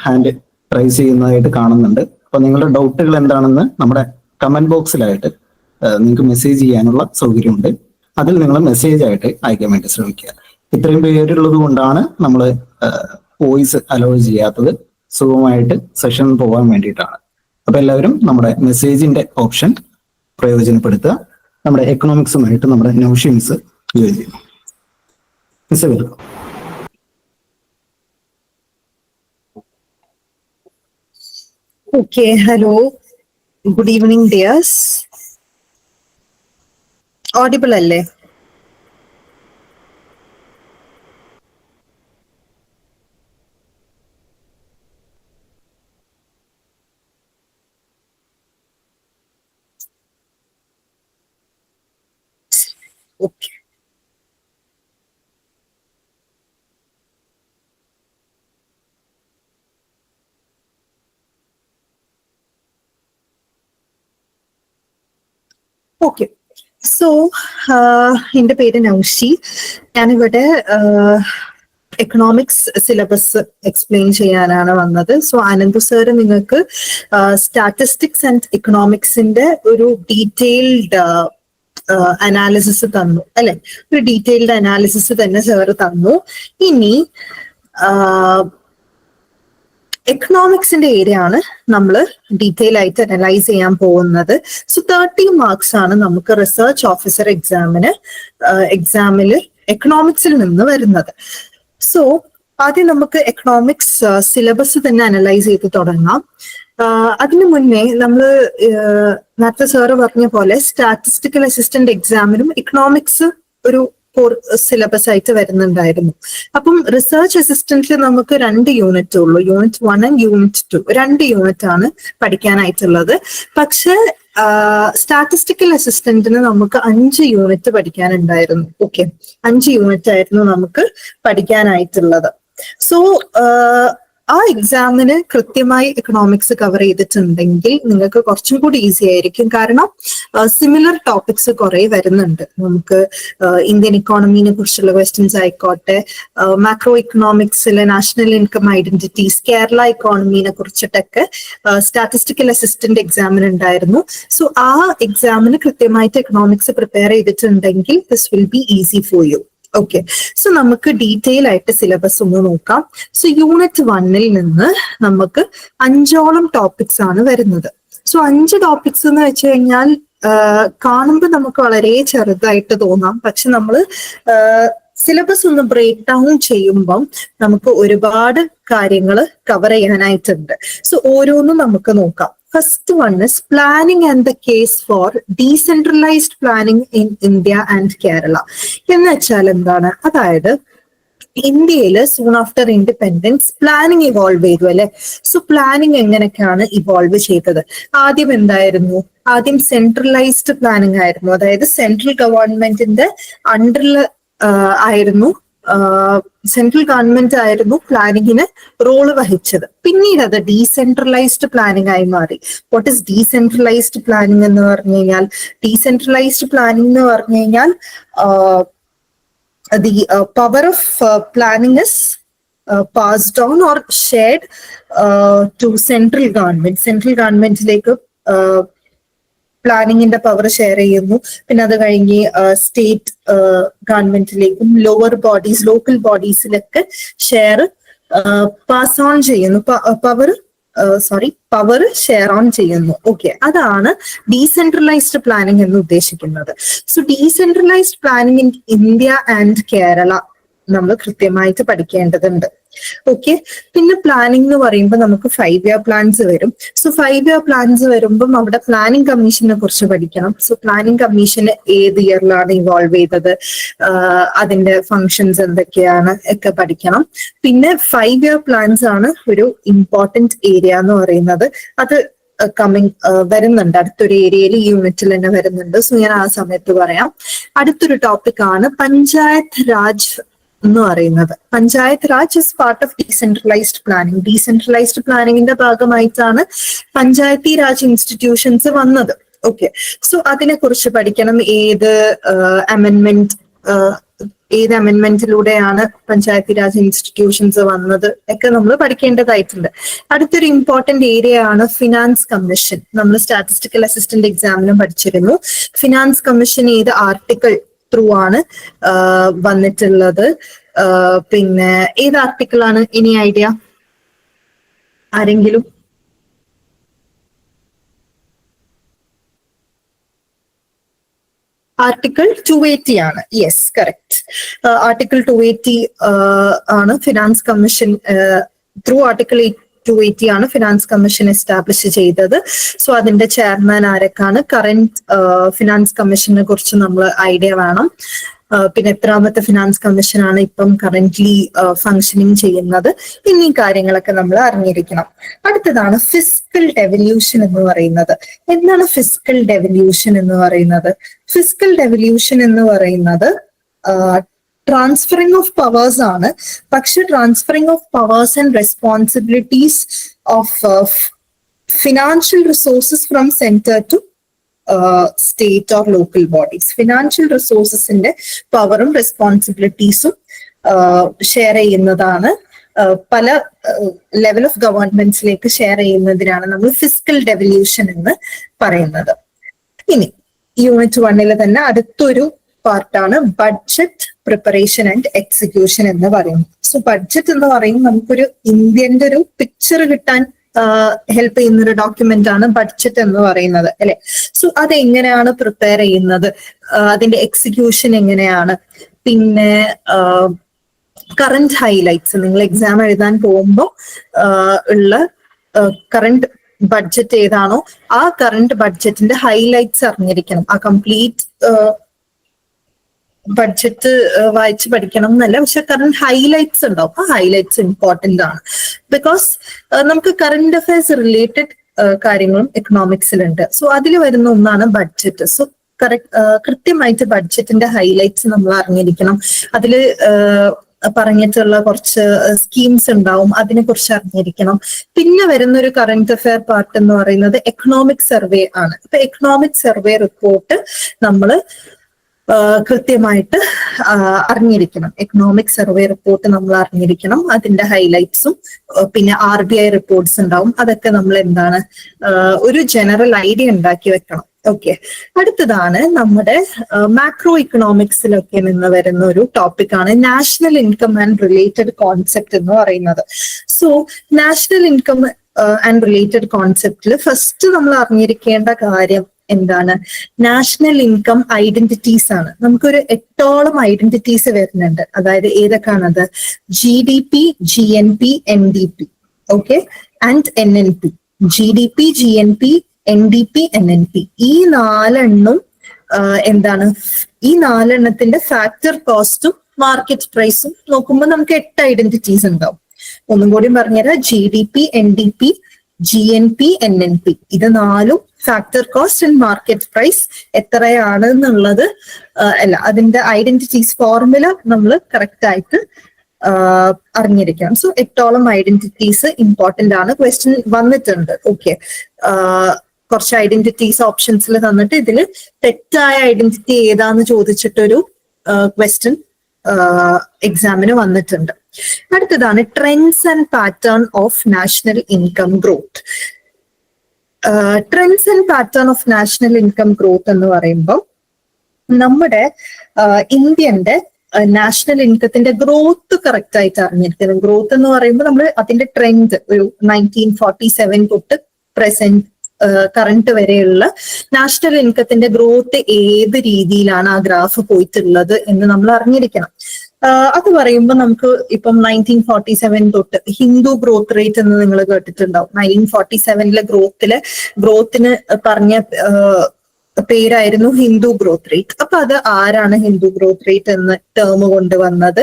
ഹാൻഡ് റൈസ് ചെയ്യുന്നതായിട്ട് കാണുന്നുണ്ട്. അപ്പൊ നിങ്ങളുടെ ഡൗട്ടുകൾ എന്താണെന്ന് നമ്മുടെ കമന്റ് ബോക്സിലായിട്ട് നിങ്ങൾക്ക് മെസ്സേജ് ചെയ്യാനുള്ള സൗകര്യമുണ്ട്. അതിൽ നിങ്ങൾ മെസ്സേജ് ആയിട്ട് അയക്കാൻ വേണ്ടി ശ്രമിക്കുക. ഇത്രയും പേരുള്ളത് കൊണ്ടാണ് നമ്മൾ വോയിസ് അലോ ചെയ്യാത്തത്. സുഖമായിട്ട് സെഷൻ പോകാൻ വേണ്ടിയിട്ടാണ്. അപ്പൊ എല്ലാവരും നമ്മുടെ മെസ്സേജിന്റെ ഓപ്ഷൻ പ്രയോജനപ്പെടുത്തുക. നമ്മുടെ എക്കണോമിക്സുമായിട്ട് നമ്മുടെ നൗഷീംസ് ജോയിൻ ചെയ്യും. Miss welcome. Okay, hello. Good evening, dears. Audible അല്ലേ? Okay. ഓക്കെ, സോ എൻ്റെ പേര് നൗഷി. ഞാനിവിടെ എക്കണോമിക്സ് സിലബസ് എക്സ്പ്ലെയിൻ ചെയ്യാനാണ് വന്നത്. സോ അനന്തു സാറ് നിങ്ങൾക്ക് സ്റ്റാറ്റിസ്റ്റിക്സ് ആൻഡ് എക്കണോമിക്സിന്റെ ഒരു ഡീറ്റെയിൽഡ് അനാലിസിസ് തന്നു അല്ലെ? ഒരു ഡീറ്റെയിൽഡ് അനാലിസിസ് തന്നെ സാറ് തന്നു. ഇനി എക്കണോമിക്സിന്റെ ഏരിയ ആണ് നമ്മൾ ഡീറ്റെയിൽ ആയിട്ട് അനലൈസ് ചെയ്യാൻ പോകുന്നത്. സോ 30 മാർക്സ് ആണ് നമുക്ക് റിസർച്ച് ഓഫീസർ എക്സാമിൽ എക്കണോമിക്സിൽ നിന്ന് വരുന്നത്. സോ ആദ്യം നമുക്ക് എക്കണോമിക്സ് സിലബസ് തന്നെ അനലൈസ് ചെയ്ത് തുടങ്ങാം. അതിനു മുന്നേ നമ്മൾ നേരത്തെ സാറ് പറഞ്ഞ പോലെ സ്റ്റാറ്റിസ്റ്റിക്കൽ അസിസ്റ്റന്റ് എക്സാമിനും എക്കണോമിക്സ് ഒരു സിലബസ് ആയിട്ട് വരുന്നുണ്ടായിരുന്നു. അപ്പം റിസർച്ച് അസിസ്റ്റന്റിൽ നമുക്ക് 2 യൂണിറ്റ് ഉള്ളൂ, യൂണിറ്റ് 1 ആൻഡ് യൂണിറ്റ് 2. 2 യൂണിറ്റ് ആണ് പഠിക്കാനായിട്ടുള്ളത്. പക്ഷെ സ്റ്റാറ്റിസ്റ്റിക്കൽ അസിസ്റ്റന്റിന് നമുക്ക് 5 യൂണിറ്റ് പഠിക്കാനുണ്ടായിരുന്നു. ഓക്കെ, 5 യൂണിറ്റ് ആയിരുന്നു നമുക്ക് പഠിക്കാനായിട്ടുള്ളത്. സോ ആ എക്സാമിന് കൃത്യമായി എക്കണോമിക്സ് കവർ ചെയ്തിട്ടുണ്ടെങ്കിൽ നിങ്ങൾക്ക് കുറച്ചും കൂടി ഈസി ആയിരിക്കും. കാരണം സിമിലർ ടോപ്പിക്സ് കുറെ വരുന്നുണ്ട്. നമുക്ക് ഇന്ത്യൻ ഇക്കോണമിനെ കുറിച്ചുള്ള ക്വസ്റ്റ്യൻസ് ആയിക്കോട്ടെ, മാക്രോ ഇക്കണോമിക്സിലെ നാഷണൽ ഇൻകം ഐഡന്റിറ്റീസ്, കേരള ഇക്കോണമിനെ കുറിച്ചിട്ടൊക്കെ സ്റ്റാറ്റിസ്റ്റിക്കൽ അസിസ്റ്റന്റ് എക്സാമിന് ഉണ്ടായിരുന്നു. സോ ആ എക്സാമിന് കൃത്യമായിട്ട് എക്കണോമിക്സ് പ്രിപ്പയർ ചെയ്തിട്ടുണ്ടെങ്കിൽ this will be easy for you. Okay, so നമുക്ക് ഡീറ്റെയിൽ ആയിട്ട് സിലബസ് ഒന്ന് നോക്കാം. സോ യൂണിറ്റ് 1 നിന്ന് നമുക്ക് 5ഓളം ടോപ്പിക്സ് ആണ് വരുന്നത്. സോ 5 ടോപ്പിക്സ് എന്ന് വെച്ച് കഴിഞ്ഞാൽ കാണുമ്പോൾ നമുക്ക് വളരെ ചെറുതായിട്ട് തോന്നാം. പക്ഷെ നമ്മൾ സിലബസ് ഒന്ന് ബ്രേക്ക് ഡൗൺ ചെയ്യുമ്പം നമുക്ക് ഒരുപാട് കാര്യങ്ങൾ കവർ ചെയ്യാനായിട്ടുണ്ട്. സോ ഓരോന്നും നമുക്ക് നോക്കാം. First one is planning and the case for decentralized planning in India and Kerala. എന്ന് വെച്ചാൽ എന്താണ്? അതായത് ഇന്ത്യയിൽ soon after independence planning evolve ചെയ്തു അല്ലെ? സോ പ്ലാനിങ് എങ്ങനെയൊക്കെയാണ് ഇവോൾവ് ചെയ്തത്? ആദ്യം എന്തായിരുന്നു? ആദ്യം സെൻട്രലൈസ്ഡ് പ്ലാനിങ് ആയിരുന്നു. അതായത് സെൻട്രൽ ഗവൺമെന്റിന്റെ അണ്ടറിൽ ആയിരുന്നു, സെൻട്രൽ ഗവൺമെന്റ് ആയിരുന്നു പ്ലാനിങ്ങിന് റോള് വഹിച്ചത്. പിന്നീട് അത് ഡീസെൻട്രലൈസ്ഡ് പ്ലാനിങ് ആയി മാറി. വാട്ട് ഇസ് ഡീസെൻട്രലൈസ്ഡ് പ്ലാനിങ് എന്ന് പറഞ്ഞു കഴിഞ്ഞാൽ? ഡീസെൻട്രലൈസ്ഡ് പ്ലാനിങ് എന്ന് പറഞ്ഞു കഴിഞ്ഞാൽ the power of planning is passed on or shared to central government. Central government-ലേക്ക് പ്ലാനിങ്ങിന്റെ പവർ ഷെയർ ചെയ്യുന്നു. പിന്നെ അത് കഴിഞ്ഞ് സ്റ്റേറ്റ് ഗവൺമെന്റിലേക്കും ലോവർ ബോഡീസ്, ലോക്കൽ ബോഡീസിലൊക്കെ ഷെയർ പാസ് ഓൺ ചെയ്യുന്നു. പവർ ഷെയർ ഓൺ ചെയ്യുന്നു. ഓക്കെ, അതാണ് ഡീസെൻട്രലൈസ്ഡ് പ്ലാനിങ് എന്ന് ഉദ്ദേശിക്കുന്നത്. So decentralized planning in India and Kerala നമ്മൾ കൃത്യമായിട്ട് പഠിക്കേണ്ടതുണ്ട്. ഓക്കെ, പിന്നെ പ്ലാനിംഗ് എന്ന് പറയുമ്പോൾ നമുക്ക് 5-year പ്ലാൻസ് വരും. സോ 5-year പ്ലാൻസ് വരുമ്പം അവിടെ പ്ലാനിംഗ് കമ്മീഷനെ കുറിച്ച് പഠിക്കണം. സോ പ്ലാനിംഗ് കമ്മീഷൻ ഏത് ഇയറിലാണ് ഇവോൾവ് ചെയ്തത്, അതിന്റെ ഫങ്ഷൻസ് എന്തൊക്കെയാണ് ഒക്കെ പഠിക്കണം. പിന്നെ 5-year പ്ലാൻസ് ആണ് ഒരു ഇമ്പോർട്ടന്റ് ഏരിയ എന്ന് പറയുന്നത്. അത് കമ്മിങ് വരുന്നുണ്ട്, അടുത്തൊരു ഏരിയയിൽ യൂണിറ്റിൽ തന്നെ വരുന്നുണ്ട്. സോ ഞാൻ ആ സമയത്ത് പറയാം. അടുത്തൊരു ടോപ്പിക് ആണ് പഞ്ചായത്ത് രാജ് എന്ന് പറയുന്നത്. Panchayat raj is part of decentralized planning. Decentralized പ്ലാനിങ്ങിന്റെ ഭാഗമായിട്ടാണ് പഞ്ചായത്തി രാജ് ഇൻസ്റ്റിറ്റ്യൂഷൻസ് വന്നത്. ഓക്കെ, സോ അതിനെ കുറിച്ച് പഠിക്കണം. ഏത് അമെന്റ്മെന്റിലൂടെയാണ് പഞ്ചായത്തി രാജ് ഇൻസ്റ്റിറ്റ്യൂഷൻസ് വന്നത് ഒക്കെ നമ്മൾ പഠിക്കേണ്ടതായിട്ടുണ്ട്. അടുത്തൊരു ഇമ്പോർട്ടന്റ് ഏരിയ ആണ് ഫിനാൻസ് കമ്മീഷൻ. നമ്മൾ സ്റ്റാറ്റിസ്റ്റിക്കൽ അസിസ്റ്റന്റ് എക്സാമിനും പഠിച്ചിരുന്നു. ഫിനാൻസ് കമ്മീഷൻ ഏത് ആർട്ടിക്കിൾ ത്രൂ ആണ് വന്നിട്ടുള്ളത്? പിന്നെ ഏത് ആർട്ടിക്കിൾ ആണ്? ഇനി ഐഡിയ ആരെങ്കിലും? ആർട്ടിക്കിൾ 280 ആണ്. Yes, correct. ആർട്ടിക്കിൾ 280 ആണ് ഫിനാൻസ് കമ്മീഷൻ. ത്രൂ ആർട്ടിക്കിൾ 280 ആണ് ഫിനാൻസ് കമ്മീഷൻ എസ്റ്റാബ്ലിഷ് ചെയ്തത്. സോ അതിന്റെ ചെയർമാൻ ആരൊക്കെയാണ്? കറന്റ് ഫിനാൻസ് കമ്മീഷനെ കുറിച്ച് നമ്മൾ ഐഡിയ വേണം. പിന്നെ എത്രാമത്തെ ഫിനാൻസ് കമ്മീഷനാണ് ഇപ്പം കറന്റ്ലി ഫങ്ഷനിങ് ചെയ്യുന്നത്, എന്നീ കാര്യങ്ങളൊക്കെ നമ്മൾ അറിഞ്ഞിരിക്കണം. അടുത്തതാണ് ഫിസ്ക്കൽ ഡെവല്യൂഷൻ എന്ന് പറയുന്നത്. എന്താണ് ഫിസ്ക്കൽ ഡെവല്യൂഷൻ എന്ന് പറയുന്നത്? ഫിസ്ക്കൽ ഡെവല്യൂഷൻ എന്ന് പറയുന്നത് ട്രാൻസ്ഫറിങ് ഓഫ് പവേഴ്സ് ആണ്. പക്ഷെ transferring of powers and responsibilities of financial resources from centre to state or local bodies. Financial റിസോഴ്സസിന്റെ പവറും റെസ്പോൺസിബിലിറ്റീസും ഷെയർ ചെയ്യുന്നതാണ്. പല ലെവൽ ഓഫ് ഗവൺമെന്റ്സിലേക്ക് ഷെയർ ചെയ്യുന്നതിനാണ് നമ്മൾ ഫിസ്ക്കൽ ഡെവല്യൂഷൻ എന്ന് പറയുന്നത്. ഇനി യൂണിറ്റ് 1 തന്നെ അടുത്തൊരു പാർട്ടാണ് ബഡ്ജറ്റ് പ്രിപ്പറേഷൻ ആൻഡ് എക്സിക്യൂഷൻ എന്ന് പറയുന്നത്. സോ ബഡ്ജറ്റ് എന്ന് പറയുന്നത് നമുക്കൊരു ഇന്ത്യന്റെ ഒരു പിക്ചർ കിട്ടാൻ ഹെൽപ്പ് ചെയ്യുന്ന ഒരു ഡോക്യുമെന്റ് ആണ് ബഡ്ജറ്റ് എന്ന് പറയുന്നത്, അല്ലെ? സോ അതെങ്ങനെയാണ് പ്രിപ്പയർ ചെയ്യുന്നത്, അതിന്റെ എക്സിക്യൂഷൻ എങ്ങനെയാണ്, പിന്നെ കറന്റ് ഹൈലൈറ്റ്സ്, നിങ്ങൾ എക്സാം എഴുതാൻ പോകുമ്പോൾ ഉള്ള കറന്റ് ബഡ്ജറ്റ് ഏതാണോ ആ കറന്റ് ബഡ്ജറ്റിന്റെ ഹൈലൈറ്റ്സ് അറിഞ്ഞിരിക്കണം. ആ കംപ്ലീറ്റ് ബഡ്ജറ്റ് വായിച്ച് പഠിക്കണം എന്നല്ല, പക്ഷെ കറന്റ് ഹൈലൈറ്റ്സ് ഉണ്ടാവും. ആ ഹൈലൈറ്റ്സ് ഇമ്പോർട്ടന്റ് ആണ്. ബിക്കോസ് നമുക്ക് കറന്റ് അഫയേഴ്സ് റിലേറ്റഡ് കാര്യങ്ങളും എക്കണോമിക്സിലുണ്ട്. സോ അതിൽ വരുന്ന ഒന്നാണ് ബഡ്ജറ്റ്. സോ കൃത്യമായിട്ട് ബഡ്ജറ്റിന്റെ ഹൈലൈറ്റ്സ് നമ്മൾ അറിഞ്ഞിരിക്കണം. അതില് പറഞ്ഞിട്ടുള്ള കുറച്ച് സ്കീംസ് ഉണ്ടാവും, അതിനെ കുറിച്ച് അറിഞ്ഞിരിക്കണം. പിന്നെ വരുന്ന ഒരു കറന്റ് അഫയർ പാർട്ട് എന്ന് പറയുന്നത് എക്കണോമിക് സർവേ ആണ്. ഇപ്പൊ എക്കണോമിക് സർവേ റിപ്പോർട്ട് നമ്മൾ കൃത്യമായിട്ട് അറിഞ്ഞിരിക്കണം. എക്കണോമിക് സർവേ റിപ്പോർട്ട് നമ്മൾ അറിഞ്ഞിരിക്കണം, അതിന്റെ ഹൈലൈറ്റ്സും. പിന്നെ RBI റിപ്പോർട്ട്സ് ഉണ്ടാവും, അതൊക്കെ നമ്മൾ എന്താണ് ഒരു ജനറൽ ഐഡിയ ഉണ്ടാക്കി വെക്കണം. ഓക്കെ, അടുത്തതാണ് നമ്മുടെ മാക്രോ ഇക്കണോമിക്സിലൊക്കെ നിന്ന് വരുന്ന ഒരു ടോപ്പിക്കാണ് national income and related concept എന്ന് പറയുന്നത്. So national income and related കോൺസെപ്റ്റിൽ ഫസ്റ്റ് നമ്മൾ അറിഞ്ഞിരിക്കേണ്ട കാര്യം എന്താണ്? നാഷണൽ ഇൻകം ഐഡന്റിറ്റീസ് ആണ്. നമുക്കൊരു 8ഓളം ഐഡന്റിറ്റീസ് വരുന്നുണ്ട്. അതായത് ഏതൊക്കെയാണത്? GDP, GNP, NDP, okay, and NNP. GDP, GNP, NDP, NNP. ഈ 4 എന്താണ്? ഈ 4 ഫാക്ടർ കോസ്റ്റും മാർക്കറ്റ് പ്രൈസും നോക്കുമ്പോൾ നമുക്ക് 8 ഐഡന്റിറ്റീസ് ഉണ്ടാവും. ഒന്നും കൂടി പറഞ്ഞുതരാം. GDP, NDP, GNP, NNP, ഇത് 4 factor cost and market price എത്രയാണ് എന്നുള്ളത് അല്ല, അതിന്റെ ഐഡന്റിറ്റീസ് ഫോർമുല നമ്മൾ കറക്റ്റ് ആയിട്ട് അറിഞ്ഞിരിക്കണം. സോ 8ഓളം ഐഡന്റിറ്റീസ് ഇമ്പോർട്ടന്റ് ആണ്. ക്വസ്റ്റ്യൻ വന്നിട്ടുണ്ട്. ഓക്കെ, കുറച്ച് ഐഡന്റിറ്റീസ് ഓപ്ഷൻസിൽ തന്നിട്ട് ഇതിൽ തെറ്റായ ഐഡന്റിറ്റി ഏതാന്ന് ചോദിച്ചിട്ടൊരു ക്വസ്റ്റ്യൻ എക്സാമിന് വന്നിട്ടുണ്ട്. അടുത്തതാണ് trends and pattern of national income growth. Trends and pattern of national income growth എന്ന് പറയുമ്പോൾ നമ്മുടെ ഇന്ത്യന്റെ നാഷണൽ ഇൻകത്തിന്റെ ഗ്രോത്ത് കറക്റ്റ് ആയിട്ട് അറിഞ്ഞിരിക്കണം. ഗ്രോത്ത് എന്ന് പറയുമ്പോൾ നമ്മൾ അതിന്റെ ട്രെൻഡ് ഒരു 1947 തൊട്ട് പ്രസന്റ് കറന്റ് വരെയുള്ള നാഷണൽ ഇൻകത്തിന്റെ ഗ്രോത്ത് ഏത് രീതിയിലാണ് ആ ഗ്രാഫ് പോയിട്ടുള്ളത് എന്ന് നമ്മൾ അറിഞ്ഞിരിക്കണം. അത് പറയുമ്പോൾ നമുക്ക് ഇപ്പം 1947 തൊട്ട് ഹിന്ദു ഗ്രോത്ത് റേറ്റ് എന്ന് നിങ്ങൾ കേട്ടിട്ടുണ്ടാവും. 1947 ഗ്രോത്തിന് പറഞ്ഞ പേരായിരുന്നു ഹിന്ദു ഗ്രോത്ത് റേറ്റ്. അപ്പൊ അത് ആരാണ് ഹിന്ദു ഗ്രോത്ത് റേറ്റ് എന്ന ടേം കൊണ്ടുവന്നത്?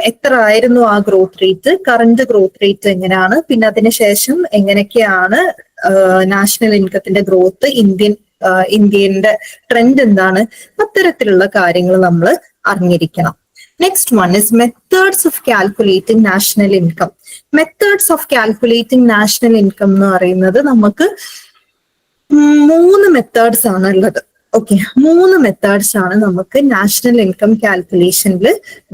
എത്ര ആയിരുന്നു ആ growth rate? Current growth rate എങ്ങനെയാണ്? പിന്നെ അതിനുശേഷം എങ്ങനെയൊക്കെയാണ് നാഷണൽ ഇൻകത്തിന്റെ ഗ്രോത്ത്? ഇന്ത്യന്റെ ട്രെൻഡ് എന്താണ്? അത്തരത്തിലുള്ള കാര്യങ്ങൾ നമ്മൾ അറിഞ്ഞിരിക്കണം. Next one is methods of calculating national income. Methods of calculating national income എന്ന് പറയുന്നത് നമുക്ക് 3 മെത്തേഡ്സ് ആണ് ഉള്ളത്. ഓക്കെ, 3 മെത്തേഡ്സ് ആണ് നമുക്ക് നാഷണൽ ഇൻകം കാൽക്കുലേഷനിൽ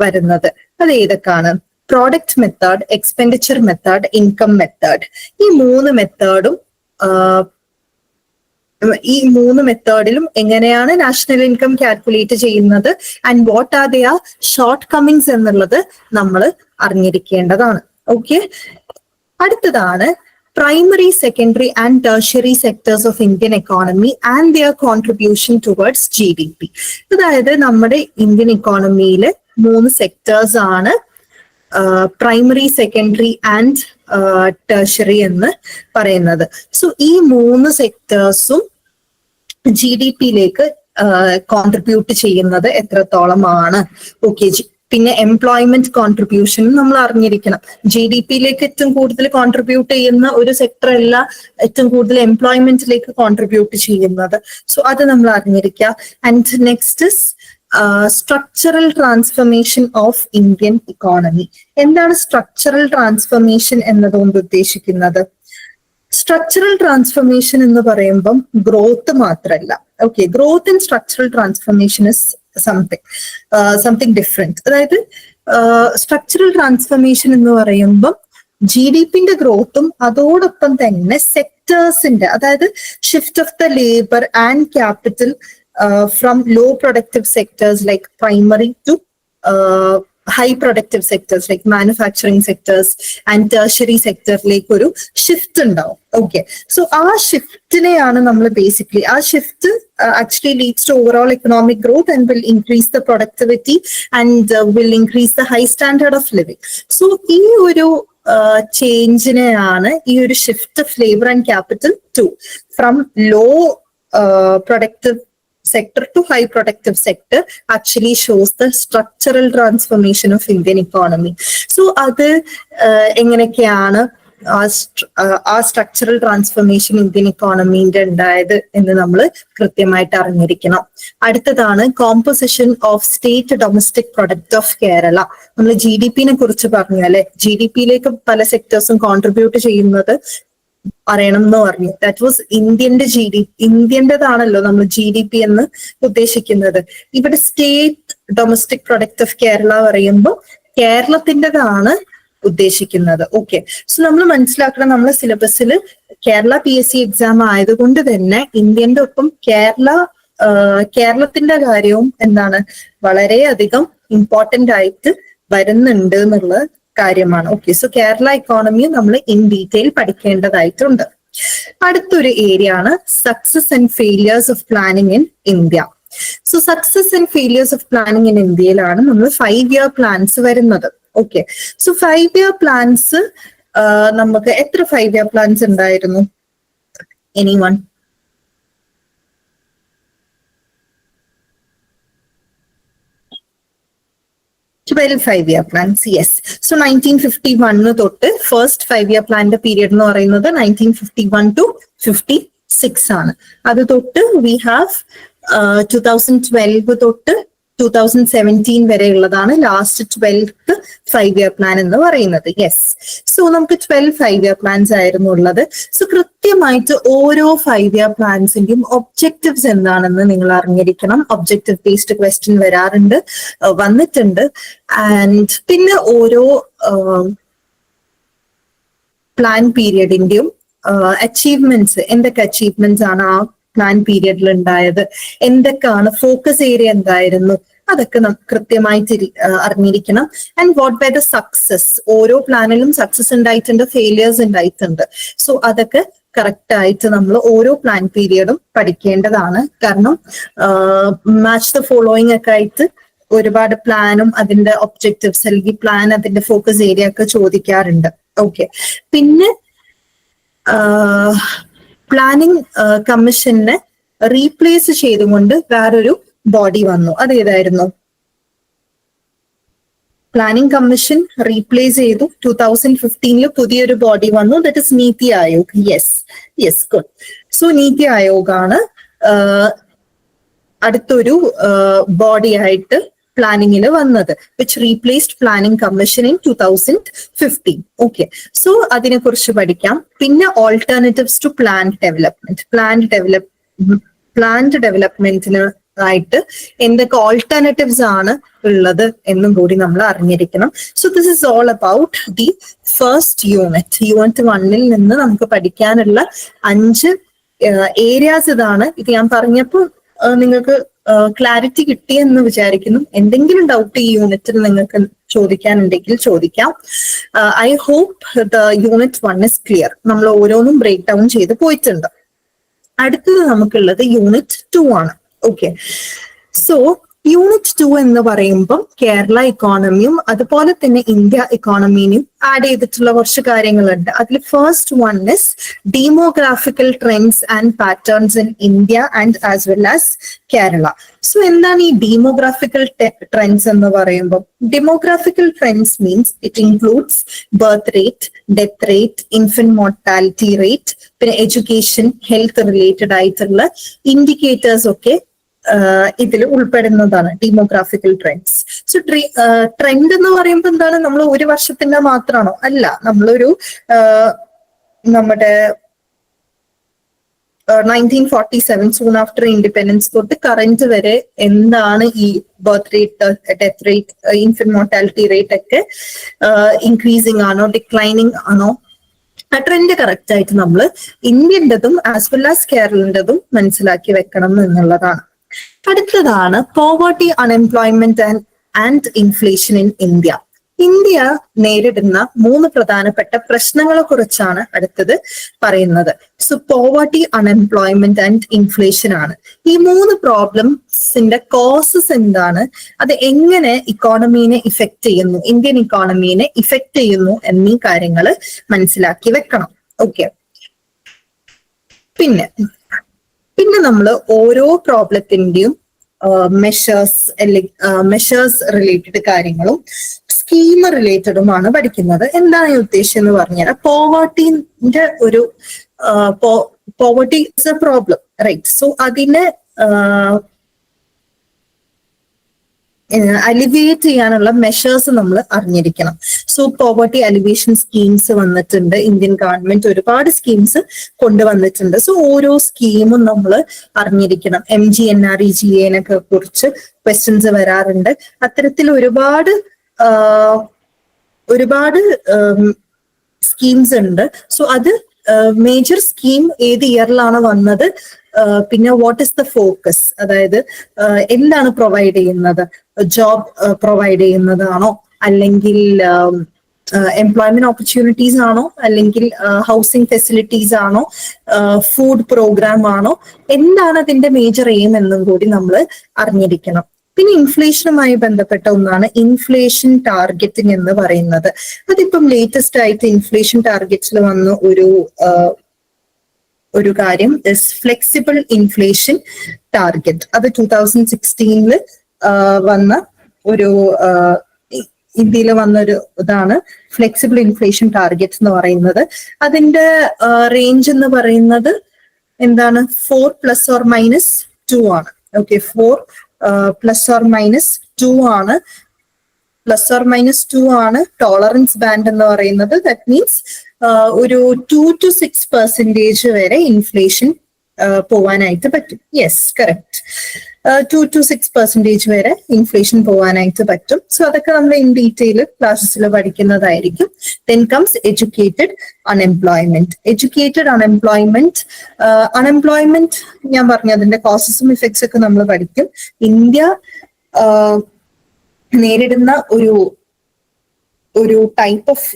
വരുന്നത്. അത് ഏതൊക്കെയാണ്? Product method, expenditure method, income method. ഈ 3 മെത്തേഡും മെത്തേഡിലും എങ്ങനെയാണ് നാഷണൽ ഇൻകം കാൽക്കുലേറ്റ് ചെയ്യുന്നത് and what are their shortcomings എന്നുള്ളത് നമ്മൾ അറിഞ്ഞിരിക്കേണ്ടതാണ്. ഓക്കെ, അടുത്തതാണ് primary, secondary and tertiary sectors of Indian economy and their contribution towards GDP. അതായത് നമ്മുടെ ഇന്ത്യൻ ഇക്കോണമിയിലെ 3 സെക്ടേഴ്സ് ആണ് പ്രൈമറി, സെക്കൻഡറി ആൻഡ് ടെർഷ്യറി എന്ന് പറയുന്നത്. സോ ഈ 3 സെക്ടേഴ്സും GDP-യിലേക്ക് കോൺട്രിബ്യൂട്ട് ചെയ്യുന്നത് എത്രത്തോളമാണ്? ഓക്കെ, പിന്നെ എംപ്ലോയ്മെന്റ് കോൺട്രിബ്യൂഷനും നമ്മൾ അറിഞ്ഞിരിക്കണം. GDP-യിലേക്ക് ഏറ്റവും കൂടുതൽ കോൺട്രിബ്യൂട്ട് ചെയ്യുന്ന ഒരു സെക്ടർ അല്ല ഏറ്റവും കൂടുതൽ എംപ്ലോയ്മെന്റിലേക്ക് കോൺട്രിബ്യൂട്ട് ചെയ്യുന്നത്. സോ അത് നമ്മൾ അറിഞ്ഞിരിക്കുക. And next is structural transformation of Indian economy. എന്താണ് സ്ട്രക്ചറൽ ട്രാൻസ്ഫർമേഷൻ എന്നതുകൊണ്ട് ഉദ്ദേശിക്കുന്നത്? സ്ട്രക്ചറൽ ട്രാൻസ്ഫർമേഷൻ എന്ന് പറയുമ്പം ഗ്രോത്ത് മാത്രമല്ല. Okay, growth and structural transformation is something different. അതായത് സ്ട്രക്ചറൽ ട്രാൻസ്ഫർമേഷൻ എന്ന് പറയുമ്പം GDP-ന്റെ ഗ്രോത്തും അതോടൊപ്പം തന്നെ സെക്ടേഴ്സിന്റെ, അതായത് shift of the labour and capital from low productive sectors like primary to high productive sectors like manufacturing sectors and tertiary sectorലേക്ക് ഒരു ഷിഫ്റ്റ് ഉണ്ടാവും. ഓക്കെ, സോ ആ ഷിഫ്റ്റിനെയാണ് നമ്മൾ ബേസിക്കലി, ആ shift actually leads to overall economic growth and will increase the productivity and will increase the high standard of living. So ഈ ഒരു ചേഞ്ചിനെയാണ്, ഈ ഒരു shift of labour and capital to from low productive sector to high productive sector actually shows the structural transformation of Indian economy. So അത് എങ്ങനെയൊക്കെയാണ് ആ structural transformation Indian ഇക്കോണമിന്റെ ഉണ്ടായത് എന്ന് നമ്മൾ കൃത്യമായിട്ട് അറിഞ്ഞിരിക്കണം. അടുത്തതാണ് composition of state domestic product of Kerala. നമ്മൾ GDP-നെ കുറിച്ച് പറഞ്ഞു അല്ലെ, GDP-യിലേക്ക് പല സെക്ടേഴ്സും കോൺട്രിബ്യൂട്ട് ചെയ്യുന്നത് അറിയണം എന്ന് പറഞ്ഞു. ദാറ്റ് വാസ് ഇന്ത്യൻ്റെതാണല്ലോ നമ്മൾ GDP എന്ന് ഉദ്ദേശിക്കുന്നത്. ഇവിടെ state domestic product of Kerala പറയുമ്പോൾ കേരളത്തിൻ്റെതാണ് ഉദ്ദേശിക്കുന്നത്. ഓക്കെ, സോ നമ്മൾ മനസ്സിലാക്കണം, നമ്മളെ സിലബസിൽ കേരള PSC എക്സാം ആയതുകൊണ്ട് തന്നെ ഇന്ത്യന്റെ ഒപ്പം കേരളത്തിന്റെ കാര്യവും എന്താണ് വളരെയധികം ഇമ്പോർട്ടന്റ് ആയിട്ട് വരുന്നുണ്ട് എന്നുള്ള കാര്യമാണ്. ഓക്കെ, സോ കേരള ഇക്കോണമി നമ്മൾ ഇൻ ഡീറ്റെയിൽ പഠിക്കേണ്ടതായിട്ടുണ്ട്. അടുത്തൊരു ഏരിയ ആണ് success and failures of planning in India. So success and failures of planning in ഇന്ത്യയിലാണ് നമ്മൾ 5-year പ്ലാൻസ് വരുന്നത്. ഓക്കെ, സോ 5-year പ്ലാൻസ് നമുക്ക് എത്ര 5-year പ്ലാൻസ് ഉണ്ടായിരുന്നു? Anyone? 12 5-year plans, yes. So 1951 തൊട്ട് ഫസ്റ്റ് 5-year പ്ലാന്റെ പീരിയഡ് എന്ന് പറയുന്നത് 1951 to 56 ആണ്. അത് തൊട്ട് വി ഹാവ് 2012 തൊട്ട് 2017 വരെ ഉള്ളതാണ് ലാസ്റ്റ് 12th 5-year പ്ലാൻ എന്ന് പറയുന്നത്. യെസ്, സോ നമുക്ക് 12 5-year പ്ലാൻസ് ആയിരുന്നു ഉള്ളത്. സോ കൃത്യമായിട്ട് ഓരോ 5-year പ്ലാൻസിന്റെയും ഒബ്ജക്റ്റീവ്സ് എന്താണെന്ന് നിങ്ങൾ അറിഞ്ഞിരിക്കണം. ഒബ്ജക്റ്റീവ് ബേസ്ഡ് ക്വസ്റ്റ്യൻ വന്നിട്ടുണ്ട്. ആൻഡ് പിന്നെ ഓരോ പ്ലാൻ പീരിയഡിന്റെയും അച്ചീവ്മെന്റ്സ്, എന്തൊക്കെ അച്ചീവ്മെന്റ്സ് ആണ് ആ പ്ലാൻ പീരിയഡിൽ ഉണ്ടായത്, എന്തൊക്കെയാണ് ഫോക്കസ് ഏരിയ എന്തായിരുന്നു, അതൊക്കെ കൃത്യമായിട്ട് അറിഞ്ഞിരിക്കണം. And what by the success, ഓരോ പ്ലാനിലും സക്സസ് ഉണ്ടായിട്ടുണ്ട്, ഫെയിലിയേഴ്സ് ഉണ്ടായിട്ടുണ്ട്. സോ അതൊക്കെ കറക്റ്റ് ആയിട്ട് നമ്മൾ ഓരോ പ്ലാൻ പീരിയഡും പഠിക്കേണ്ടതാണ്. കാരണം മാച്ച് ദ ഫോളോയിങ് ഒക്കെ ആയിട്ട് ഒരുപാട് പ്ലാനും അതിന്റെ ഒബ്ജക്റ്റീവ്സ് അല്ലെങ്കിൽ പ്ലാൻ അതിന്റെ ഫോക്കസ് ഏരിയ ഒക്കെ ചോദിക്കാറുണ്ട്. ഓക്കെ, പിന്നെ പ്ലാനിംഗ് കമ്മീഷനെ റീപ്ലേസ് ചെയ്തുകൊണ്ട് വേറൊരു ബോഡി വന്നു. അത് ഏതായിരുന്നു? പ്ലാനിംഗ് കമ്മീഷൻ റീപ്ലേസ് ചെയ്തു. 2015 പുതിയൊരു ബോഡി വന്നു, that is NITI Aayog. Yes good. So NITI Aayog ആണ് അടുത്തൊരു ബോഡി ആയിട്ട് പ്ലാനിങ്ങിൽ വന്നത്, which replaced planning commission in 2015. Okay, so അതിനെ കുറിച്ച് പഠിക്കാം. പിന്നെ ഓൾട്ടർനേറ്റീവ്സ് ടു പ്ലാന്റ് ഡെവലപ്മെന്റിന് ആയിട്ട് എന്തൊക്കെ ഓൾട്ടർനേറ്റീവ്സ് ആണ് ഉള്ളത് എന്നും കൂടി നമ്മൾ അറിഞ്ഞിരിക്കണം. So this is all about the first unit. Unit 1-ൽ നിന്ന് നമുക്ക് പഠിക്കാനുള്ള 5 ഏരിയാസ് ഇതാണ്. ഇത് ഞാൻ പറഞ്ഞപ്പോൾ നിങ്ങൾക്ക് ക്ലാരിറ്റി കിട്ടിയെന്ന് വിചാരിക്കുന്നു. എന്തെങ്കിലും ഡൗട്ട് ഈ യൂണിറ്റിൽ നിങ്ങൾക്ക് ചോദിക്കാനുണ്ടെങ്കിൽ ചോദിക്കാം. I hope the unit 1 is clear. നമ്മൾ ഓരോന്നും ബ്രേക്ക് ഡൗൺ ചെയ്ത് പോയിട്ടുണ്ട്. അടുത്തത് നമുക്കുള്ളത് യൂണിറ്റ് 2 ആണ്. ഓക്കെ, സോ യൂണിറ്റ് 2 എന്ന് പറയുമ്പം കേരള ഇക്കോണമിയും അതുപോലെ തന്നെ ഇന്ത്യ ഇക്കോണമിയും ആഡ് ചെയ്തിട്ടുള്ള കുറച്ച് കാര്യങ്ങളുണ്ട്. അതിൽ first one is demographical trends and patterns in India and as well as Kerala. So എന്താണ് ഈ ഡെമോഗ്രാഫിക്കൽ ട്രെൻഡ്സ് എന്ന് പറയുമ്പോൾ? Demographical trends means it includes birth rate, death rate, infant mortality rate, പിന്നെ എഡ്യൂക്കേഷൻ, ഹെൽത്ത് റിലേറ്റഡ് ആയിട്ടുള്ള indicators ഒക്കെ ഇതിൽ ഉൾപ്പെടുന്നതാണ് ഡെമോഗ്രാഫിക്കൽ trends. So trend എന്ന് പറയുമ്പോൾ എന്താണ്? നമ്മൾ ഒരു വർഷത്തിന്റെ മാത്രമാണോ? അല്ല, നമ്മളൊരു നമ്മുടെ 1947 സൂൺ ആഫ്റ്റർ ഇൻഡിപെൻഡൻസ് തൊട്ട് കറന്റ് വരെ എന്താണ് ഈ birth rate, death rate, infant mortality rate ഒക്കെ ഇൻക്രീസിങ് ആണോ ഡിക്ലൈനിങ് ആണോ? ആ ട്രെൻഡ് കറക്റ്റ് ആയിട്ട് നമ്മൾ ഇന്ത്യൻ്റെതും ആസ് വെൽ ആസ് കേരളൻ്റെതും മനസ്സിലാക്കി വെക്കണം എന്നുള്ളതാണ്. അടുത്തതാണ് poverty, unemployment and inflation in India. India നേരിടുന്ന 3 പ്രധാനപ്പെട്ട പ്രശ്നങ്ങളെ കുറിച്ചാണ് അടുത്തത് പറയുന്നത്. So poverty, unemployment and inflation ആണ്. ഈ 3 പ്രോബ്ലംസിന്റെ കോസസ് എന്താണ്, അത് എങ്ങനെ ഇക്കോണമീനെ ഇഫക്റ്റ് ചെയ്യുന്നു, ഇന്ത്യൻ ഇക്കോണമീനെ ഇഫക്റ്റ് ചെയ്യുന്നു എന്നീ കാര്യങ്ങൾ മനസ്സിലാക്കി വെക്കണം. ഓക്കെ, പിന്നെ നമ്മൾ ഓരോ പ്രോബ്ലത്തിന്റെയും മെഷേഴ്സ് റിലേറ്റഡ് കാര്യങ്ങളും സ്കീം റിലേറ്റഡുമാണ് പഠിക്കുന്നത്. എന്താണ് ഈ ഉദ്ദേശം എന്ന് പറഞ്ഞാൽ, പോവർട്ടിന്റെ ഒരു poverty is a problem, right? So അതിനെ അലിവിയേറ്റ് ചെയ്യാനുള്ള മെഷേഴ്സ് നമ്മൾ അറിഞ്ഞിരിക്കണം. സോ പോവർട്ടി അലിവേഷൻ സ്കീംസ് വന്നിട്ടുണ്ട്. ഇന്ത്യൻ ഗവൺമെന്റ് ഒരുപാട് സ്കീംസ് കൊണ്ടുവന്നിട്ടുണ്ട്. സോ ഓരോ സ്കീമും നമ്മൾ അറിഞ്ഞിരിക്കണം. MGNREGA കുറിച്ച് ക്വസ്റ്റ്യൻസ് വരാറുണ്ട്. അത്തരത്തിൽ ഒരുപാട് സ്കീംസ് ഉണ്ട്. സോ അത് മേജർ സ്കീം ഏത് ഇയറിലാണ് വന്നത്, പിന്നെ വാട്ട് ഇസ് ദ ഫോക്കസ്, അതായത് എന്താണ് പ്രൊവൈഡ് ചെയ്യുന്നത്, ജോബ് പ്രൊവൈഡ് ചെയ്യുന്നതാണോ, അല്ലെങ്കിൽ എംപ്ലോയ്മെന്റ് ഓപ്പർച്യൂണിറ്റീസ് ആണോ, അല്ലെങ്കിൽ ഹൗസിംഗ് ഫെസിലിറ്റീസ് ആണോ, ഫുഡ് പ്രോഗ്രാം ആണോ, എന്താണ് അതിന്റെ മേജർ എയിം എന്നും കൂടി നമ്മൾ അറിഞ്ഞിരിക്കണം. പിന്നെ ഇൻഫ്ലേഷനുമായി ബന്ധപ്പെട്ട ഒന്നാണ് ഇൻഫ്ലേഷൻ ടാർഗറ്റിംഗ് എന്ന് പറയുന്നത്. അതിപ്പം ലേറ്റസ്റ്റ് ആയിട്ട് ഇൻഫ്ലേഷൻ ടാർഗറ്റ്സിൽ വന്ന ഒരു കാര്യം ഫ്ലെക്സിബിൾ ഇൻഫ്ലേഷൻ ടാർഗറ്റ്. അത് 2016 വന്ന ഒരു ഇന്ത്യയിൽ വന്നൊരു ഇതാണ് ഫ്ലെക്സിബിൾ ഇൻഫ്ലേഷൻ ടാർഗറ്റ് എന്ന് പറയുന്നത്. അതിന്റെ റേഞ്ച് എന്ന് പറയുന്നത് എന്താണ്? 4+or-2 ആണ്. ഓക്കെ, 4 +or-2 ആണ്. +or-2 ആണ് ടോളറൻസ് ബാൻഡ് എന്ന് പറയുന്നത്. ദാറ്റ് മീൻസ് ഒരു 2 to 6% വരെ ഇൻഫ്ലേഷൻ പോവാനായിട്ട് പറ്റും. Yes, correct. 2 to 6% വരെ ഇൻഫ്ലേഷൻ പോവാനായിട്ട് പറ്റും. സോ അതൊക്കെ നമ്മൾ ഇൻ ഡീറ്റെയിൽ ക്ലാസ്സസിൽ പഠിക്കുന്നതായിരിക്കും. Then comes educated unemployment. Unemployment ഞാൻ പറഞ്ഞു, അതിന്റെ കോസസും ഇഫക്ട്സ് ഒക്കെ നമ്മൾ പഠിക്കും. ഇന്ത്യ നേരിടുന്ന ഒരു type of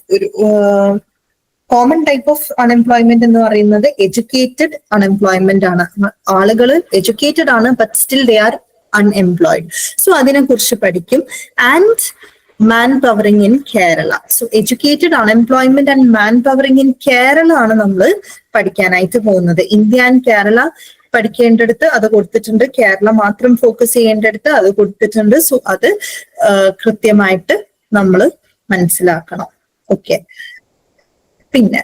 common type of unemployment എന്ന് പറയുന്നത് എഡ്യൂക്കേറ്റഡ് അൺഎംപ്ലോയ്മെന്റ് ആണ്. ആളുകൾ എഡ്യൂക്കേറ്റഡ് ആണ്, but still they are unemployed. So അതിനെ കുറിച്ച് പഠിക്കും. And man powering in Kerala. So educated unemployment and man powering in Kerala ആണ് നമ്മൾ പഠിക്കാനായിട്ട് പോകുന്നത്. ഇന്ത്യ ആൻഡ് കേരള പഠിക്കേണ്ടടുത്ത് അത് കൊടുത്തിട്ടുണ്ട്, കേരള മാത്രം ഫോക്കസ് ചെയ്യേണ്ടടുത്ത് അത് കൊടുത്തിട്ടുണ്ട്. സോ അത് കൃത്യമായിട്ട് നമ്മൾ മനസ്സിലാക്കണം. ഓക്കെ, പിന്നെ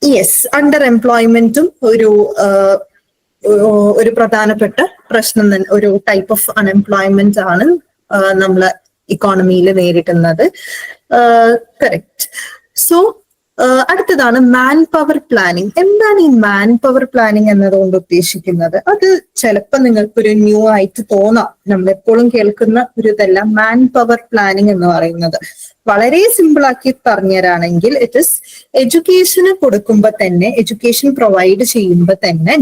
യെസ്, അണ്ടർ എംപ്ലോയ്മെന്റും ഒരു ഒരു പ്രധാനപ്പെട്ട പ്രശ്നം തന്നെ, ഒരു ടൈപ്പ് ഓഫ് അൺഎംപ്ലോയ്മെന്റ് ആണ് നമ്മള് ഇക്കോണമിയിൽ നേരിടുന്നത്. കറക്റ്റ്. സോ അടുത്തതാണ് മാൻ പവർ പ്ലാനിങ്. എന്താണ് ഈ മാൻ പവർ പ്ലാനിങ് എന്നതുകൊണ്ട് ഉദ്ദേശിക്കുന്നത്? അത് ചിലപ്പോൾ നിങ്ങൾക്കൊരു ന്യൂ ആയിട്ട് തോന്നാം. നമ്മൾ എപ്പോഴും കേൾക്കുന്ന ഒരു ഇതല്ല മാൻ പവർ പ്ലാനിങ് എന്ന് പറയുന്നത്. വളരെ സിമ്പിൾ ആക്കി പറഞ്ഞുതരാണെങ്കിൽ ഇറ്റ് ഇസ് എഡ്യൂക്കേഷന് കൊടുക്കുമ്പോൾ തന്നെ, എഡ്യൂക്കേഷൻ പ്രൊവൈഡ് ചെയ്യുമ്പോൾ തന്നെ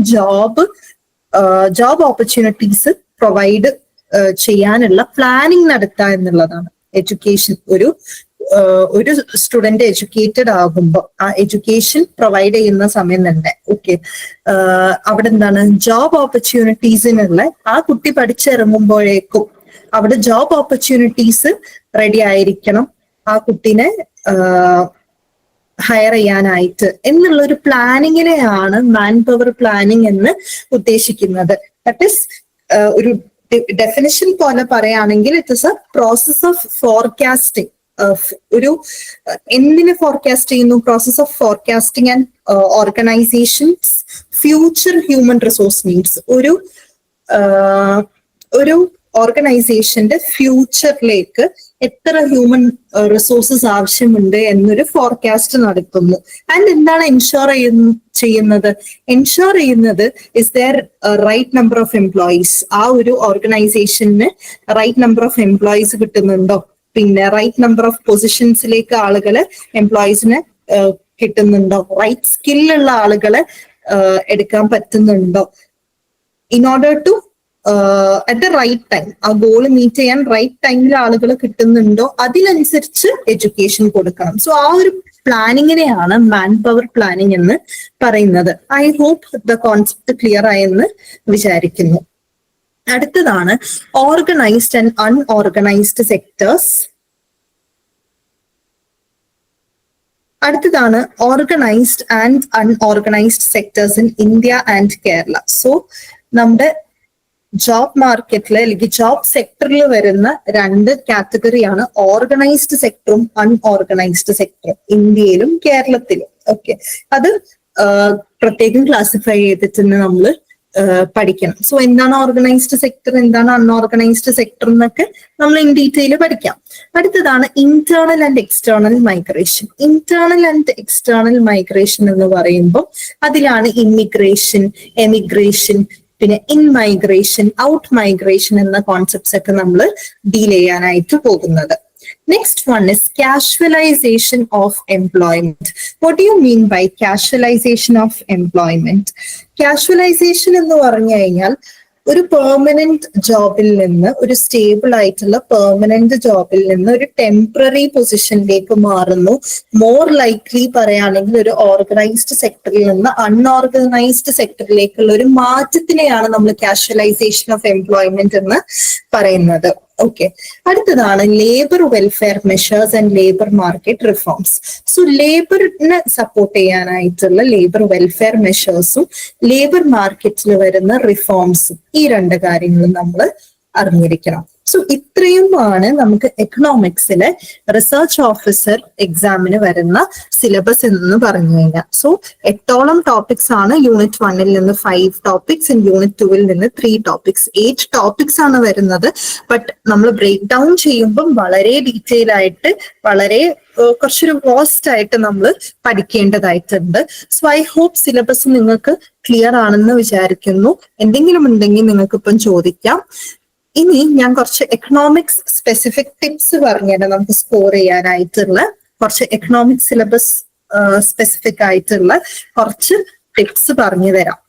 ജോബ് ഓപ്പർച്യൂണിറ്റീസ് പ്രൊവൈഡ് ചെയ്യാനുള്ള പ്ലാനിങ് നടത്തുക എന്നുള്ളതാണ് എഡ്യൂക്കേഷൻ. ഒരു സ്റ്റുഡന്റ് എഡ്യൂക്കേറ്റഡ് ആകുമ്പോൾ ആ എഡ്യൂക്കേഷൻ പ്രൊവൈഡ് ചെയ്യുന്ന സമയം തന്നെ അവിടെ എന്താണ് ജോബ് ഓപ്പർച്യൂണിറ്റീസിനുള്ള, ആ കുട്ടി പഠിച്ചിറങ്ങുമ്പോഴേക്കും അവിടെ ജോബ് ഓപ്പർച്യൂണിറ്റീസ് റെഡി ആയിരിക്കണം ആ കുട്ടീനെ ഹയർ ചെയ്യാനായിട്ട് എന്നുള്ള ഒരു പ്ലാനിങ്ങിനെയാണ് മാൻ പവർ പ്ലാനിങ് എന്ന് ഉദ്ദേശിക്കുന്നത്. ദാറ്റ് ഈസ് ഒരു ഡെഫിനിഷൻ പോലെ പറയുകയാണെങ്കിൽ it is A process of forecasting. ഒരു എന്തിനെ ഫോർകാസ്റ്റ് ചെയ്യുന്നു? Process of forecasting and organisations future human resource needs. ഒരു ഓർഗനൈസേഷന്റെ ഫ്യൂച്ചറിലേക്ക് എത്ര ഹ്യൂമൻ റിസോഴ്സസ് ആവശ്യമുണ്ട് എന്നൊരു ഫോർകാസ്റ്റ് നടത്തുന്നു. ആൻഡ് എന്താണ് എൻഷുർ ചെയ്യുന്നത്? എൻഷുർ ചെയ്യുന്നത് is there right number of employees. ആ ഒരു ഓർഗനൈസേഷന് റൈറ്റ് നമ്പർ ഓഫ് എംപ്ലോയീസ് കിട്ടുന്നുണ്ടോ, പിന്നെ റൈറ്റ് നമ്പർ ഓഫ് പൊസിഷൻസിലേക്ക് ആളുകളെ, എംപ്ലോയീസിനെ കിട്ടുന്നുണ്ടോ, റൈറ്റ് സ്കില്ലുള്ള ആളുകളെ എടുക്കാൻ പറ്റുന്നുണ്ടോ, in order to at the right time, ആ ഗോൾ മീറ്റ് ചെയ്യാൻ റൈറ്റ് ടൈമിൽ ആളുകൾ കിട്ടുന്നുണ്ടോ, അതിനനുസരിച്ച് എഡ്യൂക്കേഷൻ കൊടുക്കണം. സോ ആ ഒരു പ്ലാനിങ്ങിനെയാണ് മാൻ പവർ പ്ലാനിങ് എന്ന് പറയുന്നത്. I hope the concept clear ആയെന്ന് വിചാരിക്കുന്നു. അടുത്തതാണ് ഓർഗനൈസ്ഡ് ആൻഡ് അൺഓർഗനൈസ്ഡ് സെക്ടേഴ്സ്. അടുത്തതാണ് organised and unorganised sectors in India and Kerala. So നമ്മുടെ ജോബ് മാർക്കറ്റിൽ അല്ലെങ്കിൽ ജോബ് സെക്ടറിൽ വരുന്ന രണ്ട് കാറ്റഗറിയാണ് ഓർഗനൈസ്ഡ് സെക്ടറും അൺഓർഗനൈസ്ഡ് സെക്ടറും, ഇന്ത്യയിലും കേരളത്തിലും. അത് പ്രത്യേകം ക്ലാസിഫൈ ചെയ്തിട്ട് നമ്മൾ പഠിക്കണം. സോ എന്താണ് ഓർഗനൈസ്ഡ് സെക്ടർ, എന്താണ് അൺഓർഗനൈസ്ഡ് സെക്ടർ എന്നൊക്കെ നമ്മൾ ഇൻ ഡീറ്റെയിൽ പഠിക്കാം. അടുത്തതാണ് internal and external migration. Internal and external migration എന്ന് പറയുമ്പോൾ അതിലാണ് ഇമിഗ്രേഷൻ, എമിഗ്രേഷൻ, പിന്നെ ഇൻ മൈഗ്രേഷൻ, ഔട്ട് മൈഗ്രേഷൻ എന്ന കോൺസെപ്റ്റ്സ് ഒക്കെ നമ്മൾ ഡീൽ ചെയ്യാനായിട്ട് പോകുന്നത്. Next one is casualization of employment. What do you mean by casualization of employment? Casualization എന്ന് പറഞ്ഞു കഴിഞ്ഞാൽ ഒരു പെർമനന്റ് ജോബിൽ നിന്ന്, ഒരു സ്റ്റേബിൾ ആയിട്ടുള്ള പെർമനന്റ് ജോബിൽ നിന്ന് ഒരു ടെമ്പററി പൊസിഷനിലേക്ക് മാറുന്നു. മോർ ലൈക്ലി പറയുകയാണെങ്കിൽ ഒരു ഓർഗനൈസ്ഡ് സെക്ടറിൽ നിന്ന് അൺഓർഗനൈസ്ഡ് സെക്ടറിലേക്കുള്ള ഒരു മാറ്റത്തിനെയാണ് നമ്മൾ കാഷ്വലൈസേഷൻ ഓഫ് എംപ്ലോയ്മെന്റ് എന്ന് പറയുന്നത്. അടുത്തതാണ് labour welfare measures and labour market reforms. So ലേബറിനെ സപ്പോർട്ട് ചെയ്യാനായിട്ടുള്ള ലേബർ വെൽഫെയർ മെഷേഴ്സും ലേബർ മാർക്കറ്റിൽ വരുന്ന റിഫോംസും, ഈ രണ്ട് കാര്യങ്ങളും നമ്മൾ അറിഞ്ഞിരിക്കണം. സോ ഇത്രയുമാണ് നമുക്ക് എക്കണോമിക്സിലെ റിസർച്ച് ഓഫീസർ എക്സാമിന് വരുന്ന സിലബസ് എന്ന് പറഞ്ഞു കഴിഞ്ഞാൽ. സോ 8ഓളം ടോപ്പിക്സ് ആണ്. യൂണിറ്റ് 1ൽ നിന്ന് 5 ടോപ്പിക്സ്, യൂണിറ്റ് 2ൽ നിന്ന് 3 ടോപ്പിക്സ്, 8 ടോപ്പിക്സ് ആണ് വരുന്നത്. ബട്ട് നമ്മൾ ബ്രേക്ക് ഡൗൺ ചെയ്യുമ്പം വളരെ ഡീറ്റെയിൽ ആയിട്ട്, വളരെ കുറച്ചൊരു വാസ്റ്റ് ആയിട്ട് നമ്മൾ പഠിക്കേണ്ടതായിട്ടുണ്ട്. സോ ഐ ഹോപ്പ് സിലബസ് നിങ്ങൾക്ക് ക്ലിയർ ആണെന്ന് വിചാരിക്കുന്നു. എന്തെങ്കിലും ഉണ്ടെങ്കിൽ നിങ്ങൾക്ക് ഇപ്പം ചോദിക്കാം. ഇനി ഞാൻ കുറച്ച് എക്കണോമിക്സ് സ്പെസിഫിക് ടിപ്സ് പറഞ്ഞുതരാം. നമുക്ക് സ്കോർ ചെയ്യാനായിട്ടുള്ള കുറച്ച് എക്കണോമിക് സിലബസ് സ്പെസിഫിക് ആയിട്ടുള്ള കുറച്ച് ടിപ്സ് പറഞ്ഞു തരാം.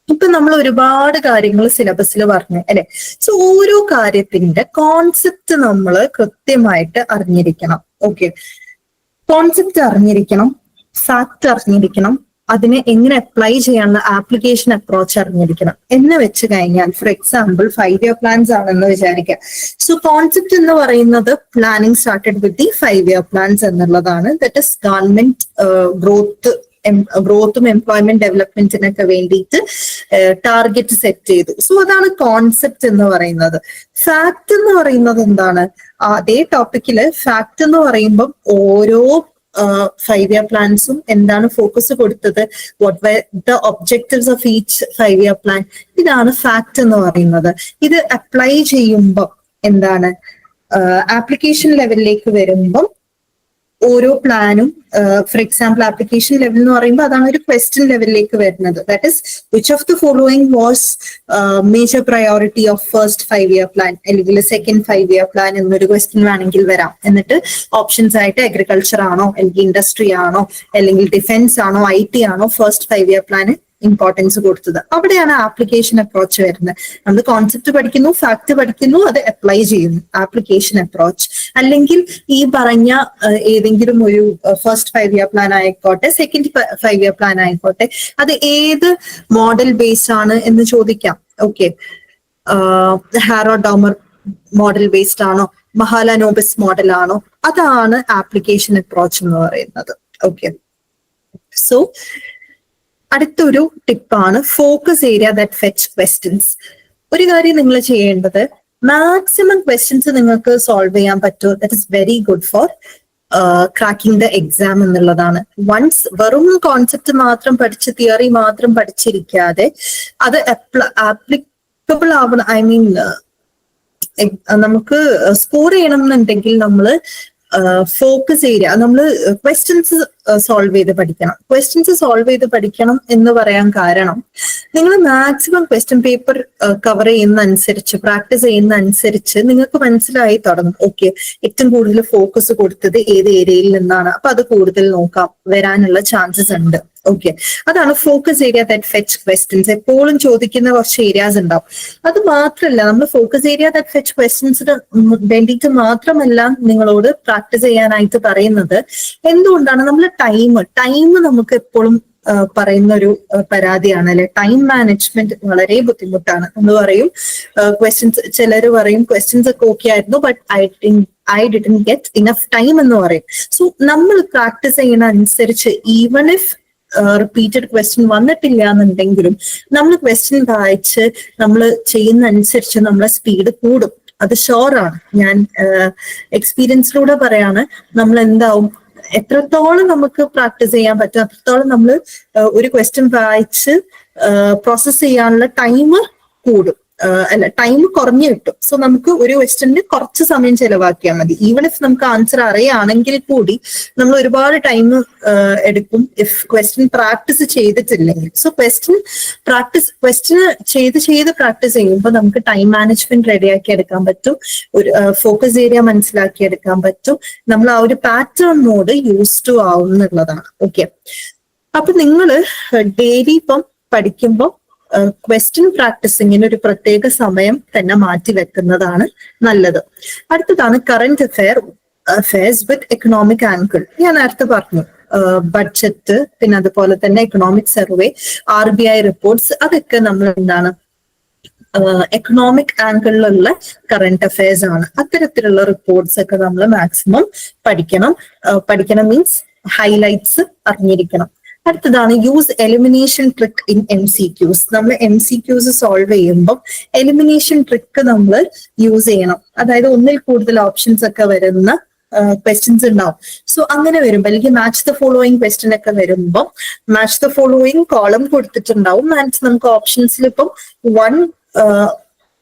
ഇപ്പൊ നമ്മൾ ഒരുപാട് കാര്യങ്ങൾ സിലബസിൽ പറഞ്ഞു അല്ലെ. സോ ഓരോ കാര്യത്തിന്റെ കോൺസെപ്റ്റ് നമ്മൾ കൃത്യമായിട്ട് അറിഞ്ഞിരിക്കണം. കോൺസെപ്റ്റ് അറിഞ്ഞിരിക്കണം, ഫാക്ട് അറിഞ്ഞിരിക്കണം, അതിനെ എങ്ങനെ അപ്ലൈ ചെയ്യാനുള്ള ആപ്ലിക്കേഷൻ അപ്രോച്ച് അറിഞ്ഞിരിക്കണം എന്ന് വെച്ച് കഴിഞ്ഞാൽ, ഫോർ എക്സാമ്പിൾ 5 ഇയർ പ്ലാൻസ് ആണെന്ന് വിചാരിക്കുക. സോ കോൺസെപ്റ്റ് എന്ന് പറയുന്നത് planning started with the 5 year plans എന്നുള്ളതാണ്. ദാറ്റ് ഇസ് ഗവൺമെന്റ് ഗ്രോത്തും എംപ്ലോയ്മെന്റ് ഡെവലപ്മെന്റിനൊക്കെ വേണ്ടിയിട്ട് ടാർഗറ്റ് സെറ്റ് ചെയ്തു. സോ അതാണ് കോൺസെപ്റ്റ് എന്ന് പറയുന്നത്. ഫാക്ട് എന്ന് പറയുന്നത് എന്താണ്? അതേ ടോപ്പിക്കില് ഫാക്ട് എന്ന് പറയുമ്പോൾ ഓരോ 5-year പ്ലാൻസും എന്താണ് ഫോക്കസ് കൊടുത്തത്, what were the objectives of each 5-year plan, ഇതാണ് ഫാക്ട് എന്ന് പറയുന്നത്. ഇത് അപ്ലൈ ചെയ്യുമ്പോൾ എന്താണ്, ആപ്ലിക്കേഷൻ ലെവലിലേക്ക് വരുമ്പം ഓരോ പ്ലാനും, ഫോർ എക്സാമ്പിൾ ആപ്ലിക്കേഷൻ ലെവൽ എന്ന് പറയുമ്പോൾ അതാണ് ഒരു ക്വസ്റ്റ്യൻ ലെവലിലേക്ക് വരുന്നത്. That is which of the following was major priority of first 5-year plan അല്ലെങ്കിൽ സെക്കൻഡ് 5-year പ്ലാൻ എന്നൊരു ക്വസ്റ്റ്യൻ വേണമെങ്കിൽ വരാം. എന്നിട്ട് ഓപ്ഷൻസ് ആയിട്ട് അഗ്രികൾച്ചർ ആണോ, അല്ലെങ്കിൽ ഇൻഡസ്ട്രി ആണോ, അല്ലെങ്കിൽ ഡിഫൻസ് ആണോ, IT ആണോ ഫസ്റ്റ് 5-year പ്ലാന് ഇമ്പോർട്ടൻസ് കൊടുത്തത്. അവിടെയാണ് ആപ്ലിക്കേഷൻ അപ്രോച്ച് വരുന്നത്. നമ്മൾ കോൺസെപ്റ്റ് പഠിക്കുന്നു, ഫാക്ട് പഠിക്കുന്നു, അത് അപ്ലൈ ചെയ്യുന്നു, ആപ്ലിക്കേഷൻ അപ്രോച്ച്. അല്ലെങ്കിൽ ഈ പറഞ്ഞ ഏതെങ്കിലും ഒരു ഫസ്റ്റ് 5-year പ്ലാൻ ആയിക്കോട്ടെ, സെക്കൻഡ് 5-year പ്ലാൻ ആയിക്കോട്ടെ, അത് ഏത് മോഡൽ ബേസ് ആണ് എന്ന് ചോദിക്കാം. Okay, Harrow Domar model based ആണോ, മഹാലനോബിസ് മോഡൽ ആണോ, അതാണ് ആപ്ലിക്കേഷൻ അപ്രോച്ച് എന്ന് പറയുന്നത്. ഓക്കെ, സോ അടുത്തൊരു ടിപ്പാണ് focus area that fetch questions. ഒരു കാര്യം നിങ്ങൾ ചെയ്യേണ്ടത്, മാക്സിമം ക്വസ്റ്റ്യൻസ് നിങ്ങൾക്ക് സോൾവ് ചെയ്യാൻ പറ്റുമോ, that is very good for cracking the exam എന്നുള്ളതാണ്. വൺസ് വെറും കോൺസെപ്റ്റ് മാത്രം പഠിച്ച്, തിയറി മാത്രം പഠിച്ചിരിക്കാതെ അത് ആപ്ലിക്കബിൾ ആവണം. ഐ മീൻ നമുക്ക് സ്കോർ ചെയ്യണം എന്നുണ്ടെങ്കിൽ നമ്മൾ ഫോക്കസ് ഏരിയ, നമ്മൾ ക്വസ്റ്റ്യൻസ് സോൾവ് ചെയ്ത് പഠിക്കണം. ക്വസ്റ്റ്യൻസ് സോൾവ് ചെയ്ത് പഠിക്കണം എന്ന് പറയാൻ കാരണം, നിങ്ങൾ മാക്സിമം ക്വസ്റ്റ്യൻ പേപ്പർ കവർ ചെയ്യുന്ന അനുസരിച്ച്, പ്രാക്ടീസ് ചെയ്യുന്ന അനുസരിച്ച് നിങ്ങൾക്ക് മനസ്സിലായി തുടങ്ങും. ഓക്കെ, ഏറ്റവും കൂടുതൽ ഫോക്കസ് കൊടുത്തത് ഏത് ഏരിയയിൽ നിന്നാണ്, അപ്പൊ അത് കൂടുതൽ നോക്കാം, വരാനുള്ള ചാൻസസ് ഉണ്ട്. ഓക്കെ, അതാണ് focus area that fetch questions. എപ്പോഴും ചോദിക്കുന്ന കുറച്ച് ഏരിയാസ് ഉണ്ടാവും. അത് മാത്രമല്ല, നമ്മൾ ഫോക്കസ് ഏരിയ ദാറ്റ് ഫെച്ച് ക്വസ്റ്റ്യൻസിന് വേണ്ടിയിട്ട് മാത്രമല്ല നിങ്ങളോട് പ്രാക്ടീസ് ചെയ്യാനായിട്ട് പറയുന്നത്. എന്തുകൊണ്ടാണ്, നമ്മൾ ടൈം നമുക്ക് എപ്പോഴും പറയുന്ന ഒരു പരാതിയാണ് അല്ലെ. ടൈം മാനേജ്മെന്റ് വളരെ ബുദ്ധിമുട്ടാണ്. നമ്മൾ പറയും ക്വസ്റ്റ്യൻസ്, ചിലർ പറയും ക്വസ്റ്റ്യൻസ് ഒക്കെ ഓക്കെ ആയിരുന്നു, but I didn't get enough time എന്ന് പറയും. സോ നമ്മൾ പ്രാക്ടീസ് ചെയ്യുന്ന അനുസരിച്ച്, ഈവൺ ഇഫ് റിപ്പീറ്റഡ് ക്വസ്റ്റ്യൻ വന്നിട്ടില്ല എന്നുണ്ടെങ്കിലും, നമ്മൾ ക്വസ്റ്റ്യൻ വായിച്ച് നമ്മൾ ചെയ്യുന്ന അനുസരിച്ച് നമ്മളെ സ്പീഡ് കൂടും. അത് ഷുവറാണ്. ഞാൻ എക്സ്പീരിയൻസിലൂടെ പറയാണ്. നമ്മൾ എന്താവും, എത്രത്തോളം നമുക്ക് പ്രാക്ടീസ് ചെയ്യാൻ പറ്റും അത്രത്തോളം നമ്മൾ ഒരു ക്വസ്റ്റ്യൻ വായിച്ച് പ്രോസസ് ചെയ്യാനുള്ള ടൈം കൂടും, അല്ല ടൈം കുറഞ്ഞു കിട്ടും. സോ നമുക്ക് ഒരു ക്വസ്റ്റ്യന് കുറച്ച് സമയം ചെലവാക്കിയാൽ മതി. ഈവൻ ഇഫ് നമുക്ക് ആൻസർ അറിയാണെങ്കിൽ കൂടി നമ്മൾ ഒരുപാട് ടൈം എടുക്കും ഇഫ് ക്വസ്റ്റ്യൻ പ്രാക്ടീസ് ചെയ്തിട്ടില്ലെങ്കിൽ. സോ ക്വസ്റ്റ്യൻ ചെയ്ത് പ്രാക്ടീസ് ചെയ്യുമ്പോൾ നമുക്ക് ടൈം മാനേജ്മെന്റ് റെഡിയാക്കി എടുക്കാൻ പറ്റും, ഒരു ഫോക്കസ് ഏരിയ മനസ്സിലാക്കി എടുക്കാൻ പറ്റും, നമ്മൾ ആ ഒരു പാറ്റേണിനോട് യൂസ് ടു ആവും എന്നുള്ളതാണ്. ഓക്കെ, അപ്പൊ നിങ്ങൾ ഡെയിലി ഇപ്പം പഠിക്കുമ്പോൾ ക്വസ്റ്റ്യൻ പ്രാക്ടീസിങ്ങിന് ഒരു പ്രത്യേക സമയം തന്നെ മാറ്റി വെക്കുന്നതാണ് നല്ലത്. അടുത്തതാണ് കറന്റ് അഫയേഴ്സ് വിത്ത് എക്കണോമിക് ആംഗിൾ. ഞാൻ നേരത്തെ പറഞ്ഞു, ബഡ്ജറ്റ്, പിന്നെ അതുപോലെ തന്നെ എക്കണോമിക് സർവേ, RBI റിപ്പോർട്ട്സ്, അതൊക്കെ നമ്മൾ എന്താണ് എക്കണോമിക് ആംഗിളിലുള്ള കറന്റ് അഫയേഴ്സ് ആണ്. അത്തരത്തിലുള്ള റിപ്പോർട്ട്സ് ഒക്കെ നമ്മൾ മാക്സിമം പഠിക്കണം മീൻസ് ഹൈലൈറ്റ്സ് അറിഞ്ഞിരിക്കണം. അടുത്തതാണ് use elimination trick in MCQs. നമ്മൾ MCQs സോൾവ് ചെയ്യുമ്പോൾ എലിമിനേഷൻ ട്രിക്ക് നമ്മൾ യൂസ് ചെയ്യണം. അതായത് ഒന്നിൽ കൂടുതൽ ഓപ്ഷൻസ് ഒക്കെ വരുന്ന ക്വസ്റ്റ്യൻസ് ഉണ്ടാവും. സോ അങ്ങനെ വരുമ്പോൾ, അല്ലെങ്കിൽ മാച്ച് ദ ഫോളോയിങ് ക്വസ്റ്റ്യൻ ഒക്കെ വരുമ്പോൾ മാച്ച് ദ ഫോളോയിങ് കോളം കൊടുത്തിട്ടുണ്ടാവും. നമുക്ക് ഓപ്ഷൻസിൽ ഇപ്പം 1,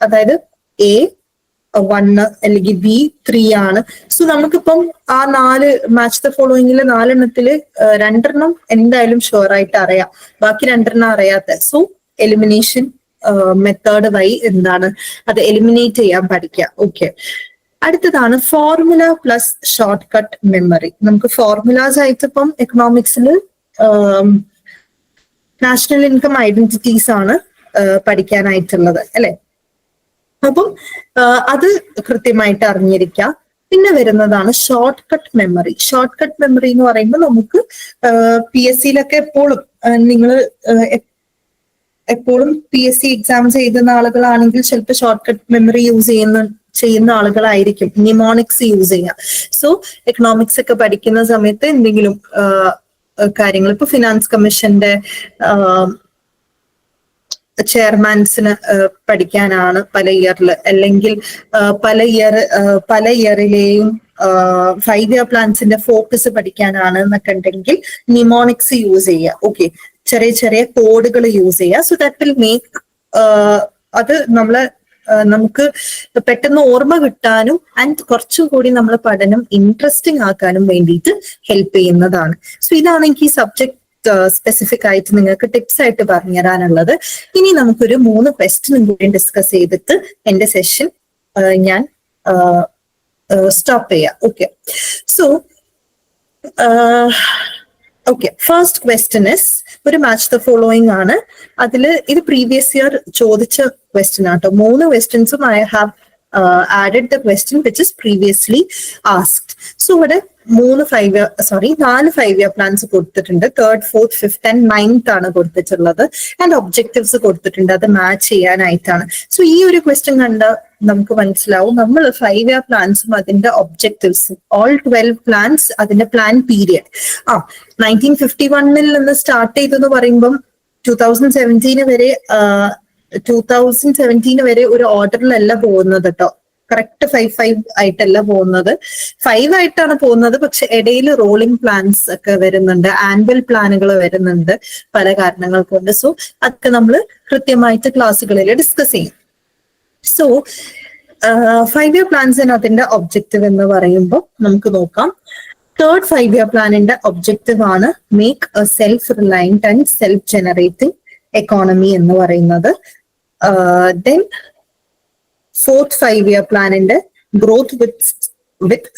അതായത് A1 അല്ലെങ്കിൽ B3 ആണ്. സോ നമുക്കിപ്പം ആ 4 മാച്ച് ദ ഫോളോയിങ്ങില് 4 2 എന്തായാലും ഷുവർ ആയിട്ട് അറിയാം, ബാക്കി 2 അറിയാത്ത. സോ എലിമിനേഷൻ മെത്തേഡ് വഴി എന്താണ് അത് എലിമിനേറ്റ് ചെയ്യാൻ പഠിക്കുക. ഓക്കെ, അടുത്തതാണ് formula plus short cut memory. നമുക്ക് ഫോർമുലാസ് ആയിട്ട് ഇപ്പം എക്കണോമിക്സിൽ നാഷണൽ ഇൻകം ഐഡന്റിറ്റീസ് ആണ് പഠിക്കാനായിട്ടുള്ളത് അല്ലെ. അപ്പം അത് കൃത്യമായിട്ട് അറിഞ്ഞിരിക്കുക. പിന്നെ വരുന്നതാണ് short cut memory. Short cut memory എന്ന് പറയുമ്പോൾ നമുക്ക് PSCയിലൊക്കെ എപ്പോഴും PSC എക്സാംസ് എഴുതുന്ന ആളുകളാണെങ്കിൽ ചിലപ്പോൾ ഷോർട്ട് കട്ട് മെമ്മറി യൂസ് ചെയ്യുന്ന ആളുകളായിരിക്കും നിമോണിക്സ് യൂസ് ചെയ്യുക. സോ എക്കണോമിക്സ് ഒക്കെ പഠിക്കുന്ന സമയത്ത് എന്തെങ്കിലും കാര്യങ്ങൾ, ഇപ്പൊ ഫിനാൻസ് കമ്മീഷന്റെ ചെയർമാൻസിന് പഠിക്കാനാണ് പല ഇയറിൽ, അല്ലെങ്കിൽ പല ഇയറിലെയും 5 ഇയർ പ്ലാൻസിന്റെ ഫോക്കസ് പഠിക്കാനാണ് എന്നൊക്കെ ഉണ്ടെങ്കിൽ നിമോണിക്സ് യൂസ് ചെയ്യുക. ഓക്കെ, ചെറിയ ചെറിയ കോഡുകൾ യൂസ് ചെയ്യുക. സോ ദാറ്റ് വിൽ മേക്ക് അത് നമുക്ക് പെട്ടെന്ന് ഓർമ്മ കിട്ടാനും ആൻഡ് കുറച്ചും കൂടി നമ്മൾ പഠനം ഇൻട്രസ്റ്റിംഗ് ആക്കാനും വേണ്ടിയിട്ട് ഹെൽപ്പ് ചെയ്യുന്നതാണ്. സോ ഇതാണ് എനിക്ക് ഈ സബ്ജക്ട് സ്പെസിഫിക് ആയിട്ട് നിങ്ങൾക്ക് ടിപ്സ് ആയിട്ട് പറഞ്ഞു തരാനുള്ളത്. ഇനി നമുക്കൊരു 3 ക്വസ്റ്റ്യനും കൂടി ഡിസ്കസ് ചെയ്തിട്ട് എന്റെ സെഷൻ ഞാൻ സ്റ്റോപ്പ് ചെയ്യാം. Okay, so okay, first question is ഒരു മാച്ച് ദ ഫോളോയിങ് ആണ്. ഇത് പ്രീവിയസ് ഇയർ ചോദിച്ച ക്വസ്റ്റ്യൻ ആട്ടോ. 3 ക്വസ്റ്റ്യൻസും I have added the question which is previously asked. So ഇവിടെ 4 5 year plans കൊടുത്തിട്ടുണ്ട്. 3rd, 4th, 5th and 9th ആണ് കൊടുത്തിട്ടുള്ളത്. ആൻഡ് ഒബ്ജക്റ്റീവ്സ് കൊടുത്തിട്ടുണ്ട്, അത് മാച്ച് ചെയ്യാനായിട്ടാണ്. സോ ഈ ഒരു ക്വസ്റ്റ്യൻ കണ്ട നമുക്ക് മനസ്സിലാവും നമ്മൾ 5 year പ്ലാൻസും അതിന്റെ ഒബ്ജക്റ്റീവ്സും all 12 പ്ലാൻസ് അതിന്റെ പ്ലാൻ പീരിയഡ് 1951 നിന്ന് സ്റ്റാർട്ട് ചെയ്തെന്ന് പറയുമ്പം 2017 വരെ ഒരു ഓർഡറിലല്ല പോകുന്നത് കേട്ടോ. കറക്റ്റ് 5 ആയിട്ടല്ല പോകുന്നത്, 5 ആയിട്ടാണ് പോകുന്നത്. പക്ഷെ ഇടയിൽ റോളിംഗ് പ്ലാൻസ് ഒക്കെ വരുന്നുണ്ട്, ആനുവൽ പ്ലാനുകൾ വരുന്നുണ്ട് പല കാരണങ്ങൾ കൊണ്ട്. സോ അതൊക്കെ നമ്മൾ കൃത്യമായിട്ട് ക്ലാസ്സുകളിൽ ഡിസ്കസ് ചെയ്യും. സോ 5 year പ്ലാൻസിന് അതിന്റെ ഒബ്ജക്റ്റീവ് എന്ന് പറയുമ്പോൾ നമുക്ക് നോക്കാം. 3rd 5 year പ്ലാനിന്റെ ഒബ്ജക്റ്റീവ് ആണ് make a self reliant and self generating economy എന്ന് പറയുന്നത്. Then 4th 5 year പ്ലാനിന്റെ ഗ്രോത്ത് വിത്ത്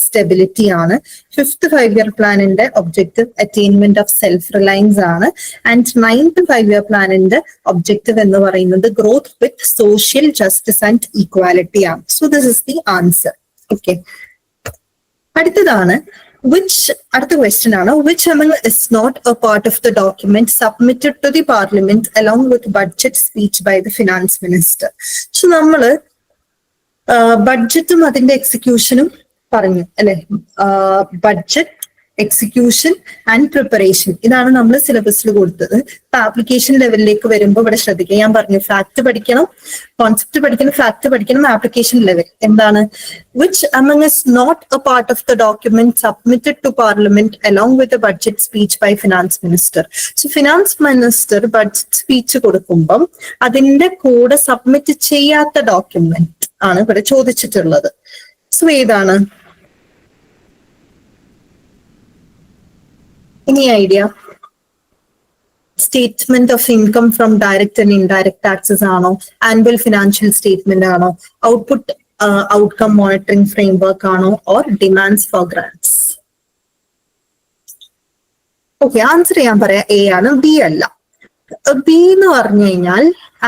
സ്റ്റെബിലിറ്റി ആണ്. 5th 5 year പ്ലാനിന്റെ objective attainment of self reliance ആണ്. ആൻഡ് 9th 5 year പ്ലാനിന്റെ ഒബ്ജക്റ്റീവ് എന്ന് പറയുന്നത് growth with social justice and equality ആണ്. So this is the answer. Okay, അടുത്ത ക്വസ്റ്റ്യൻ ആണ് which among is not a part of the document submitted to the parliament along with budget speech by the finance minister. So നമ്മള് ബഡ്ജറ്റും അതിന്റെ എക്സിക്യൂഷനും പറഞ്ഞു അല്ലെ. Budget, execution and preparation, ഇതാണ് നമ്മൾ സിലബസിൽ കൊടുത്തത്. ഇപ്പൊ ആപ്ലിക്കേഷൻ ലെവലിലേക്ക് വരുമ്പോൾ ഇവിടെ ശ്രദ്ധിക്കുക. ഞാൻ പറഞ്ഞു ഫാക്ട് പഠിക്കണം, കോൺസെപ്റ്റ് പഠിക്കണം, ഫാക്ട് പഠിക്കണം. ആപ്ലിക്കേഷൻ ലെവൽ എന്താണ്? which among is not a part of the document submitted to parliament along with the budget speech by finance minister. So finance minister budget speech കൊടുക്കുമ്പം അതിന്റെ കൂടെ സബ്മിറ്റ് ചെയ്യാത്ത document ആണ് ഇവിടെ ചോദിച്ചിട്ടുള്ളത്. സോ ഏതാണ്? Any idea? Statement of income from direct and indirect taxes ആണോ? Annual financial statement ആണോ? Outcome monitoring framework ആണോ? Or demands for grants? Okay, answer ചെയ്യാൻ പറയാം A ആണ്, B അല്ല. B എന്ന് പറഞ്ഞു കഴിഞ്ഞാൽ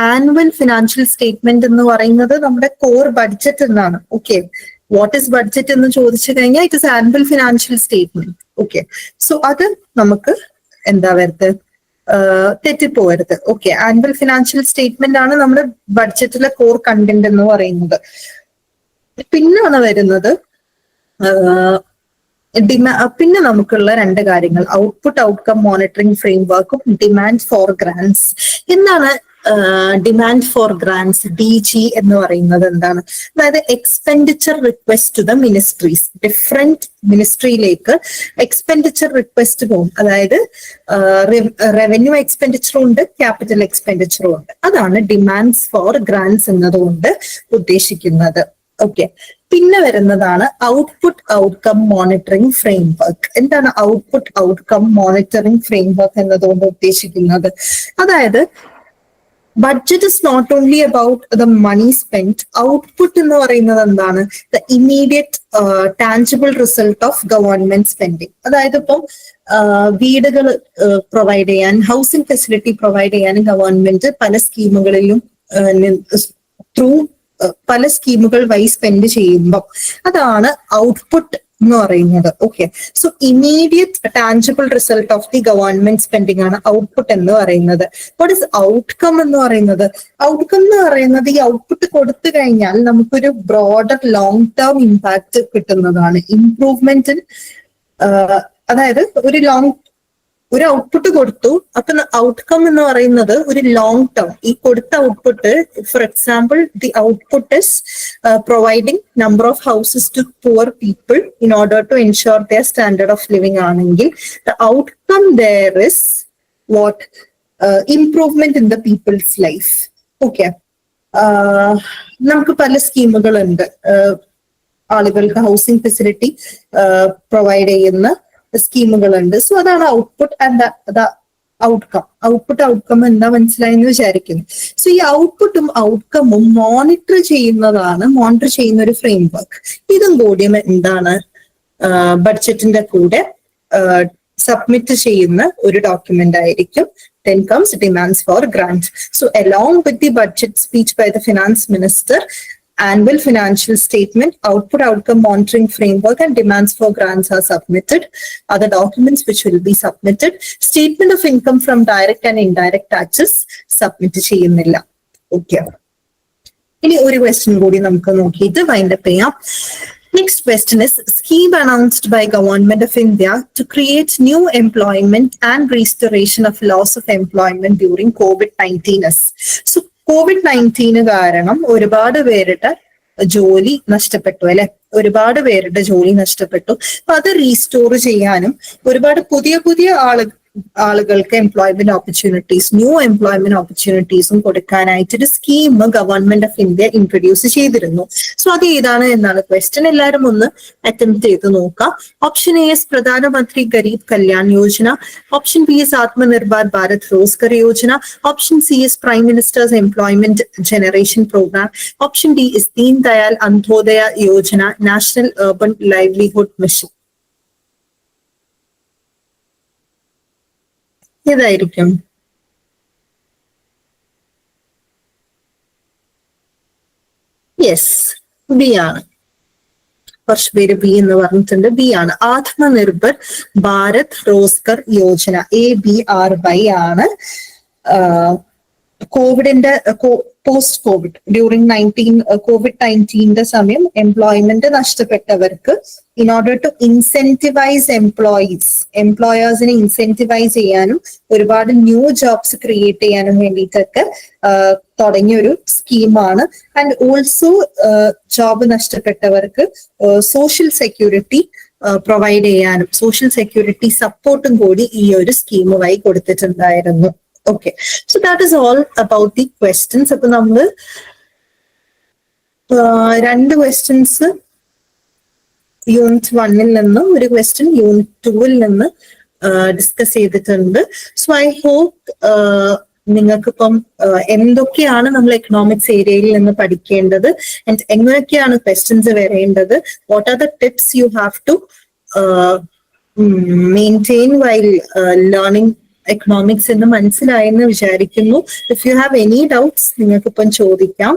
ആനുവൽ ഫിനാൻഷ്യൽ സ്റ്റേറ്റ്മെന്റ് എന്ന് പറയുന്നത് നമ്മുടെ കോർ ബഡ്ജറ്റ് എന്നാണ്. ഓക്കെ, വാട്ട് ഇസ് ബഡ്ജറ്റ് എന്ന് ചോദിച്ചു കഴിഞ്ഞാൽ it is annual financial statement. Okay, so അത് നമുക്ക് എന്താ വരുന്നത്, തെറ്റിപ്പോരുത്. ഓക്കെ, ആനുവൽ ഫിനാൻഷ്യൽ സ്റ്റേറ്റ്മെന്റ് ആണ് നമ്മുടെ ബഡ്ജറ്റിലെ കോർ കണ്ടന്റ് എന്ന് പറയുന്നത്. പിന്നാണ് വരുന്നത് പിന്നെ നമുക്കുള്ള 2 കാര്യങ്ങൾ, ഔട്ട്പുട്ട് ഔട്ട്കം മോണിറ്ററിംഗ് ഫ്രെയിംവർക്കും ഡിമാൻഡ് ഫോർ ഗ്രാൻസ്. എന്താണ് ഡിമാൻഡ് ഫോർ ഗ്രാൻസ്, DG എന്ന് പറയുന്നത് എന്താണ്? അതായത് expenditure request to the ministries. Different മിനിസ്ട്രിയിലേക്ക് എക്സ്പെൻഡിച്ചർ റിക്വസ്റ്റ് പോകും. അതായത് റവന്യൂ എക്സ്പെൻഡിച്ചറും ഉണ്ട്, ക്യാപിറ്റൽ എക്സ്പെൻഡിച്ചറും ഉണ്ട്. അതാണ് ഡിമാൻഡ്സ് ഫോർ ഗ്രാൻസ് എന്നതുകൊണ്ട് ഉദ്ദേശിക്കുന്നത്. ഓക്കെ, പിന്നെ വരുന്നതാണ് ഔട്ട്പുട്ട് ഔട്ട്കം മോണിറ്ററിംഗ് ഫ്രെയിംവർക്ക്. എന്താണ് ഔട്ട്പുട്ട് ഔട്ട്കം മോണിറ്ററിംഗ് ഫ്രെയിംവർക്ക് എന്നതുകൊണ്ട് ഉദ്ദേശിക്കുന്നത്? അതായത് budget is not only about the money spend. Output എന്ന് പറയുന്നത് എന്താണ്? The immediate tangible result of government spending. അതായത് ഇപ്പം വീടുകൾ പ്രൊവൈഡ് ചെയ്യാൻ, ഹൗസിംഗ് ഫെസിലിറ്റി പ്രൊവൈഡ് ചെയ്യാൻ ഗവൺമെന്റ് പല സ്കീമുകളിലും പല സ്കീമുകൾ വഴി സ്പെൻഡ് ചെയ്യുമ്പോൾ അതാണ് ഔട്ട്പുട്ട് എന്ന് പറയുന്നത്. Okay, so immediate tangible result of the government spending ആണ് ഔട്ട്പുട്ട് എന്ന് പറയുന്നത്. വാട്ട് ഇസ് ഔട്ട്കം എന്ന് പറയുന്നത്? ഔട്ട്കം എന്ന് പറയുന്നത് ഈ ഔട്ട്പുട്ട് കൊടുത്തു കഴിഞ്ഞാൽ നമുക്കൊരു ബ്രോഡർ ലോങ് ടേം ഇമ്പാക്ട് കിട്ടുന്നതാണ്. ഇംപ്രൂവ്മെന്റ്, അതായത് ഒരു ഒരു ഔട്ട്പുട്ട് കൊടുത്തു. അപ്പൊ ഔട്ട്കം എന്ന് പറയുന്നത് ഒരു ലോങ് ടേം. ഈ കൊടുത്ത output, for example, the output is providing number of houses to poor people in order to ensure their standard of living ആണെങ്കിൽ the outcome there is what improvement in the people's life. Okay, നമുക്ക് പല സ്കീമുകളുണ്ട് ആളുകൾക്ക് housing facility provide ചെയ്യുന്ന സ്കീമുകളുണ്ട്. So അതാണ് output and outcome. Outcome എന്താ മനസ്സിലായെന്ന് വിചാരിക്കുന്നു. സോ ഈ ഔട്ട്പുട്ടും ഔട്ട്കമും മോണിറ്റർ ചെയ്യുന്ന ഒരു ഫ്രെയിം വർക്ക്. ഇതും കൂടി എന്താണ് ബഡ്ജറ്റിന്റെ കൂടെ സബ്മിറ്റ് ചെയ്യുന്ന ഒരു ഡോക്യുമെന്റ് ആയിരിക്കും. Then comes demands for grants. So along with the budget speech by the finance minister, annual financial statement, outcome monitoring framework and demands for grants are submitted. Other documents which will be submitted, statement of income from direct and indirect taxes submit ചെയ്യുന്നില്ല. Okay. ഇനി ഒരു question കൂടി നമുക്ക് നോക്കിയിട്ട് wind up ചെയ്യാം. Next question is, scheme announced by Government of India to create new employment and restoration of loss of employment during COVID-19 is. So COVID-19 കാരണം ഒരുപാട് പേരുടെ ജോലി നഷ്ടപ്പെട്ടു അല്ലെ, ഒരുപാട് പേരുടെ ജോലി നഷ്ടപ്പെട്ടു. അപ്പൊ അത് റീസ്റ്റോർ ചെയ്യാനും ഒരുപാട് പുതിയ ആളുകൾക്ക് എംപ്ലോയ്മെന്റ് ഓപ്പർച്യൂണിറ്റീസ്, ന്യൂ എംപ്ലോയ്മെന്റ് ഓപ്പർച്യൂണിറ്റീസും കൊടുക്കാനായിട്ട് ഒരു scheme government of India introduce ചെയ്തിരുന്നു. സോ അത് ഏതാണ് എന്നാണ് ക്വസ്റ്റ്യൻ. എല്ലാവരും ഒന്ന് അറ്റംപ്റ്റ് ചെയ്ത് നോക്കാം. ഓപ്ഷൻ എ എസ് പ്രധാനമന്ത്രി Garib Kalyan Yojana, option B S Atmanirbhar Bharat Rozgar Yojana, option C S prime ministers employment generation programme, option D is Deen Dayal Antyodaya Yojana, national urban livelihood mission. ഏതായിരിക്കും? യെസ്, ബി ആണ്. കുറച്ച് പേര് ബി എന്ന് പറഞ്ഞിട്ടുണ്ട്. ബി ആണ്, ആത്മനിർഭർ ഭാരത് റോസ്ഗർ യോജന. ABRY ആണ്. കോവിഡിന്റെ പോസ്റ്റ് കോവിഡ് ഡ്യൂറിംഗ് COVID-19 സമയം എംപ്ലോയ്മെന്റ് നഷ്ടപ്പെട്ടവർക്ക് ഇൻ ഓർഡർ ടു ഇൻസെന്റിവൈസ് എംപ്ലോയേഴ്സിനെ ഇൻസെന്റിവൈസ് ചെയ്യാനും ഒരുപാട് ന്യൂ ജോബ്സ് ക്രിയേറ്റ് ചെയ്യാനും വേണ്ടിയിട്ടൊക്കെ തുടങ്ങിയൊരു സ്കീമാണ്. ആൻഡ് ഓൾസോ ജോബ് നഷ്ടപ്പെട്ടവർക്ക് സോഷ്യൽ സെക്യൂരിറ്റി പ്രൊവൈഡ് ചെയ്യാനും സോഷ്യൽ സെക്യൂരിറ്റി സപ്പോർട്ടും കൂടി ഈ ഒരു സ്കീമുമായി കൊടുത്തിട്ടുണ്ടായിരുന്നു. Okay, so that is all about the questions. അപ്പൊ നമ്മള് രണ്ട് ക്വസ്റ്റ്യൻസ് യൂണിറ്റ് 1-ൽ നിന്നും ഒരു ക്വസ്റ്റ്യൻ യൂണിറ്റ് 2-ൽ നിന്ന് ഡിസ്കസ് ചെയ്തിട്ടുണ്ട്. സോ ഐ ഹോപ്പ് നിങ്ങൾക്കിപ്പം എന്തൊക്കെയാണ് നമ്മൾ എക്കണോമിക്സ് ഏരിയയിൽ നിന്ന് പഠിക്കേണ്ടത് ആൻഡ് എങ്ങനെയൊക്കെയാണ് ക്വസ്റ്റ്യൻസ് വരേണ്ടത്, what are the tips you have to maintain while learning economics എന്ന് മനസ്സിലായെന്ന് വിചാരിക്കുന്നു. If you have any doubts നിങ്ങൾക്കിപ്പം ചോദിക്കാം.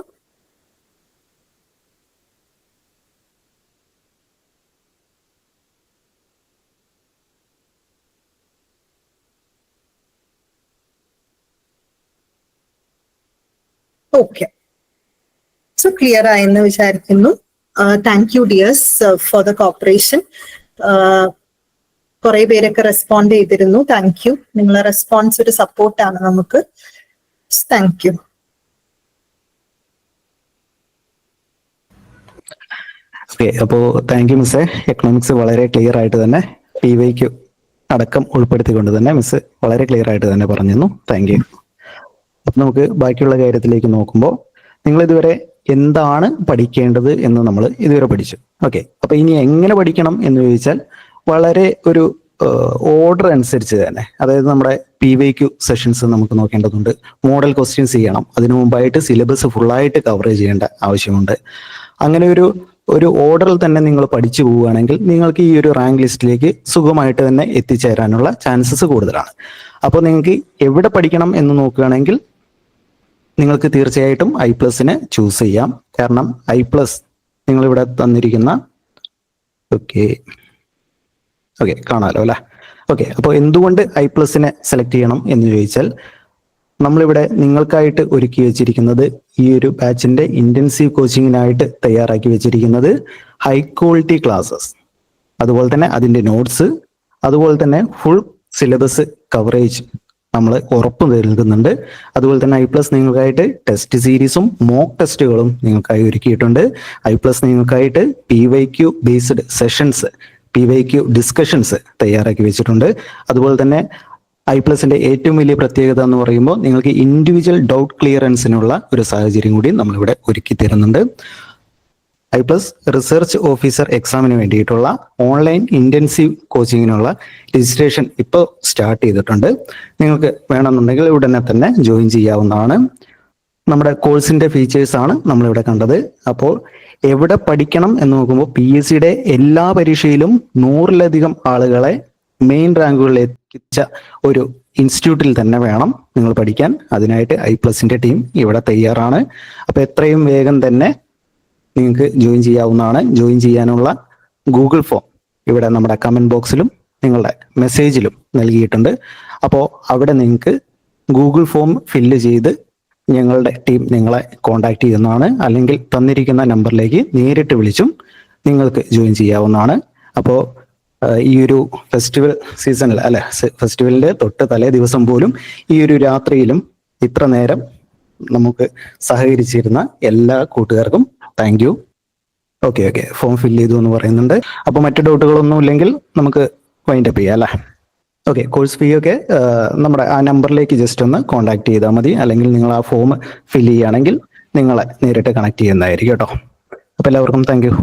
ഓക്കെ, സോ ക്ലിയർ ആയെന്ന് വിചാരിക്കുന്നു. Thank you dears for the cooperation. കുറെ പേരൊക്കെ റെസ്പോണ്ട് ചെയ്തിരുന്നു. Thank you. നിങ്ങളെ റെസ്പോൺസ് ഒരു സപ്പോർട്ടാണ് നമുക്ക്. Thank you. ഓക്കെ, അപ്പോ താങ്ക് യു മിസ്സേ. എക്കണോമിക്സ് വളരെ ക്ലിയർ ആയിട്ട് തന്നെ PYQ അടക്കം ഉൾപ്പെടുത്തിക്കൊണ്ട് തന്നെ മിസ് വളരെ ക്ലിയർ ആയിട്ട് തന്നെ പറഞ്ഞിരുന്നു. Thank you. അപ്പൊ നമുക്ക് ബാക്കിയുള്ള കാര്യത്തിലേക്ക് നോക്കുമ്പോൾ നിങ്ങൾ ഇതുവരെ എന്താണ് പഠിക്കേണ്ടത് എന്ന് നമ്മൾ ഇതുവരെ പഠിച്ചു. ഓക്കെ, അപ്പൊ ഇനി എങ്ങനെ പഠിക്കണം എന്ന് ചോദിച്ചാൽ വളരെ ഒരു ഓർഡർ അനുസരിച്ച് തന്നെ, അതായത് നമ്മുടെ PYQ സെഷൻസ് നമുക്ക് നോക്കേണ്ടതുണ്ട്, മോഡൽ ക്വസ്റ്റ്യൻസ് ചെയ്യണം, അതിനു മുമ്പായിട്ട് സിലബസ് ഫുള്ളായിട്ട് കവറേജ് ചെയ്യേണ്ട ആവശ്യമുണ്ട്. അങ്ങനെ ഒരു ഓർഡറിൽ തന്നെ നിങ്ങൾ പഠിച്ചു പോവുകയാണെങ്കിൽ നിങ്ങൾക്ക് ഈ ഒരു റാങ്ക് ലിസ്റ്റിലേക്ക് സുഖമായിട്ട് തന്നെ എത്തിച്ചേരാനുള്ള ചാൻസസ് കൂടുതലാണ്. അപ്പോൾ നിങ്ങൾക്ക് എവിടെ പഠിക്കണം എന്ന് നോക്കുകയാണെങ്കിൽ നിങ്ങൾക്ക് തീർച്ചയായിട്ടും I+ ചൂസ് ചെയ്യാം. കാരണം I+ നിങ്ങളിവിടെ തന്നിരിക്കുന്ന ഓക്കെ കാണാമല്ലോ അല്ലെ. ഓക്കെ, അപ്പോൾ എന്തുകൊണ്ട് I+ സെലക്ട് ചെയ്യണം എന്ന് ചോദിച്ചാൽ നമ്മളിവിടെ നിങ്ങൾക്കായിട്ട് ഒരുക്കി വെച്ചിരിക്കുന്നത് ഈ ഒരു ബാച്ചിന്റെ ഇന്റൻസീവ് കോച്ചിങ്ങിനായിട്ട് തയ്യാറാക്കി വെച്ചിരിക്കുന്നത് ഹൈ ക്വാളിറ്റി ക്ലാസ്സസ്, അതുപോലെ തന്നെ അതിന്റെ നോട്ട്സ്, അതുപോലെ തന്നെ ഫുൾ സിലബസ് കവറേജ് നമ്മൾ ഉറപ്പ് നൽകുന്നുണ്ട്. അതുപോലെ തന്നെ I+ നിങ്ങൾക്കായിട്ട് ടെസ്റ്റ് സീരീസും മോക്ക് ടെസ്റ്റുകളും നിങ്ങൾക്കായി ഒരുക്കിയിട്ടുണ്ട്. I+ നിങ്ങൾക്കായിട്ട് PYQ based sessions, PYQ discussions തയ്യാറാക്കി വെച്ചിട്ടുണ്ട്. അതുപോലെ തന്നെ I+ന്റെ ഏറ്റവും വലിയ പ്രത്യേകത എന്ന് പറയുമ്പോൾ നിങ്ങൾക്ക് ഇൻഡിവിജ്വൽ ഡൗട്ട് ക്ലിയറൻസിനുള്ള ഒരു സാഹചര്യം കൂടി നമ്മളിവിടെ ഒരുക്കി തരുന്നുണ്ട്. I+ റിസർച്ച് ഓഫീസർ എക്സാമിന് വേണ്ടിയിട്ടുള്ള ഓൺലൈൻ ഇന്റൻസീവ് കോച്ചിങ്ങിനുള്ള രജിസ്ട്രേഷൻ ഇപ്പോൾ സ്റ്റാർട്ട് ചെയ്തിട്ടുണ്ട്. നിങ്ങൾക്ക് വേണമെന്നുണ്ടെങ്കിൽ ഉടനെ തന്നെ ജോയിൻ ചെയ്യാവുന്നതാണ്. നമ്മുടെ കോഴ്സിന്റെ ഫീച്ചേഴ്സ് ആണ് നമ്മളിവിടെ കണ്ടത്. അപ്പോൾ എവിടെ പഠിക്കണം എന്ന് നോക്കുമ്പോൾ PSCയുടെ എല്ലാ പരീക്ഷയിലും 100-ലധികം ആളുകളെ മെയിൻ റാങ്കുകളിൽ എത്തിച്ച ഒരു ഇൻസ്റ്റിറ്റ്യൂട്ടിൽ തന്നെ വേണം നിങ്ങൾ പഠിക്കാൻ. അതിനായിട്ട് I+ന്റെ ടീം ഇവിടെ തയ്യാറാണ്. അപ്പൊ എത്രയും വേഗം തന്നെ നിങ്ങൾക്ക് ജോയിൻ ചെയ്യാവുന്നതാണ്. ജോയിൻ ചെയ്യാനുള്ള ഗൂഗിൾ ഫോം ഇവിടെ നമ്മുടെ കമന്റ് ബോക്സിലും നിങ്ങളുടെ മെസ്സേജിലും നൽകിയിട്ടുണ്ട്. അപ്പോൾ അവിടെ നിങ്ങൾക്ക് ഗൂഗിൾ ഫോം ഫില്ല് ചെയ്ത് ഞങ്ങളുടെ ടീം നിങ്ങളെ കോൺടാക്ട് ചെയ്യുന്നതാണ്. അല്ലെങ്കിൽ തന്നിരിക്കുന്ന നമ്പറിലേക്ക് നേരിട്ട് വിളിച്ചും നിങ്ങൾക്ക് ജോയിൻ ചെയ്യാവുന്നതാണ്. അപ്പോൾ ഈ ഒരു ഫെസ്റ്റിവൽ സീസണിൽ ഫെസ്റ്റിവലിന്റെ തൊട്ട് തലേ ദിവസം പോലും ഈ ഒരു രാത്രിയിലും ഇത്ര നേരം നമുക്ക് സഹകരിച്ചിരുന്ന എല്ലാ കൂട്ടുകാർക്കും thank you. Okay form fill ചെയ്തു എന്ന് പറയുന്നുണ്ട്. അപ്പൊ മറ്റു ഡൗട്ടുകളൊന്നും ഇല്ലെങ്കിൽ നമുക്ക് വൈൻഡ് അപ്പ് ചെയ്യാം അല്ലേ? ഓക്കെ, കോഴ്സ് ഫീ ഒക്കെ നമ്മുടെ ആ നമ്പറിലേക്ക് ജസ്റ്റ് ഒന്ന് കോൺടാക്ട് ചെയ്താൽ മതി. അല്ലെങ്കിൽ നിങ്ങൾ ആ ഫോം ഫില്ല് ചെയ്യുകയാണെങ്കിൽ നിങ്ങളെ നേരിട്ട് കണക്ട് ചെയ്യുന്നതായിരിക്കും കേട്ടോ. അപ്പൊ എല്ലാവർക്കും താങ്ക് യു.